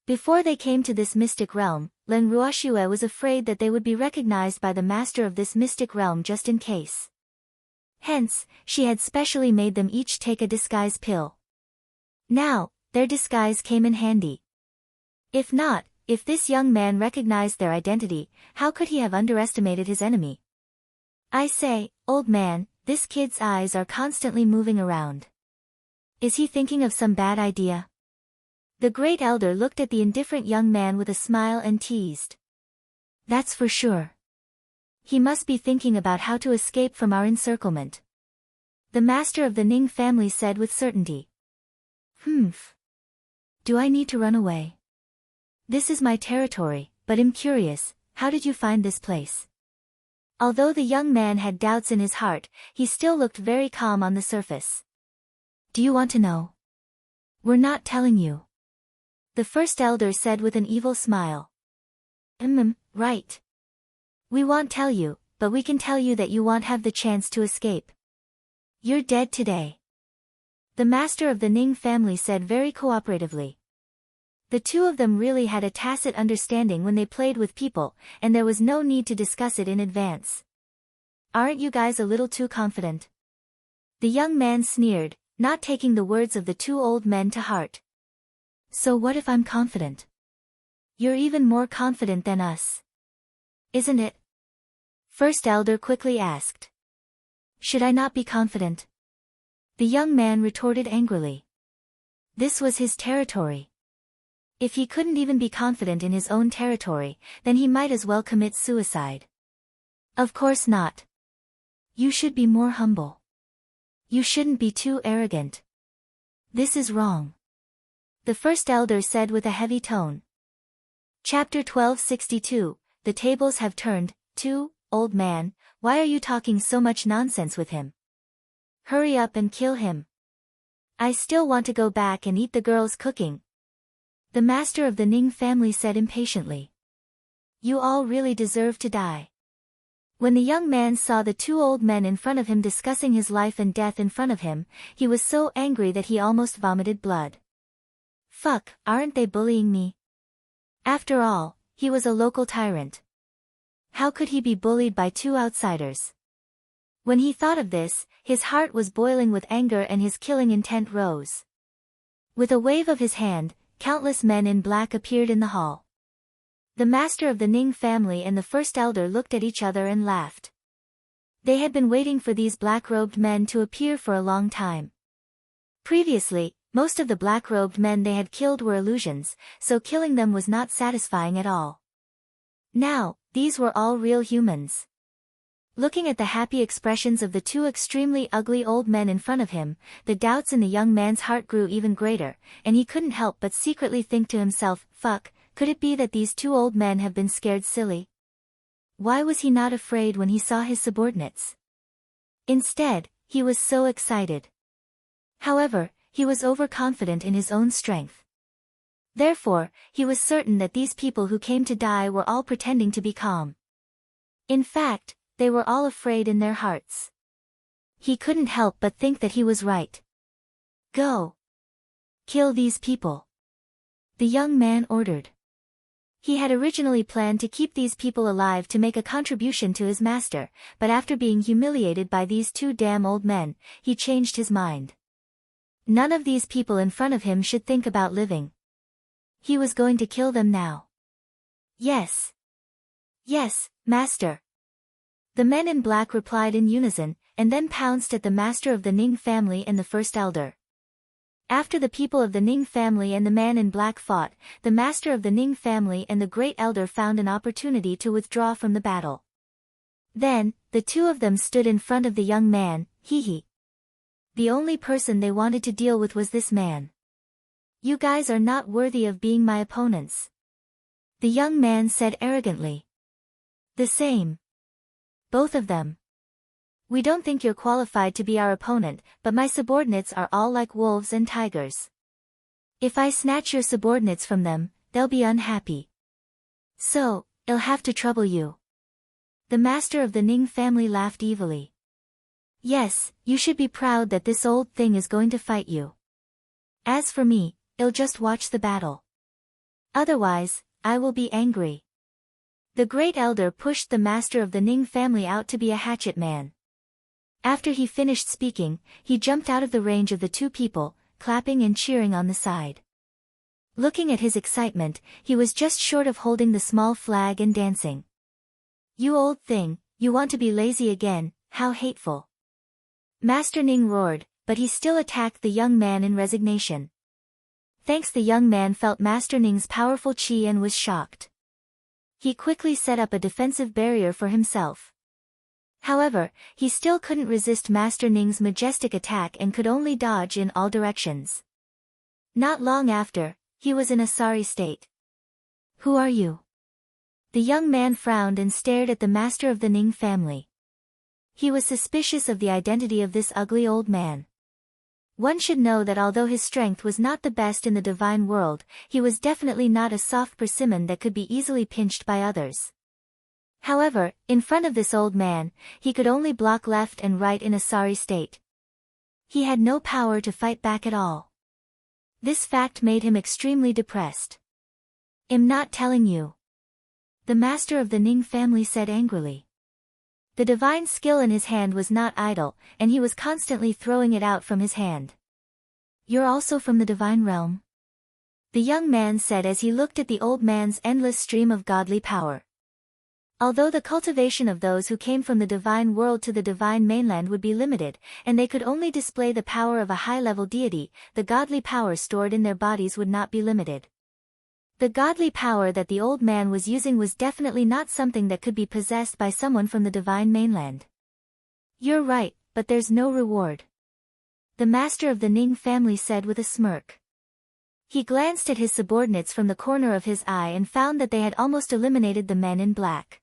Before they came to this mystic realm, Leng Ruoxua was afraid that they would be recognized by the master of this mystic realm just in case. Hence, she had specially made them each take a disguise pill. Now, their disguise came in handy. If this young man recognized their identity, how could he have underestimated his enemy? "I say, old man, this kid's eyes are constantly moving around. Is he thinking of some bad idea?" The great elder looked at the indifferent young man with a smile and teased. "That's for sure. He must be thinking about how to escape from our encirclement," the master of the Ning family said with certainty. Do I need to run away? This is my territory, but I'm curious, how did you find this place?" Although the young man had doubts in his heart, he still looked very calm on the surface. "Do you want to know?" "We're not telling you," the first elder said with an evil smile. Right. We won't tell you, but we can tell you that you won't have the chance to escape. You're dead today," the master of the Ning family said very cooperatively. The two of them really had a tacit understanding when they played with people, and there was no need to discuss it in advance. "Aren't you guys a little too confident?" The young man sneered, not taking the words of the two old men to heart. So what if I'm confident? You're even more confident than us. Isn't it? First elder quickly asked. Should I not be confident? The young man retorted angrily. This was his territory. If he couldn't even be confident in his own territory, then he might as well commit suicide. Of course not. You should be more humble. You shouldn't be too arrogant. This is wrong. The first elder said with a heavy tone. Chapter 1262, The Tables Have Turned. 2, Old man, why are you talking so much nonsense with him? Hurry up and kill him. I still want to go back and eat the girl's cooking. The master of the Ning family said impatiently. You all really deserve to die. When the young man saw the two old men in front of him discussing his life and death in front of him, he was so angry that he almost vomited blood. Fuck, aren't they bullying me? After all, he was a local tyrant. How could he be bullied by two outsiders? When he thought of this, his heart was boiling with anger and his killing intent rose. With a wave of his hand, countless men in black appeared in the hall. The master of the Ning family and the first elder looked at each other and laughed. They had been waiting for these black-robed men to appear for a long time. Previously, most of the black-robed men they had killed were illusions, so killing them was not satisfying at all. Now, these were all real humans. Looking at the happy expressions of the two extremely ugly old men in front of him, the doubts in the young man's heart grew even greater, and he couldn't help but secretly think to himself, fuck, could it be that these two old men have been scared silly? Why was he not afraid when he saw his subordinates? Instead, he was so excited. However, he was overconfident in his own strength. Therefore, he was certain that these people who came to die were all pretending to be calm. In fact, they were all afraid in their hearts. He couldn't help but think that he was right. Go. Kill these people. The young man ordered. He had originally planned to keep these people alive to make a contribution to his master, but after being humiliated by these two damn old men, he changed his mind. None of these people in front of him should think about living. He was going to kill them now. Yes. Yes, master. The men in black replied in unison, and then pounced at the master of the Ning family and the first elder. After the people of the Ning family and the man in black fought, the master of the Ning family and the great elder found an opportunity to withdraw from the battle. Then, the two of them stood in front of the young man, hee. The only person they wanted to deal with was this man. You guys are not worthy of being my opponents. The young man said arrogantly. The same. Both of them. We don't think you're qualified to be our opponent, but my subordinates are all like wolves and tigers. If I snatch your subordinates from them, they'll be unhappy. So, it'll have to trouble you. The master of the Ning family laughed evilly. Yes, you should be proud that this old thing is going to fight you. As for me, I'll just watch the battle. Otherwise, I will be angry. The great elder pushed the master of the Ning family out to be a hatchet man. After he finished speaking, he jumped out of the range of the two people, clapping and cheering on the side. Looking at his excitement, he was just short of holding the small flag and dancing. You old thing, you want to be lazy again, how hateful. Master Ning roared, but he still attacked the young man in resignation. Thanks, the young man felt Master Ning's powerful chi and was shocked. He quickly set up a defensive barrier for himself. However, he still couldn't resist Master Ning's majestic attack and could only dodge in all directions. Not long after, he was in a sorry state. Who are you? The young man frowned and stared at the master of the Ning family. He was suspicious of the identity of this ugly old man. One should know that although his strength was not the best in the divine world, he was definitely not a soft persimmon that could be easily pinched by others. However, in front of this old man, he could only block left and right in a sorry state. He had no power to fight back at all. This fact made him extremely depressed. I'm not telling you. The master of the Ning family said angrily. The divine skill in his hand was not idle, and he was constantly throwing it out from his hand. You're also from the divine realm? the young man said as he looked at the old man's endless stream of godly power. Although the cultivation of those who came from the divine world to the divine mainland would be limited, and they could only display the power of a high-level deity, the godly power stored in their bodies would not be limited. The godly power that the old man was using was definitely not something that could be possessed by someone from the divine mainland. You're right, but there's no reward, the master of the Ning family said with a smirk. He glanced at his subordinates from the corner of his eye and found that they had almost eliminated the men in black.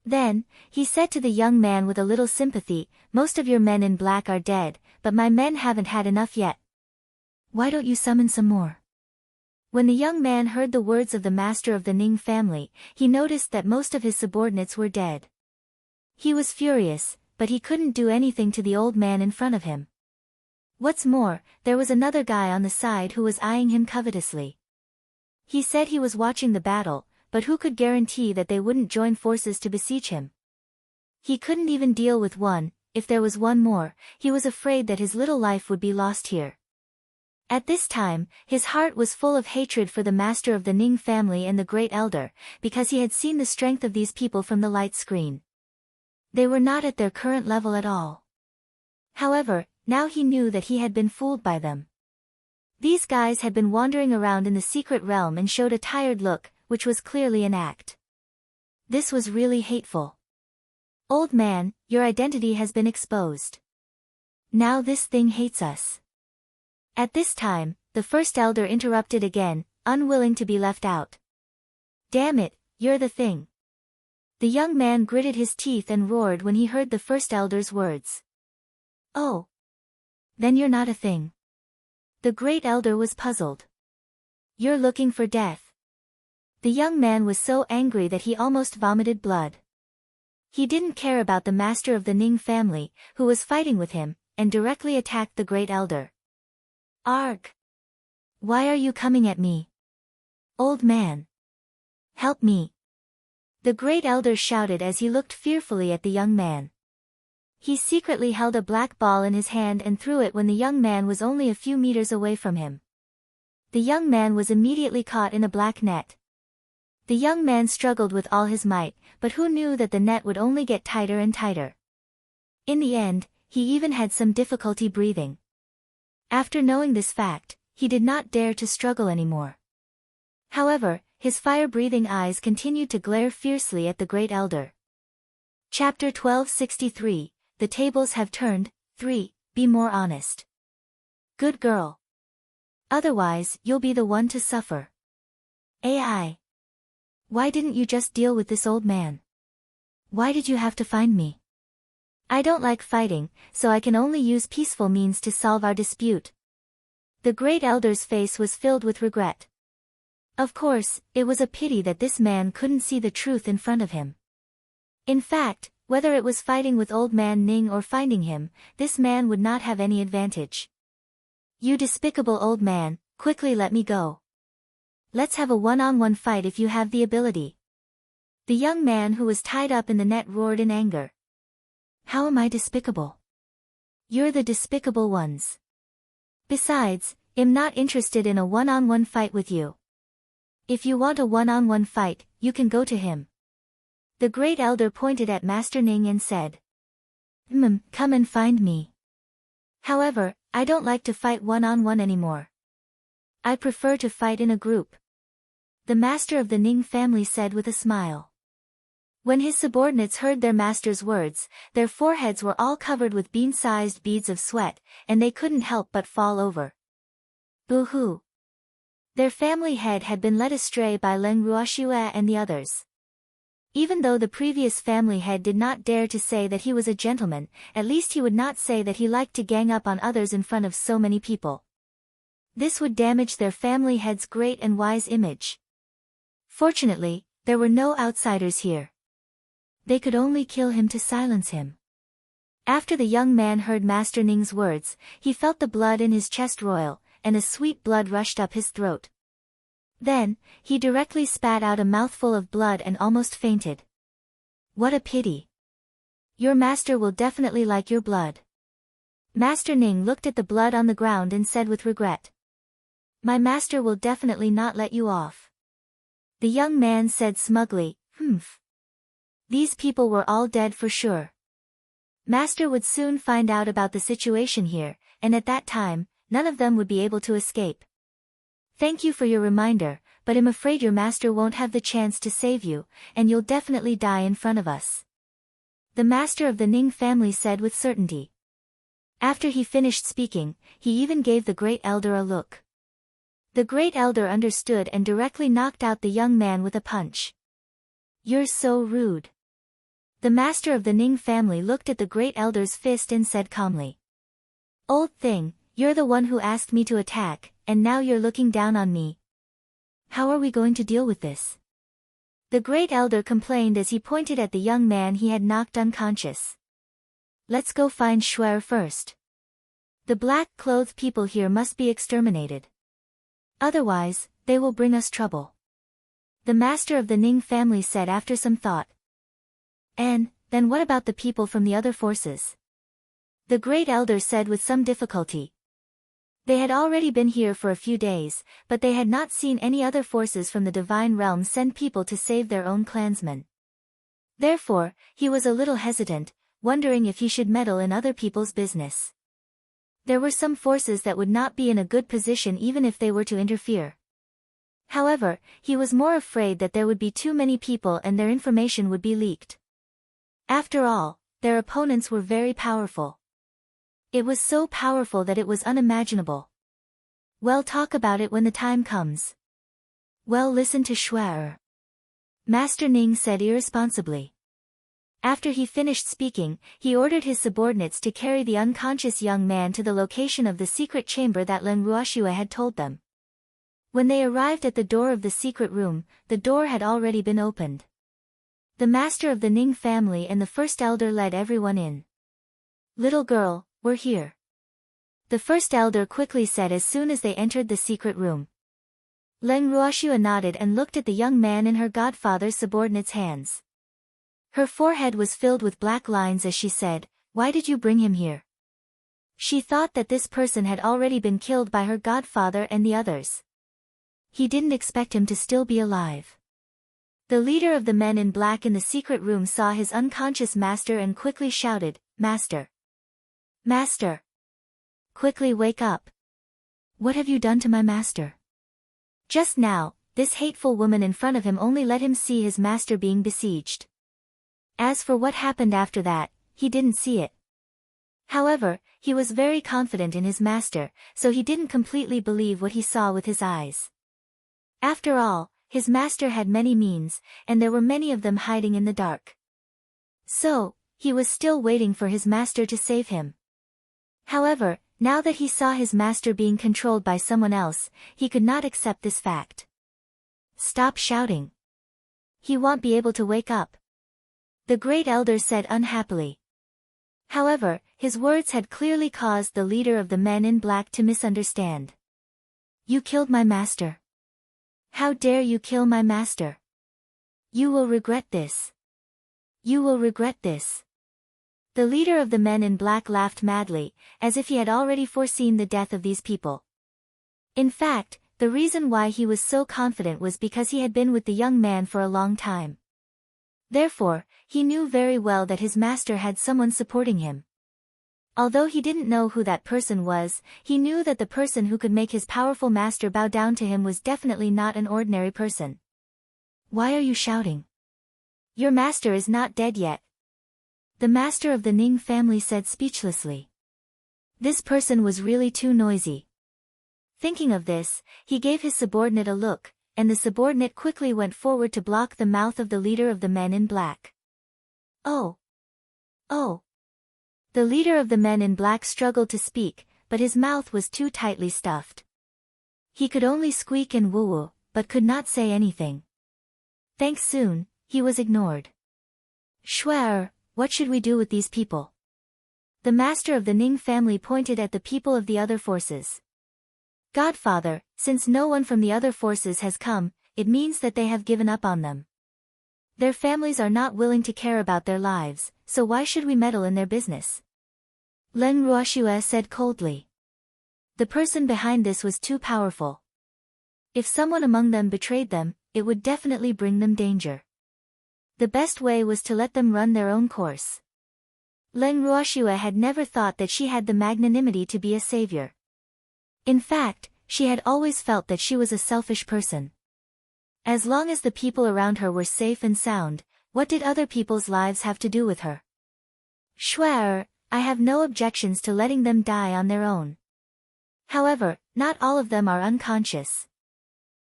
Then, he said to the young man with a little sympathy, "Most of your men in black are dead, but my men haven't had enough yet. Why don't you summon some more?" When the young man heard the words of the master of the Ning family, he noticed that most of his subordinates were dead. He was furious, but he couldn't do anything to the old man in front of him. What's more, there was another guy on the side who was eyeing him covetously. He said he was watching the battle, but who could guarantee that they wouldn't join forces to besiege him? He couldn't even deal with one. If there was one more, he was afraid that his little life would be lost here. At this time, his heart was full of hatred for the master of the Ning family and the great elder, because he had seen the strength of these people from the light screen. They were not at their current level at all. However, now he knew that he had been fooled by them. These guys had been wandering around in the secret realm and showed a tired look, which was clearly an act. This was really hateful. Old man, your identity has been exposed. Now this thing hates us. At this time, the first elder interrupted again, unwilling to be left out. Damn it, you're the thing. The young man gritted his teeth and roared when he heard the first elder's words. Oh. Then you're not a thing. The great elder was puzzled. You're looking for death. The young man was so angry that he almost vomited blood. He didn't care about the master of the Ning family, who was fighting with him, and directly attacked the great elder. Arg! Why are you coming at me? Old man! Help me! The great elder shouted as he looked fearfully at the young man. He secretly held a black ball in his hand and threw it when the young man was only a few meters away from him. The young man was immediately caught in a black net. The young man struggled with all his might, but who knew that the net would only get tighter and tighter. In the end, he even had some difficulty breathing. After knowing this fact, he did not dare to struggle anymore. However, his fire-breathing eyes continued to glare fiercely at the great elder. Chapter 1263, The Tables Have Turned, 3, Be More Honest. Good girl. Otherwise, you'll be the one to suffer. AI. Why didn't you just deal with this old man? Why did you have to find me? I don't like fighting, so I can only use peaceful means to solve our dispute. The great elder's face was filled with regret. Of course, it was a pity that this man couldn't see the truth in front of him. In fact, whether it was fighting with old man Ning or finding him, this man would not have any advantage. You despicable old man, quickly let me go. Let's have a one-on-one fight if you have the ability. The young man who was tied up in the net roared in anger. How am I despicable? You're the despicable ones. Besides, I'm not interested in a one-on-one fight with you. If you want a one-on-one fight, you can go to him. The great elder pointed at Master Ning and said. Come and find me. However, I don't like to fight one-on-one anymore. I prefer to fight in a group. The master of the Ning family said with a smile. When his subordinates heard their master's words, their foreheads were all covered with bean-sized beads of sweat, and they couldn't help but fall over. Boo-hoo! Their family head had been led astray by Leng Ruoxue and the others. Even though the previous family head did not dare to say that he was a gentleman, at least he would not say that he liked to gang up on others in front of so many people. This would damage their family head's great and wise image. Fortunately, there were no outsiders here. They could only kill him to silence him. After the young man heard Master Ning's words, he felt the blood in his chest roil, and a sweet blood rushed up his throat. Then, he directly spat out a mouthful of blood and almost fainted. What a pity. Your master will definitely like your blood. Master Ning looked at the blood on the ground and said with regret. My master will definitely not let you off. The young man said smugly, "Humph. These people were all dead for sure. Master would soon find out about the situation here, and at that time, none of them would be able to escape. Thank you for your reminder, but I'm afraid your master won't have the chance to save you, and you'll definitely die in front of us," the master of the Ning family said with certainty. After he finished speaking, he even gave the great elder a look. The great elder understood and directly knocked out the young man with a punch. "You're so rude." The master of the Ning family looked at the great elder's fist and said calmly, "Old thing, you're the one who asked me to attack, and now you're looking down on me. How are we going to deal with this?" The great elder complained as he pointed at the young man he had knocked unconscious. "Let's go find Shuer first. The black-clothed people here must be exterminated. Otherwise, they will bring us trouble," the master of the Ning family said after some thought. "And, then what about the people from the other forces?" the great elder said with some difficulty. They had already been here for a few days, but they had not seen any other forces from the divine realm send people to save their own clansmen. Therefore, he was a little hesitant, wondering if he should meddle in other people's business. There were some forces that would not be in a good position even if they were to interfere. However, he was more afraid that there would be too many people and their information would be leaked. After all, their opponents were very powerful. It was so powerful that it was unimaginable. "Well, talk about it when the time comes." "Well, listen to Shuer," Master Ning said irresponsibly. After he finished speaking, he ordered his subordinates to carry the unconscious young man to the location of the secret chamber that Len Ruoxue had told them. When they arrived at the door of the secret room, the door had already been opened. The master of the Ning family and the first elder led everyone in. "Little girl, we're here," the first elder quickly said as soon as they entered the secret room. Len Ruoxue nodded and looked at the young man in her godfather's subordinate's hands. Her forehead was filled with black lines as she said, "Why did you bring him here?" She thought that this person had already been killed by her godfather and the others. He didn't expect him to still be alive. The leader of the men in black in the secret room saw his unconscious master and quickly shouted, "Master! Master! Quickly wake up! What have you done to my master?" Just now, this hateful woman in front of him only let him see his master being besieged. As for what happened after that, he didn't see it. However, he was very confident in his master, so he didn't completely believe what he saw with his eyes. After all, his master had many means, and there were many of them hiding in the dark. So, he was still waiting for his master to save him. However, now that he saw his master being controlled by someone else, he could not accept this fact. "Stop shouting. He won't be able to wake up," the great elder said unhappily. However, his words had clearly caused the leader of the men in black to misunderstand. "You killed my master. How dare you kill my master? You will regret this. You will regret this." The leader of the men in black laughed madly, as if he had already foreseen the death of these people. In fact, the reason why he was so confident was because he had been with the young man for a long time. Therefore, he knew very well that his master had someone supporting him. Although he didn't know who that person was, he knew that the person who could make his powerful master bow down to him was definitely not an ordinary person. "Why are you shouting? Your master is not dead yet," the master of the Ning family said speechlessly. This person was really too noisy. Thinking of this, he gave his subordinate a look, and the subordinate quickly went forward to block the mouth of the leader of the men in black. "Oh! Oh!" The leader of the men in black struggled to speak, but his mouth was too tightly stuffed. He could only squeak and woo-woo, but could not say anything. Thanks soon, he was ignored. "Shuer, what should we do with these people?" The master of the Ning family pointed at the people of the other forces. "Godfather, since no one from the other forces has come, it means that they have given up on them. Their families are not willing to care about their lives, so why should we meddle in their business?" Len Ruoxue said coldly. The person behind this was too powerful. If someone among them betrayed them, it would definitely bring them danger. The best way was to let them run their own course. Leng Ruoxue had never thought that she had the magnanimity to be a savior. In fact, she had always felt that she was a selfish person. As long as the people around her were safe and sound, what did other people's lives have to do with her? Sure, I have no objections to letting them die on their own. However, not all of them are unconscious.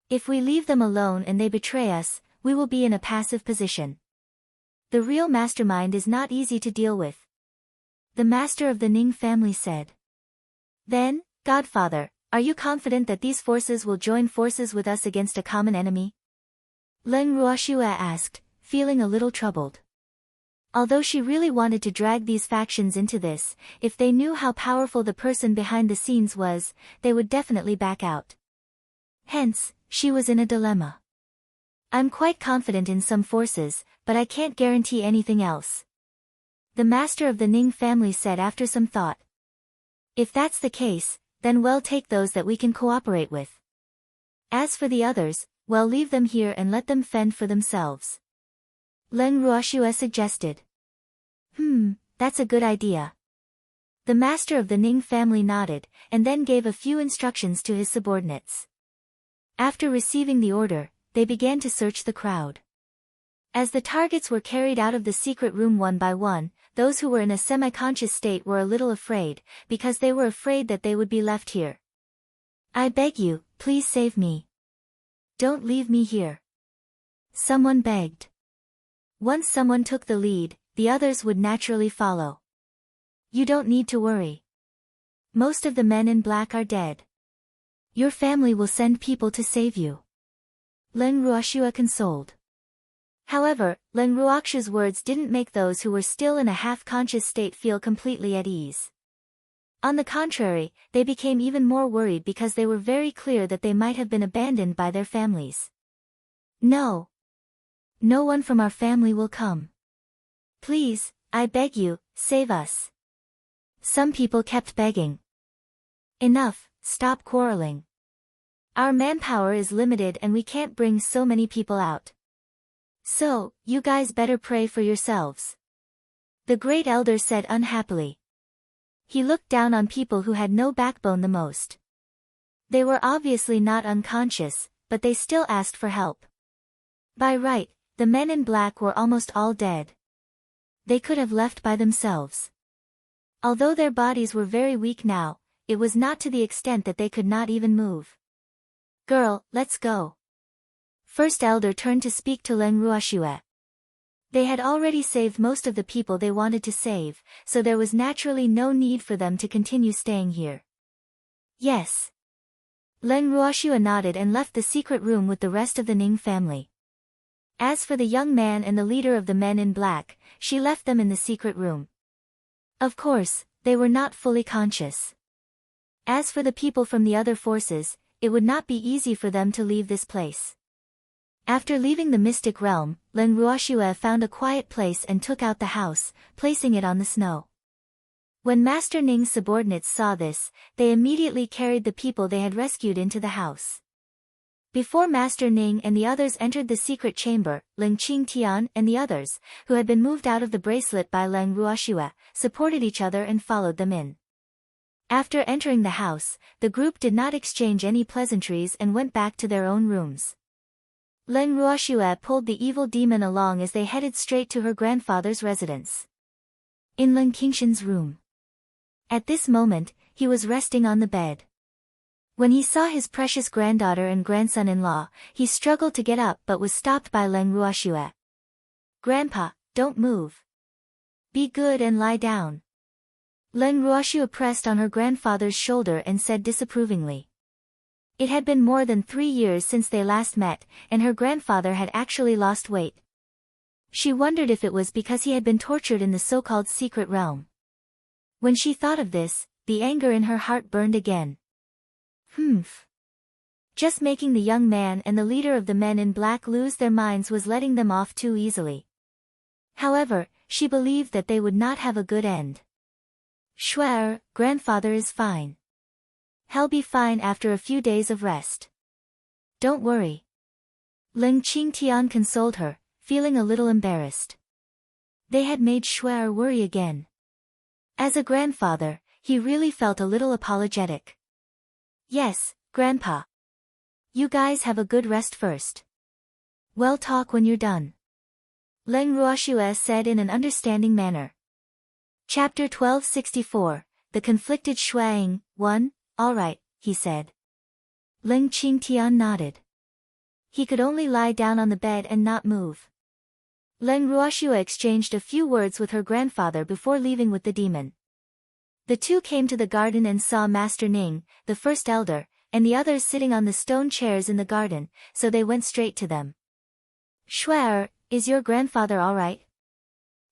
If we leave them alone and they betray us, we will be in a passive position. The real mastermind is not easy to deal with. The master of the Ning family said. Then, Godfather, are you confident that these forces will join forces with us against a common enemy? Leng Ruoxue asked, feeling a little troubled. Although she really wanted to drag these factions into this, if they knew how powerful the person behind the scenes was, they would definitely back out. Hence, she was in a dilemma. I'm quite confident in some forces, but I can't guarantee anything else. The master of the Ning family said after some thought. If that's the case, then we'll take those that we can cooperate with. As for the others, well, leave them here and let them fend for themselves. Leng Ruoxue suggested. That's a good idea. The master of the Ning family nodded, and then gave a few instructions to his subordinates. After receiving the order, they began to search the crowd. As the targets were carried out of the secret room one by one, those who were in a semi-conscious state were a little afraid, because they were afraid that they would be left here. I beg you, please save me. Don't leave me here. Someone begged. Once someone took the lead, the others would naturally follow. You don't need to worry. Most of the men in black are dead. Your family will send people to save you. Leng Ruoxue consoled. However, Leng Ruoxue's words didn't make those who were still in a half-conscious state feel completely at ease. On the contrary, they became even more worried because they were very clear that they might have been abandoned by their families. No. No one from our family will come. Please, I beg you, save us. Some people kept begging. Enough, stop quarreling. Our manpower is limited and we can't bring so many people out. So, you guys better pray for yourselves. The great elder said unhappily. He looked down on people who had no backbone the most. They were obviously not unconscious, but they still asked for help. By right, the men in black were almost all dead. They could have left by themselves. Although their bodies were very weak now, it was not to the extent that they could not even move. Girl, let's go. First elder turned to speak to Leng Ruoxue. They had already saved most of the people they wanted to save, so there was naturally no need for them to continue staying here. Yes. Leng Ruoxue nodded and left the secret room with the rest of the Ning family. As for the young man and the leader of the men in black, she left them in the secret room. Of course, they were not fully conscious. As for the people from the other forces, it would not be easy for them to leave this place. After leaving the mystic realm, Leng Ruoxue found a quiet place and took out the house, placing it on the snow. When Master Ning's subordinates saw this, they immediately carried the people they had rescued into the house. Before Master Ning and the others entered the secret chamber, Ling Qingtian and the others, who had been moved out of the bracelet by Leng Ruoxue, supported each other and followed them in. After entering the house, the group did not exchange any pleasantries and went back to their own rooms. Leng Ruoxue pulled the evil demon along as they headed straight to her grandfather's residence. In Leng Qingshan's room. At this moment, he was resting on the bed. When he saw his precious granddaughter and grandson-in-law, he struggled to get up but was stopped by Leng Ruoxue. Grandpa, don't move. Be good and lie down. Leng Ruoxue pressed on her grandfather's shoulder and said disapprovingly. It had been more than 3 years since they last met, and her grandfather had actually lost weight. She wondered if it was because he had been tortured in the so-called secret realm. When she thought of this, the anger in her heart burned again. Just making the young man and the leader of the men in black lose their minds was letting them off too easily. However, she believed that they would not have a good end. Sure, grandfather is fine. He'll be fine after a few days of rest. Don't worry. Ling Qingtian consoled her, feeling a little embarrassed. They had made Shuai worry again. As a grandfather, he really felt a little apologetic. Yes, Grandpa. You guys have a good rest first. We'll talk when you're done. Leng Ruoxue said in an understanding manner. Chapter 1264, The Conflicted Shuang, 1, All right, he said. Ling Qingtian nodded. He could only lie down on the bed and not move. Leng Ruoxue exchanged a few words with her grandfather before leaving with the demon. The two came to the garden and saw Master Ning, the first elder, and the others sitting on the stone chairs in the garden, so they went straight to them. Shuai, is your grandfather all right?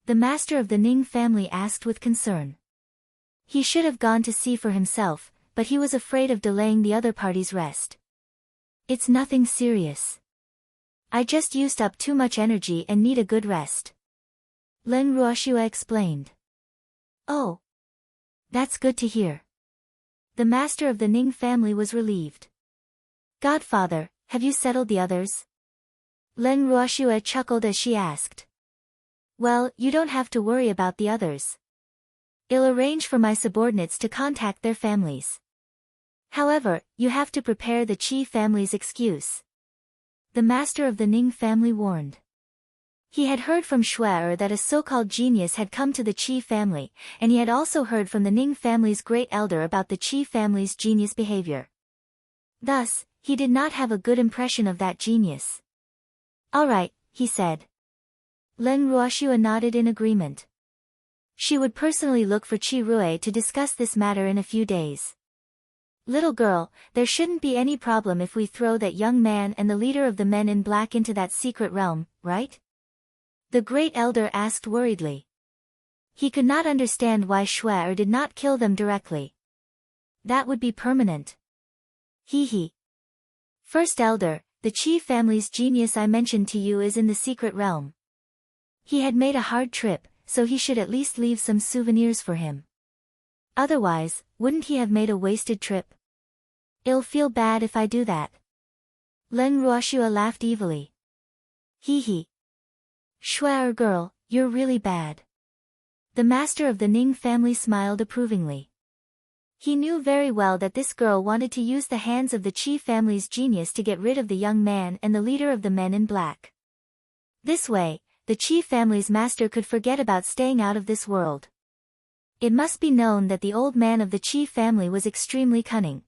The master of the Ning family asked with concern. He should have gone to see for himself, but he was afraid of delaying the other party's rest. It's nothing serious. I just used up too much energy and need a good rest. Leng Ruoxue explained. Oh. That's good to hear. The master of the Ning family was relieved. Godfather, have you settled the others? Leng Ruoxue chuckled as she asked. Well, you don't have to worry about the others. I'll arrange for my subordinates to contact their families. However, you have to prepare the Qi family's excuse. The master of the Ning family warned. He had heard from Shuai that a so-called genius had come to the Qi family, and he had also heard from the Ning family's great elder about the Qi family's genius behavior. Thus, he did not have a good impression of that genius. All right, he said. Leng Ruoxue nodded in agreement. She would personally look for Qi Rui to discuss this matter in a few days. Little girl, there shouldn't be any problem if we throw that young man and the leader of the men in black into that secret realm, right? The great elder asked worriedly. He could not understand why Shuai did not kill them directly. That would be permanent. Hee. First elder, the Qi family's genius I mentioned to you is in the secret realm. He had made a hard trip, so he should at least leave some souvenirs for him. Otherwise, wouldn't he have made a wasted trip? I'll feel bad if I do that. Leng Ruoxue laughed evilly. Hee. Shuai girl, you're really bad. The master of the Ning family smiled approvingly. He knew very well that this girl wanted to use the hands of the Qi family's genius to get rid of the young man and the leader of the men in black. This way, the Qi family's master could forget about staying out of this world. It must be known that the old man of the Qi family was extremely cunning.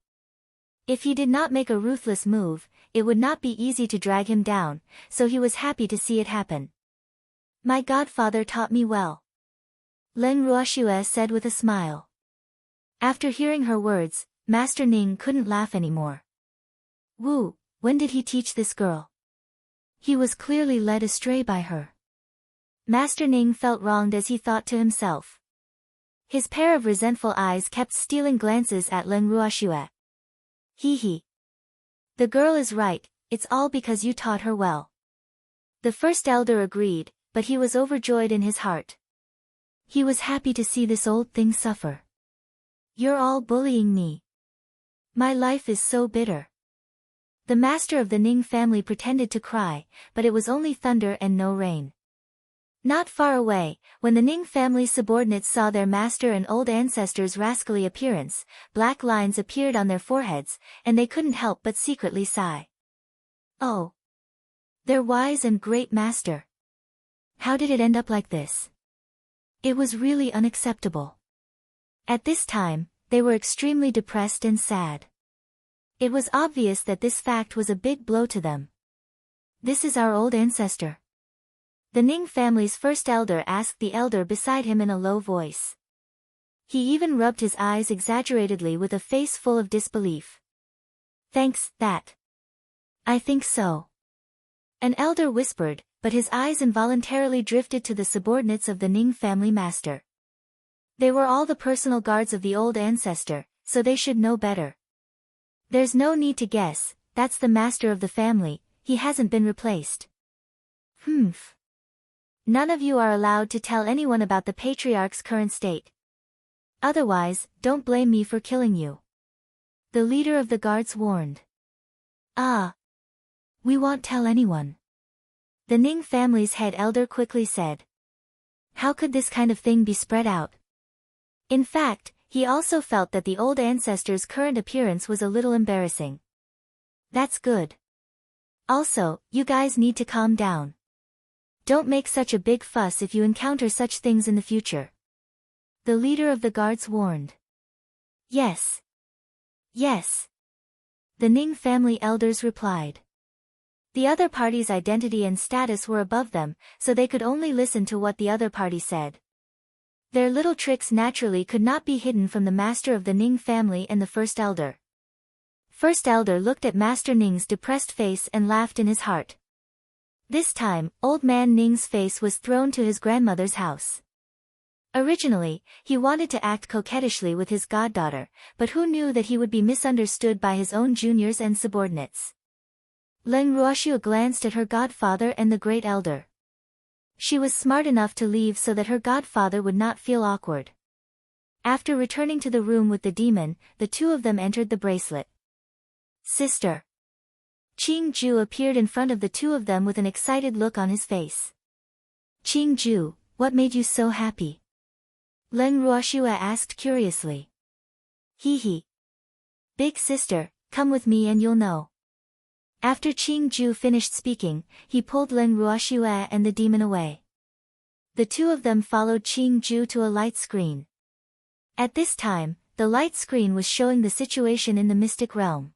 If he did not make a ruthless move, it would not be easy to drag him down, so he was happy to see it happen. My godfather taught me well. Leng Ruoxue said with a smile. After hearing her words, Master Ning couldn't laugh anymore. Wu, when did he teach this girl? He was clearly led astray by her. Master Ning felt wronged as he thought to himself. His pair of resentful eyes kept stealing glances at Leng Ruoxue. Hee. The girl is right, it's all because you taught her well. The first elder agreed, but he was overjoyed in his heart. He was happy to see this old thing suffer. You're all bullying me. My life is so bitter. The master of the Ning family pretended to cry, but it was only thunder and no rain. Not far away, when the Ning family subordinates saw their master and old ancestors' rascally appearance, black lines appeared on their foreheads, and they couldn't help but secretly sigh. Oh! Their wise and great master! How did it end up like this? It was really unacceptable. At this time, they were extremely depressed and sad. It was obvious that this fact was a big blow to them. This is our old ancestor. The Ning family's first elder asked the elder beside him in a low voice. He even rubbed his eyes exaggeratedly with a face full of disbelief. Thanks, that. I think so. An elder whispered, but his eyes involuntarily drifted to the subordinates of the Ning family master. They were all the personal guards of the old ancestor, so they should know better. There's no need to guess, that's the master of the family, he hasn't been replaced. Humph. None of you are allowed to tell anyone about the patriarch's current state. Otherwise, don't blame me for killing you. The leader of the guards warned. Ah. We won't tell anyone. The Ning family's head elder quickly said. How could this kind of thing be spread out? In fact, he also felt that the old ancestor's current appearance was a little embarrassing. That's good. Also, you guys need to calm down. Don't make such a big fuss if you encounter such things in the future. The leader of the guards warned. Yes. Yes. The Ning family elders replied. The other party's identity and status were above them, so they could only listen to what the other party said. Their little tricks naturally could not be hidden from the master of the Ning family and the first elder. First elder looked at Master Ning's depressed face and laughed in his heart. This time, old man Ning's face was thrown to his grandmother's house. Originally, he wanted to act coquettishly with his goddaughter, but who knew that he would be misunderstood by his own juniors and subordinates. Leng Ruoxiu glanced at her godfather and the great elder. She was smart enough to leave so that her godfather would not feel awkward. After returning to the room with the demon, the two of them entered the bracelet. Sister. Qing Ju appeared in front of the two of them with an excited look on his face. Qing Ju, what made you so happy? Leng Ruoxiu asked curiously. Hee. Big sister, come with me and you'll know. After Qing Ju finished speaking, he pulled Leng Ruoxiu and the demon away. The two of them followed Qing Ju to a light screen. At this time, the light screen was showing the situation in the mystic realm.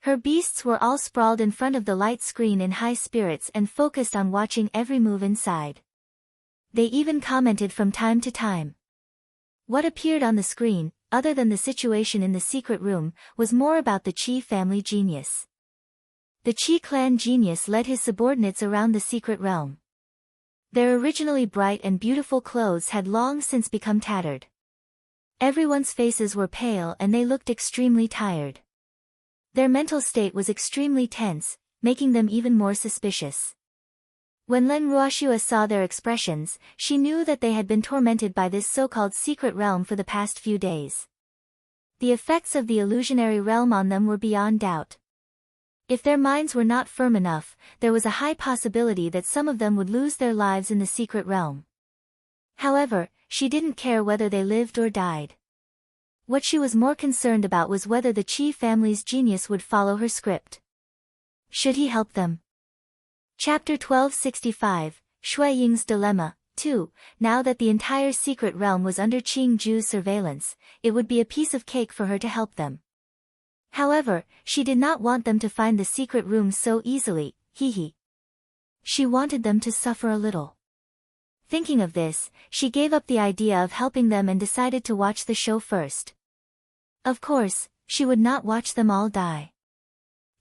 Her beasts were all sprawled in front of the light screen in high spirits and focused on watching every move inside. They even commented from time to time. What appeared on the screen, other than the situation in the secret room, was more about the Qi family genius. The Qi clan genius led his subordinates around the secret realm. Their originally bright and beautiful clothes had long since become tattered. Everyone's faces were pale and they looked extremely tired. Their mental state was extremely tense, making them even more suspicious. When Leng Ruoxiu saw their expressions, she knew that they had been tormented by this so-called secret realm for the past few days. The effects of the illusionary realm on them were beyond doubt. If their minds were not firm enough, there was a high possibility that some of them would lose their lives in the secret realm. However, she didn't care whether they lived or died. What she was more concerned about was whether the Qi family's genius would follow her script. Should he help them? Chapter 1265, Shui Ying's Dilemma. 2. Now that the entire secret realm was under Qing Ju's surveillance, it would be a piece of cake for her to help them. However, she did not want them to find the secret room so easily, hee. She wanted them to suffer a little. Thinking of this, she gave up the idea of helping them and decided to watch the show first. Of course, she would not watch them all die.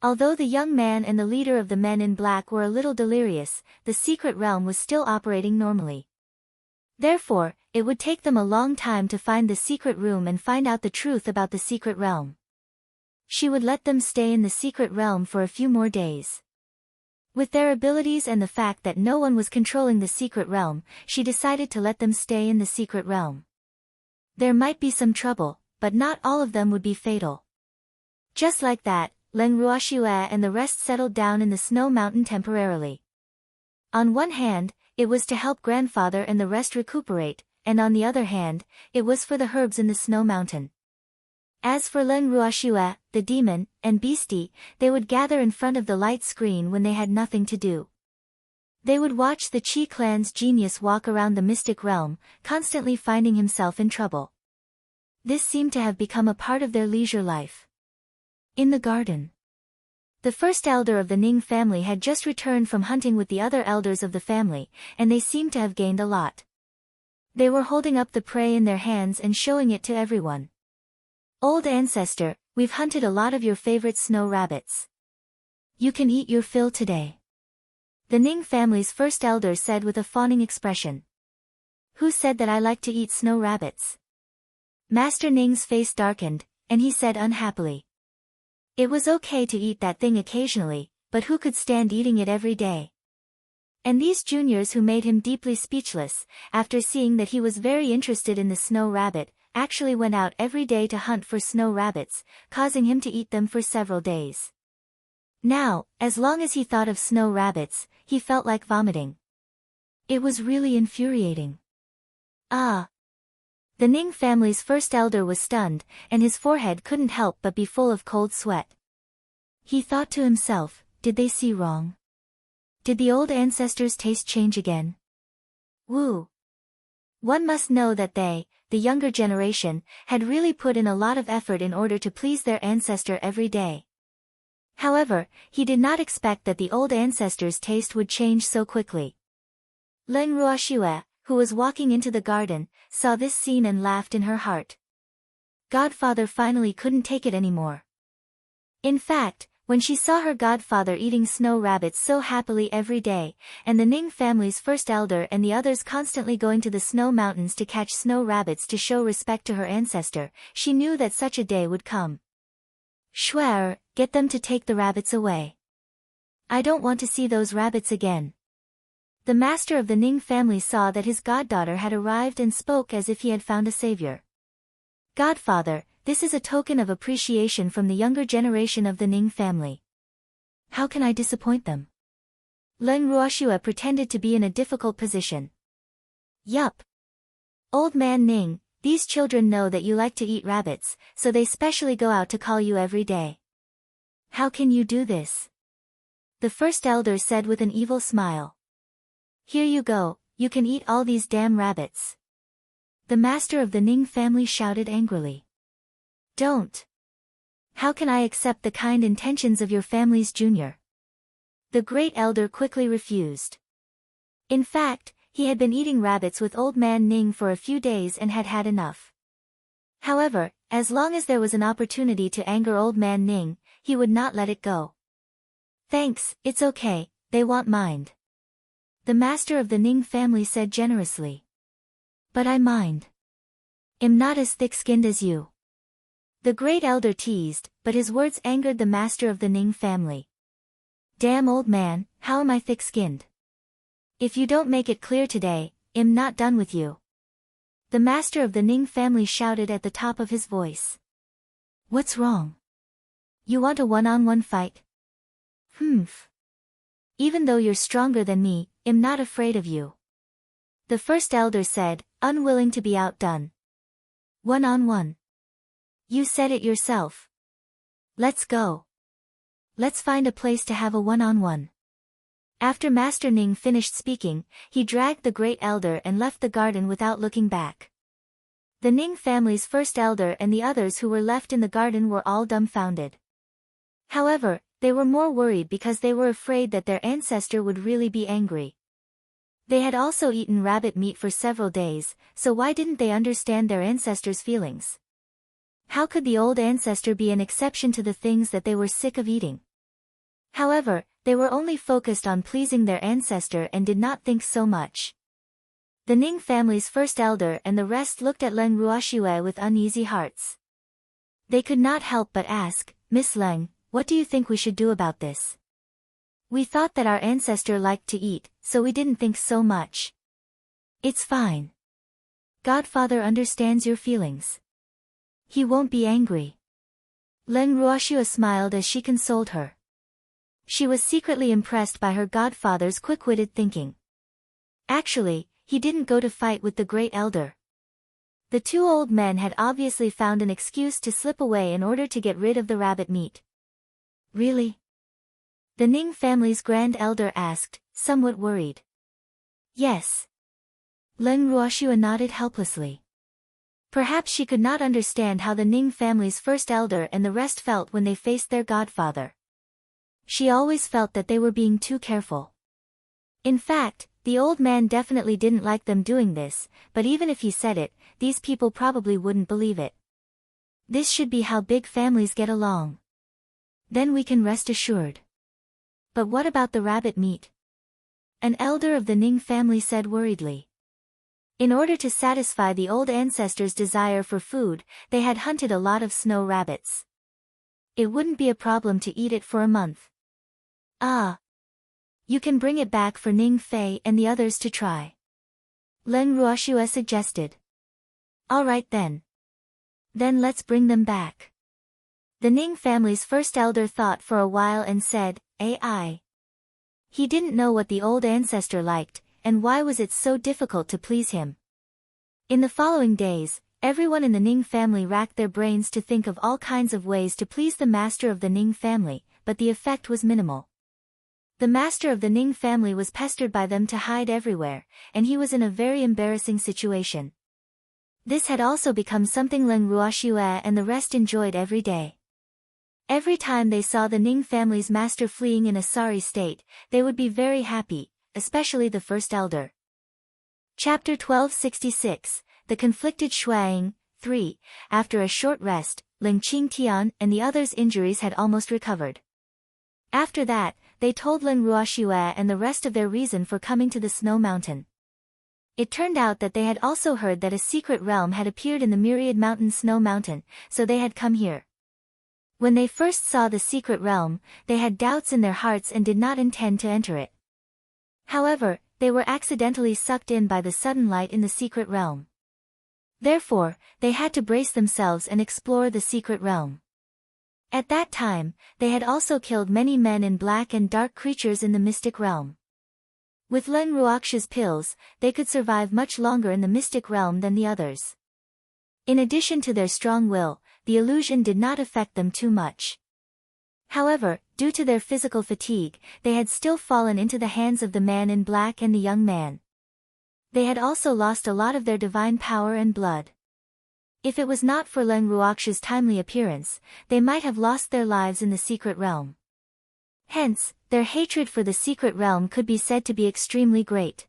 Although the young man and the leader of the men in black were a little delirious, the secret realm was still operating normally. Therefore, it would take them a long time to find the secret room and find out the truth about the secret realm. She would let them stay in the secret realm for a few more days. With their abilities and the fact that no one was controlling the secret realm, she decided to let them stay in the secret realm. There might be some trouble, but not all of them would be fatal. Just like that, Leng Ruoxiu and the rest settled down in the snow mountain temporarily. On one hand, it was to help grandfather and the rest recuperate, and on the other hand, it was for the herbs in the snow mountain. As for Leng Ruoxiu, the demon, and Beastie, they would gather in front of the light screen when they had nothing to do. They would watch the Qi clan's genius walk around the mystic realm, constantly finding himself in trouble. This seemed to have become a part of their leisure life. In the garden. The first elder of the Ning family had just returned from hunting with the other elders of the family, and they seemed to have gained a lot. They were holding up the prey in their hands and showing it to everyone. Old ancestor, we've hunted a lot of your favorite snow rabbits. You can eat your fill today. The Ning family's first elder said with a fawning expression. Who said that I like to eat snow rabbits? Master Ning's face darkened, and he said unhappily. It was okay to eat that thing occasionally, but who could stand eating it every day? And these juniors who made him deeply speechless, after seeing that he was very interested in the snow rabbit, actually went out every day to hunt for snow rabbits, causing him to eat them for several days. Now, as long as he thought of snow rabbits, he felt like vomiting. It was really infuriating. Ah! The Ning family's first elder was stunned, and his forehead couldn't help but be full of cold sweat. He thought to himself, did they see wrong? Did the old ancestors' taste change again? Woo! One must know that they, the younger generation, had really put in a lot of effort in order to please their ancestor every day. However, he did not expect that the old ancestors' taste would change so quickly. Leng Ruoxue, who was walking into the garden, saw this scene and laughed in her heart. Godfather finally couldn't take it anymore. In fact, when she saw her godfather eating snow rabbits so happily every day, and the Ning family's first elder and the others constantly going to the snow mountains to catch snow rabbits to show respect to her ancestor, she knew that such a day would come. Shuer, get them to take the rabbits away. I don't want to see those rabbits again. The master of the Ning family saw that his goddaughter had arrived and spoke as if he had found a savior. Godfather, this is a token of appreciation from the younger generation of the Ning family. How can I disappoint them? Leng Ruoxue pretended to be in a difficult position. Yup. Old man Ning, these children know that you like to eat rabbits, so they specially go out to call you every day. How can you do this? The first elder said with an evil smile. Here you go, you can eat all these damn rabbits. The master of the Ning family shouted angrily. Don't. How can I accept the kind intentions of your family's junior? The great elder quickly refused. In fact, he had been eating rabbits with old man Ning for a few days and had had enough. However, as long as there was an opportunity to anger old man Ning, he would not let it go. Thanks, it's okay, they won't mind. The master of the Ning family said generously. But I mind. I'm not as thick-skinned as you. The great elder teased, but his words angered the master of the Ning family. Damn old man, how am I thick-skinned? If you don't make it clear today, I'm not done with you. The master of the Ning family shouted at the top of his voice. What's wrong? You want a one-on-one fight? Humph. Even though you're stronger than me, I'm not afraid of you. The first elder said, unwilling to be outdone. One-on-one. You said it yourself. Let's go. Let's find a place to have a one-on-one. After Master Ning finished speaking, he dragged the great elder and left the garden without looking back. The Ning family's first elder and the others who were left in the garden were all dumbfounded. However, they were more worried because they were afraid that their ancestor would really be angry. They had also eaten rabbit meat for several days, so why didn't they understand their ancestor's feelings? How could the old ancestor be an exception to the things that they were sick of eating? However, they were only focused on pleasing their ancestor and did not think so much. The Ning family's first elder and the rest looked at Leng Ruoxue with uneasy hearts. They could not help but ask, Miss Leng, what do you think we should do about this? We thought that our ancestor liked to eat, so we didn't think so much. It's fine. Godfather understands your feelings. He won't be angry. Leng Ruoxue smiled as she consoled her. She was secretly impressed by her godfather's quick-witted thinking. Actually, he didn't go to fight with the great elder. The two old men had obviously found an excuse to slip away in order to get rid of the rabbit meat. Really? The Ning family's grand elder asked, somewhat worried. Yes. Leng Ruoxue nodded helplessly. Perhaps she could not understand how the Ning family's first elder and the rest felt when they faced their godfather. She always felt that they were being too careful. In fact, the old man definitely didn't like them doing this, but even if he said it, these people probably wouldn't believe it. This should be how big families get along. Then we can rest assured. But what about the rabbit meat? An elder of the Ning family said worriedly. In order to satisfy the old ancestors' desire for food, they had hunted a lot of snow rabbits. It wouldn't be a problem to eat it for a month. Ah. You can bring it back for Ning Fei and the others to try. Leng Ruoxue suggested. All right then. Then let's bring them back. The Ning family's first elder thought for a while and said, "Ai." He didn't know what the old ancestor liked, and why was it so difficult to please him. In the following days, everyone in the Ning family racked their brains to think of all kinds of ways to please the master of the Ning family, but the effect was minimal. The master of the Ning family was pestered by them to hide everywhere, and he was in a very embarrassing situation. This had also become something Leng Ruoxue and the rest enjoyed every day. Every time they saw the Ning family's master fleeing in a sorry state, they would be very happy, especially the first elder. Chapter 1266, The Conflicted Shuang, 3. After a short rest, Ling Qingtian and the others' injuries had almost recovered. After that, they told Leng Ruoxue and the rest of their reason for coming to the Snow Mountain. It turned out that they had also heard that a secret realm had appeared in the Myriad Mountain Snow Mountain, so they had come here. When they first saw the secret realm, they had doubts in their hearts and did not intend to enter it. However, they were accidentally sucked in by the sudden light in the secret realm. Therefore, they had to brace themselves and explore the secret realm. At that time, they had also killed many men in black and dark creatures in the mystic realm. With Leng Ruoxue's pills, they could survive much longer in the mystic realm than the others. In addition to their strong will, the illusion did not affect them too much. However, due to their physical fatigue, they had still fallen into the hands of the man in black and the young man. They had also lost a lot of their divine power and blood. If it was not for Leng Ruoxue's timely appearance, they might have lost their lives in the secret realm. Hence, their hatred for the secret realm could be said to be extremely great.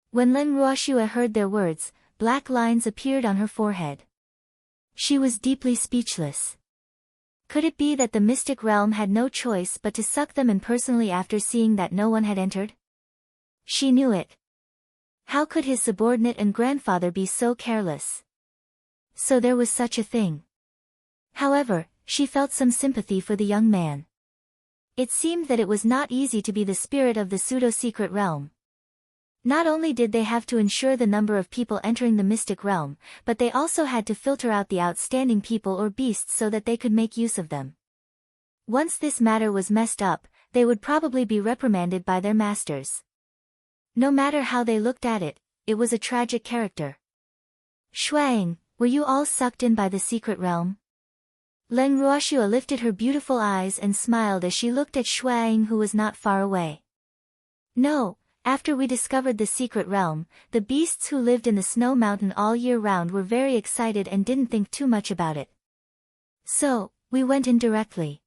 When Leng Ruoxue heard their words, black lines appeared on her forehead. She was deeply speechless. Could it be that the mystic realm had no choice but to suck them in personally after seeing that no one had entered? She knew it. How could his subordinate and grandfather be so careless? So there was such a thing. However, she felt some sympathy for the young man. It seemed that it was not easy to be the spirit of the pseudo-secret realm. Not only did they have to ensure the number of people entering the mystic realm, but they also had to filter out the outstanding people or beasts so that they could make use of them. Once this matter was messed up, they would probably be reprimanded by their masters. No matter how they looked at it, it was a tragic character. Shuang, were you all sucked in by the secret realm? Leng Ruoxue lifted her beautiful eyes and smiled as she looked at Shuang, who was not far away. No, after we discovered the secret realm, the beasts who lived in the Snow Mountain all year round were very excited and didn't think too much about it. So, we went in directly.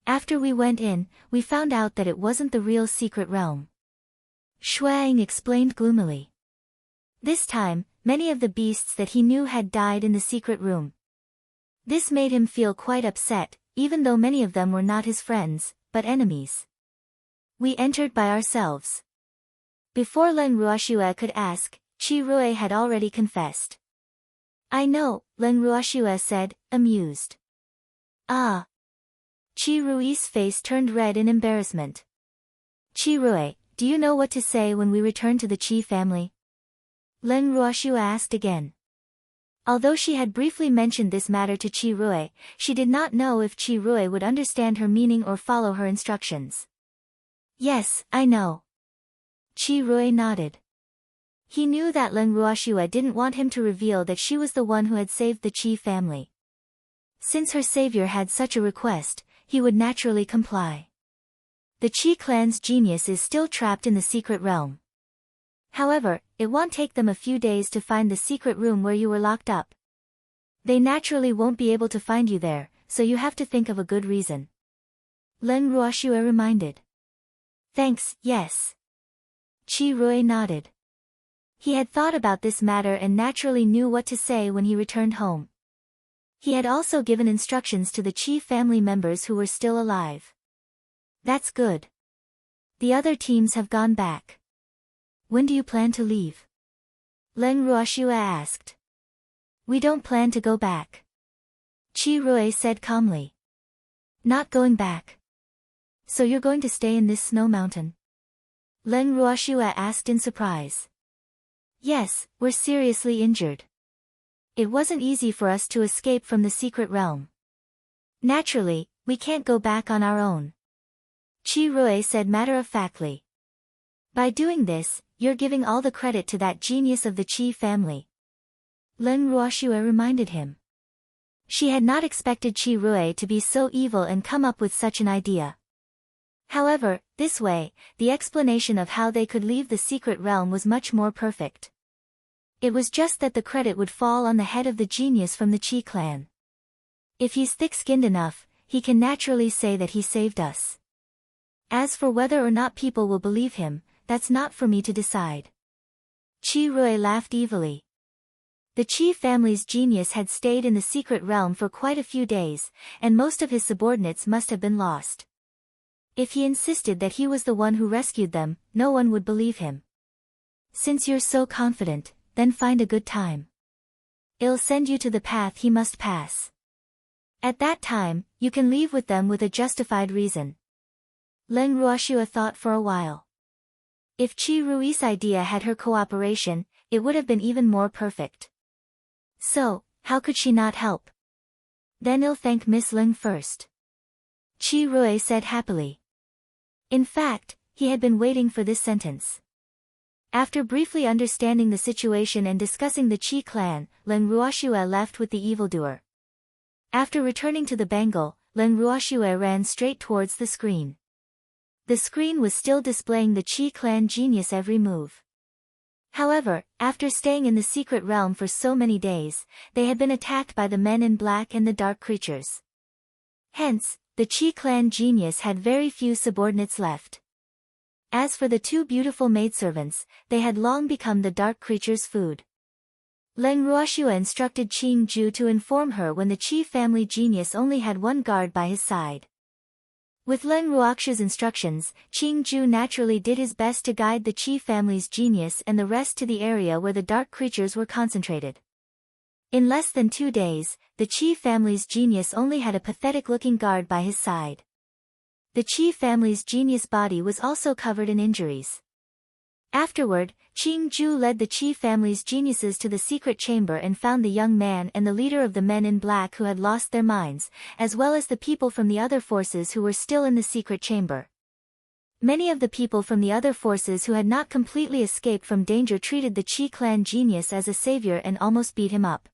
After we went in, we found out that it wasn't the real secret realm. Shuang explained gloomily. This time, many of the beasts that he knew had died in the secret room. This made him feel quite upset, even though many of them were not his friends, but enemies. We entered by ourselves. Before Leng Ruoxue could ask, Qi Rui had already confessed. I know, Leng Ruoxue said, amused. Ah. Qi Rui's face turned red in embarrassment. Qi Rui, do you know what to say when we return to the Qi family? Leng Ruoxue asked again. Although she had briefly mentioned this matter to Qi Rui, she did not know if Qi Rui would understand her meaning or follow her instructions. Yes, I know. Qi Rui nodded. He knew that Leng Ruoxue didn't want him to reveal that she was the one who had saved the Qi family. Since her savior had such a request, he would naturally comply. The Qi clan's genius is still trapped in the secret realm. However, it won't take them a few days to find the secret room where you were locked up. They naturally won't be able to find you there, so you have to think of a good reason. Leng Ruoxue reminded. Thanks, yes. Qi Rui nodded. He had thought about this matter and naturally knew what to say when he returned home. He had also given instructions to the Qi family members who were still alive. That's good. The other teams have gone back. When do you plan to leave? Leng Ruoxue asked. We don't plan to go back. Qi Rui said calmly. Not going back. So you're going to stay in this snow mountain? Leng Ruoxue asked in surprise. Yes, we're seriously injured. It wasn't easy for us to escape from the secret realm. Naturally, we can't go back on our own. Chi Rui said matter-of-factly. By doing this, you're giving all the credit to that genius of the Chi family. Len Ruoxue reminded him. She had not expected Chi Rui to be so evil and come up with such an idea. However, this way, the explanation of how they could leave the secret realm was much more perfect. It was just that the credit would fall on the head of the genius from the Chi clan. If he's thick-skinned enough, he can naturally say that he saved us. As for whether or not people will believe him, that's not for me to decide. Chi Rui laughed evilly. The Chi family's genius had stayed in the secret realm for quite a few days, and most of his subordinates must have been lost. If he insisted that he was the one who rescued them, no one would believe him. Since you're so confident, then find a good time. I'll send you to the path he must pass. At that time, you can leave with them with a justified reason. Len Ruoxue thought for a while. If Chi Rui's idea had her cooperation, it would have been even more perfect. So, how could she not help? Then I'll thank Miss Ling first. Chi Rui said happily. In fact, he had been waiting for this sentence. After briefly understanding the situation and discussing the Chi clan, Len Ruoxue left with the evildoer. After returning to the bangle, Len Ruoxue ran straight towards the screen. The screen was still displaying the Chi clan genius every move. However, after staying in the secret realm for so many days, they had been attacked by the men in black and the dark creatures. Hence, the Chi clan genius had very few subordinates left. As for the two beautiful maidservants, they had long become the dark creatures' food. Len Ruoxue instructed Qing Ju to inform her when the Chi family genius only had one guard by his side. With Len Ruoxue's instructions, Qing Ju naturally did his best to guide the Chi family's genius and the rest to the area where the dark creatures were concentrated. In less than 2 days, the Chi family's genius only had a pathetic-looking guard by his side. The Chi family's genius body was also covered in injuries. Afterward, Qing Ju led the Chi family's geniuses to the secret chamber and found the young man and the leader of the men in black who had lost their minds, as well as the people from the other forces who were still in the secret chamber. Many of the people from the other forces who had not completely escaped from danger treated the Chi clan genius as a savior and almost beat him up.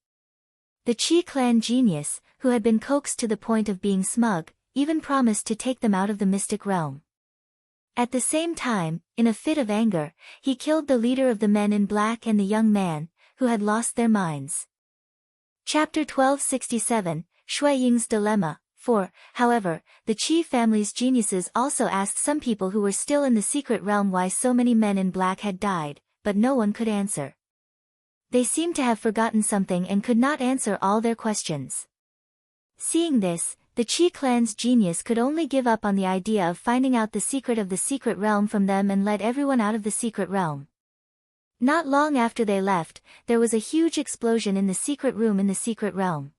The Chi clan genius, who had been coaxed to the point of being smug, even promised to take them out of the mystic realm. At the same time, in a fit of anger, he killed the leader of the men in black and the young man, who had lost their minds. Chapter 1267, Shui Ying's Dilemma. 4. However, the Chi family's geniuses also asked some people who were still in the secret realm why so many men in black had died, but no one could answer. They seemed to have forgotten something and could not answer all their questions. Seeing this, the Chi clan's genius could only give up on the idea of finding out the secret of the secret realm from them and led everyone out of the secret realm. Not long after they left, there was a huge explosion in the secret room in the secret realm.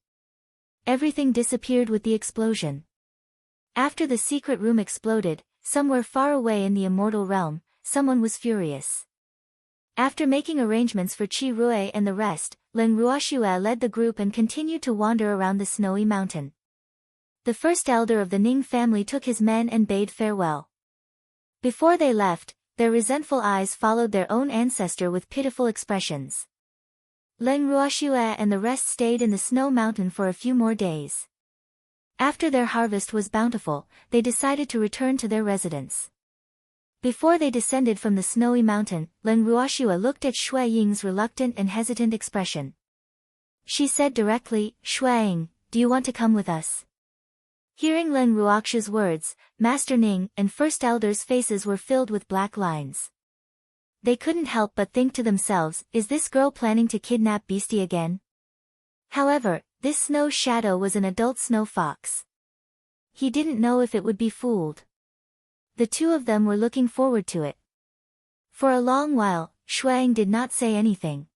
Everything disappeared with the explosion. After the secret room exploded, somewhere far away in the immortal realm, someone was furious. After making arrangements for Chi Rui and the rest, Len Ruoxue led the group and continued to wander around the snowy mountain. The first elder of the Ning family took his men and bade farewell. Before they left, their resentful eyes followed their own ancestor with pitiful expressions. Len Ruoxue and the rest stayed in the snow mountain for a few more days. After their harvest was bountiful, they decided to return to their residence. Before they descended from the snowy mountain, Len Ruoxue looked at Shui Ying's reluctant and hesitant expression. She said directly, "Shui Ying, do you want to come with us?" Hearing Len Ruoxue's words, Master Ning and First Elder's faces were filled with black lines. They couldn't help but think to themselves, is this girl planning to kidnap Beastie again? However, this snow shadow was an adult snow fox. He didn't know if it would be fooled. The two of them were looking forward to it. For a long while, Shuang did not say anything.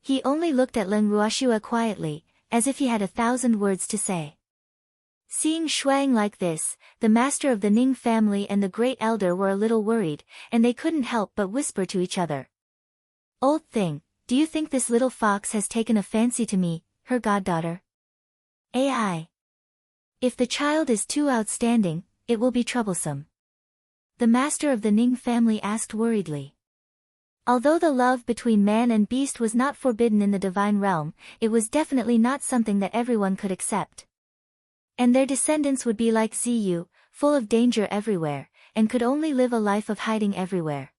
He only looked at Len Ruoxue quietly, as if he had 1,000 words to say. Seeing Shuang like this, the master of the Ning family and the great elder were a little worried, and they couldn't help but whisper to each other. "Old thing, do you think this little fox has taken a fancy to me, her goddaughter?" "Ai. If the child is too outstanding, it will be troublesome. The master of the Ning family asked worriedly. Although the love between man and beast was not forbidden in the divine realm, it was definitely not something that everyone could accept. And their descendants would be like Ziyu, full of danger everywhere, and could only live a life of hiding everywhere.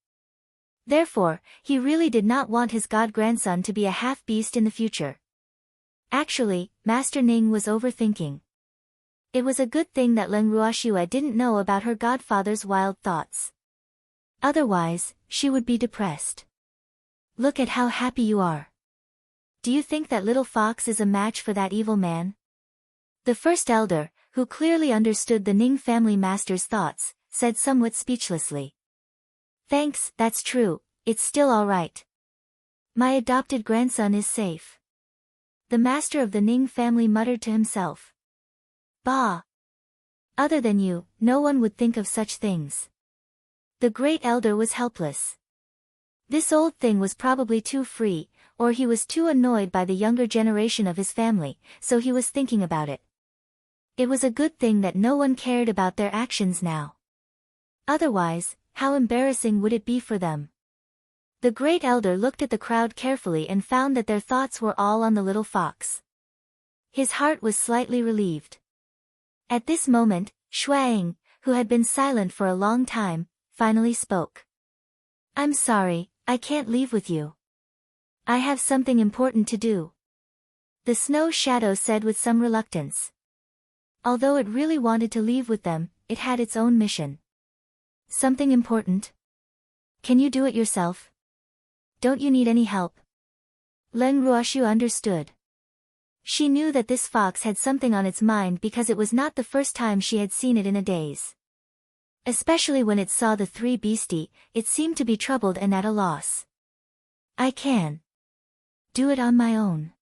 Therefore, he really did not want his god-grandson to be a half-beast in the future. Actually, Master Ning was overthinking. It was a good thing that Leng Ruoxue didn't know about her godfather's wild thoughts. Otherwise, she would be depressed. Look at how happy you are. Do you think that little fox is a match for that evil man? The first elder, who clearly understood the Ning family master's thoughts, said somewhat speechlessly. Thanks, that's true, it's still all right. My adopted grandson is safe. The master of the Ning family muttered to himself. Bah! Other than you, no one would think of such things. The great elder was helpless. This old thing was probably too free, or he was too annoyed by the younger generation of his family, so he was thinking about it. It was a good thing that no one cared about their actions now. Otherwise, how embarrassing would it be for them? The great elder looked at the crowd carefully and found that their thoughts were all on the little fox. His heart was slightly relieved. At this moment, Shuang, who had been silent for a long time, finally spoke. I'm sorry, I can't leave with you. I have something important to do. The snow shadow said with some reluctance. Although it really wanted to leave with them, it had its own mission. Something important? Can you do it yourself? Don't you need any help? Leng Ruoxue understood. She knew that this fox had something on its mind because it was not the first time she had seen it in a daze. Especially when it saw the three beastie, it seemed to be troubled and at a loss. I can do it on my own.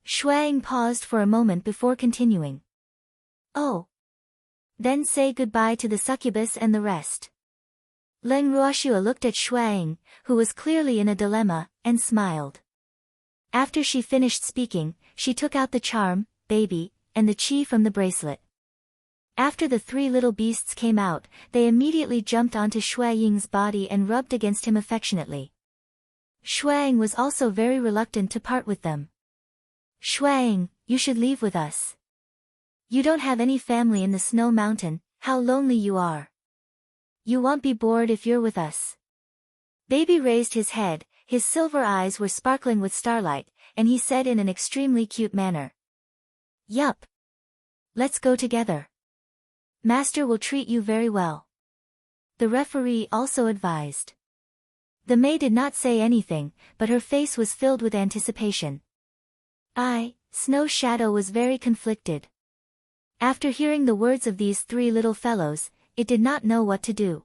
Shuang paused for a moment before continuing. Oh. Then say goodbye to the succubus and the rest. Leng Ruoxue looked at Shuang, who was clearly in a dilemma, and smiled. After she finished speaking, she took out the charm, baby, and the qi from the bracelet. After the three little beasts came out, they immediately jumped onto Shuaying's body and rubbed against him affectionately. Shuang was also very reluctant to part with them. Shuang, you should leave with us. You don't have any family in the snow mountain, how lonely you are. You won't be bored if you're with us. Baby raised his head, his silver eyes were sparkling with starlight, and he said in an extremely cute manner. Yup. Let's go together. Master will treat you very well. The referee also advised. The maid did not say anything, but her face was filled with anticipation. Snow Shadow was very conflicted. After hearing the words of these three little fellows, it did not know what to do.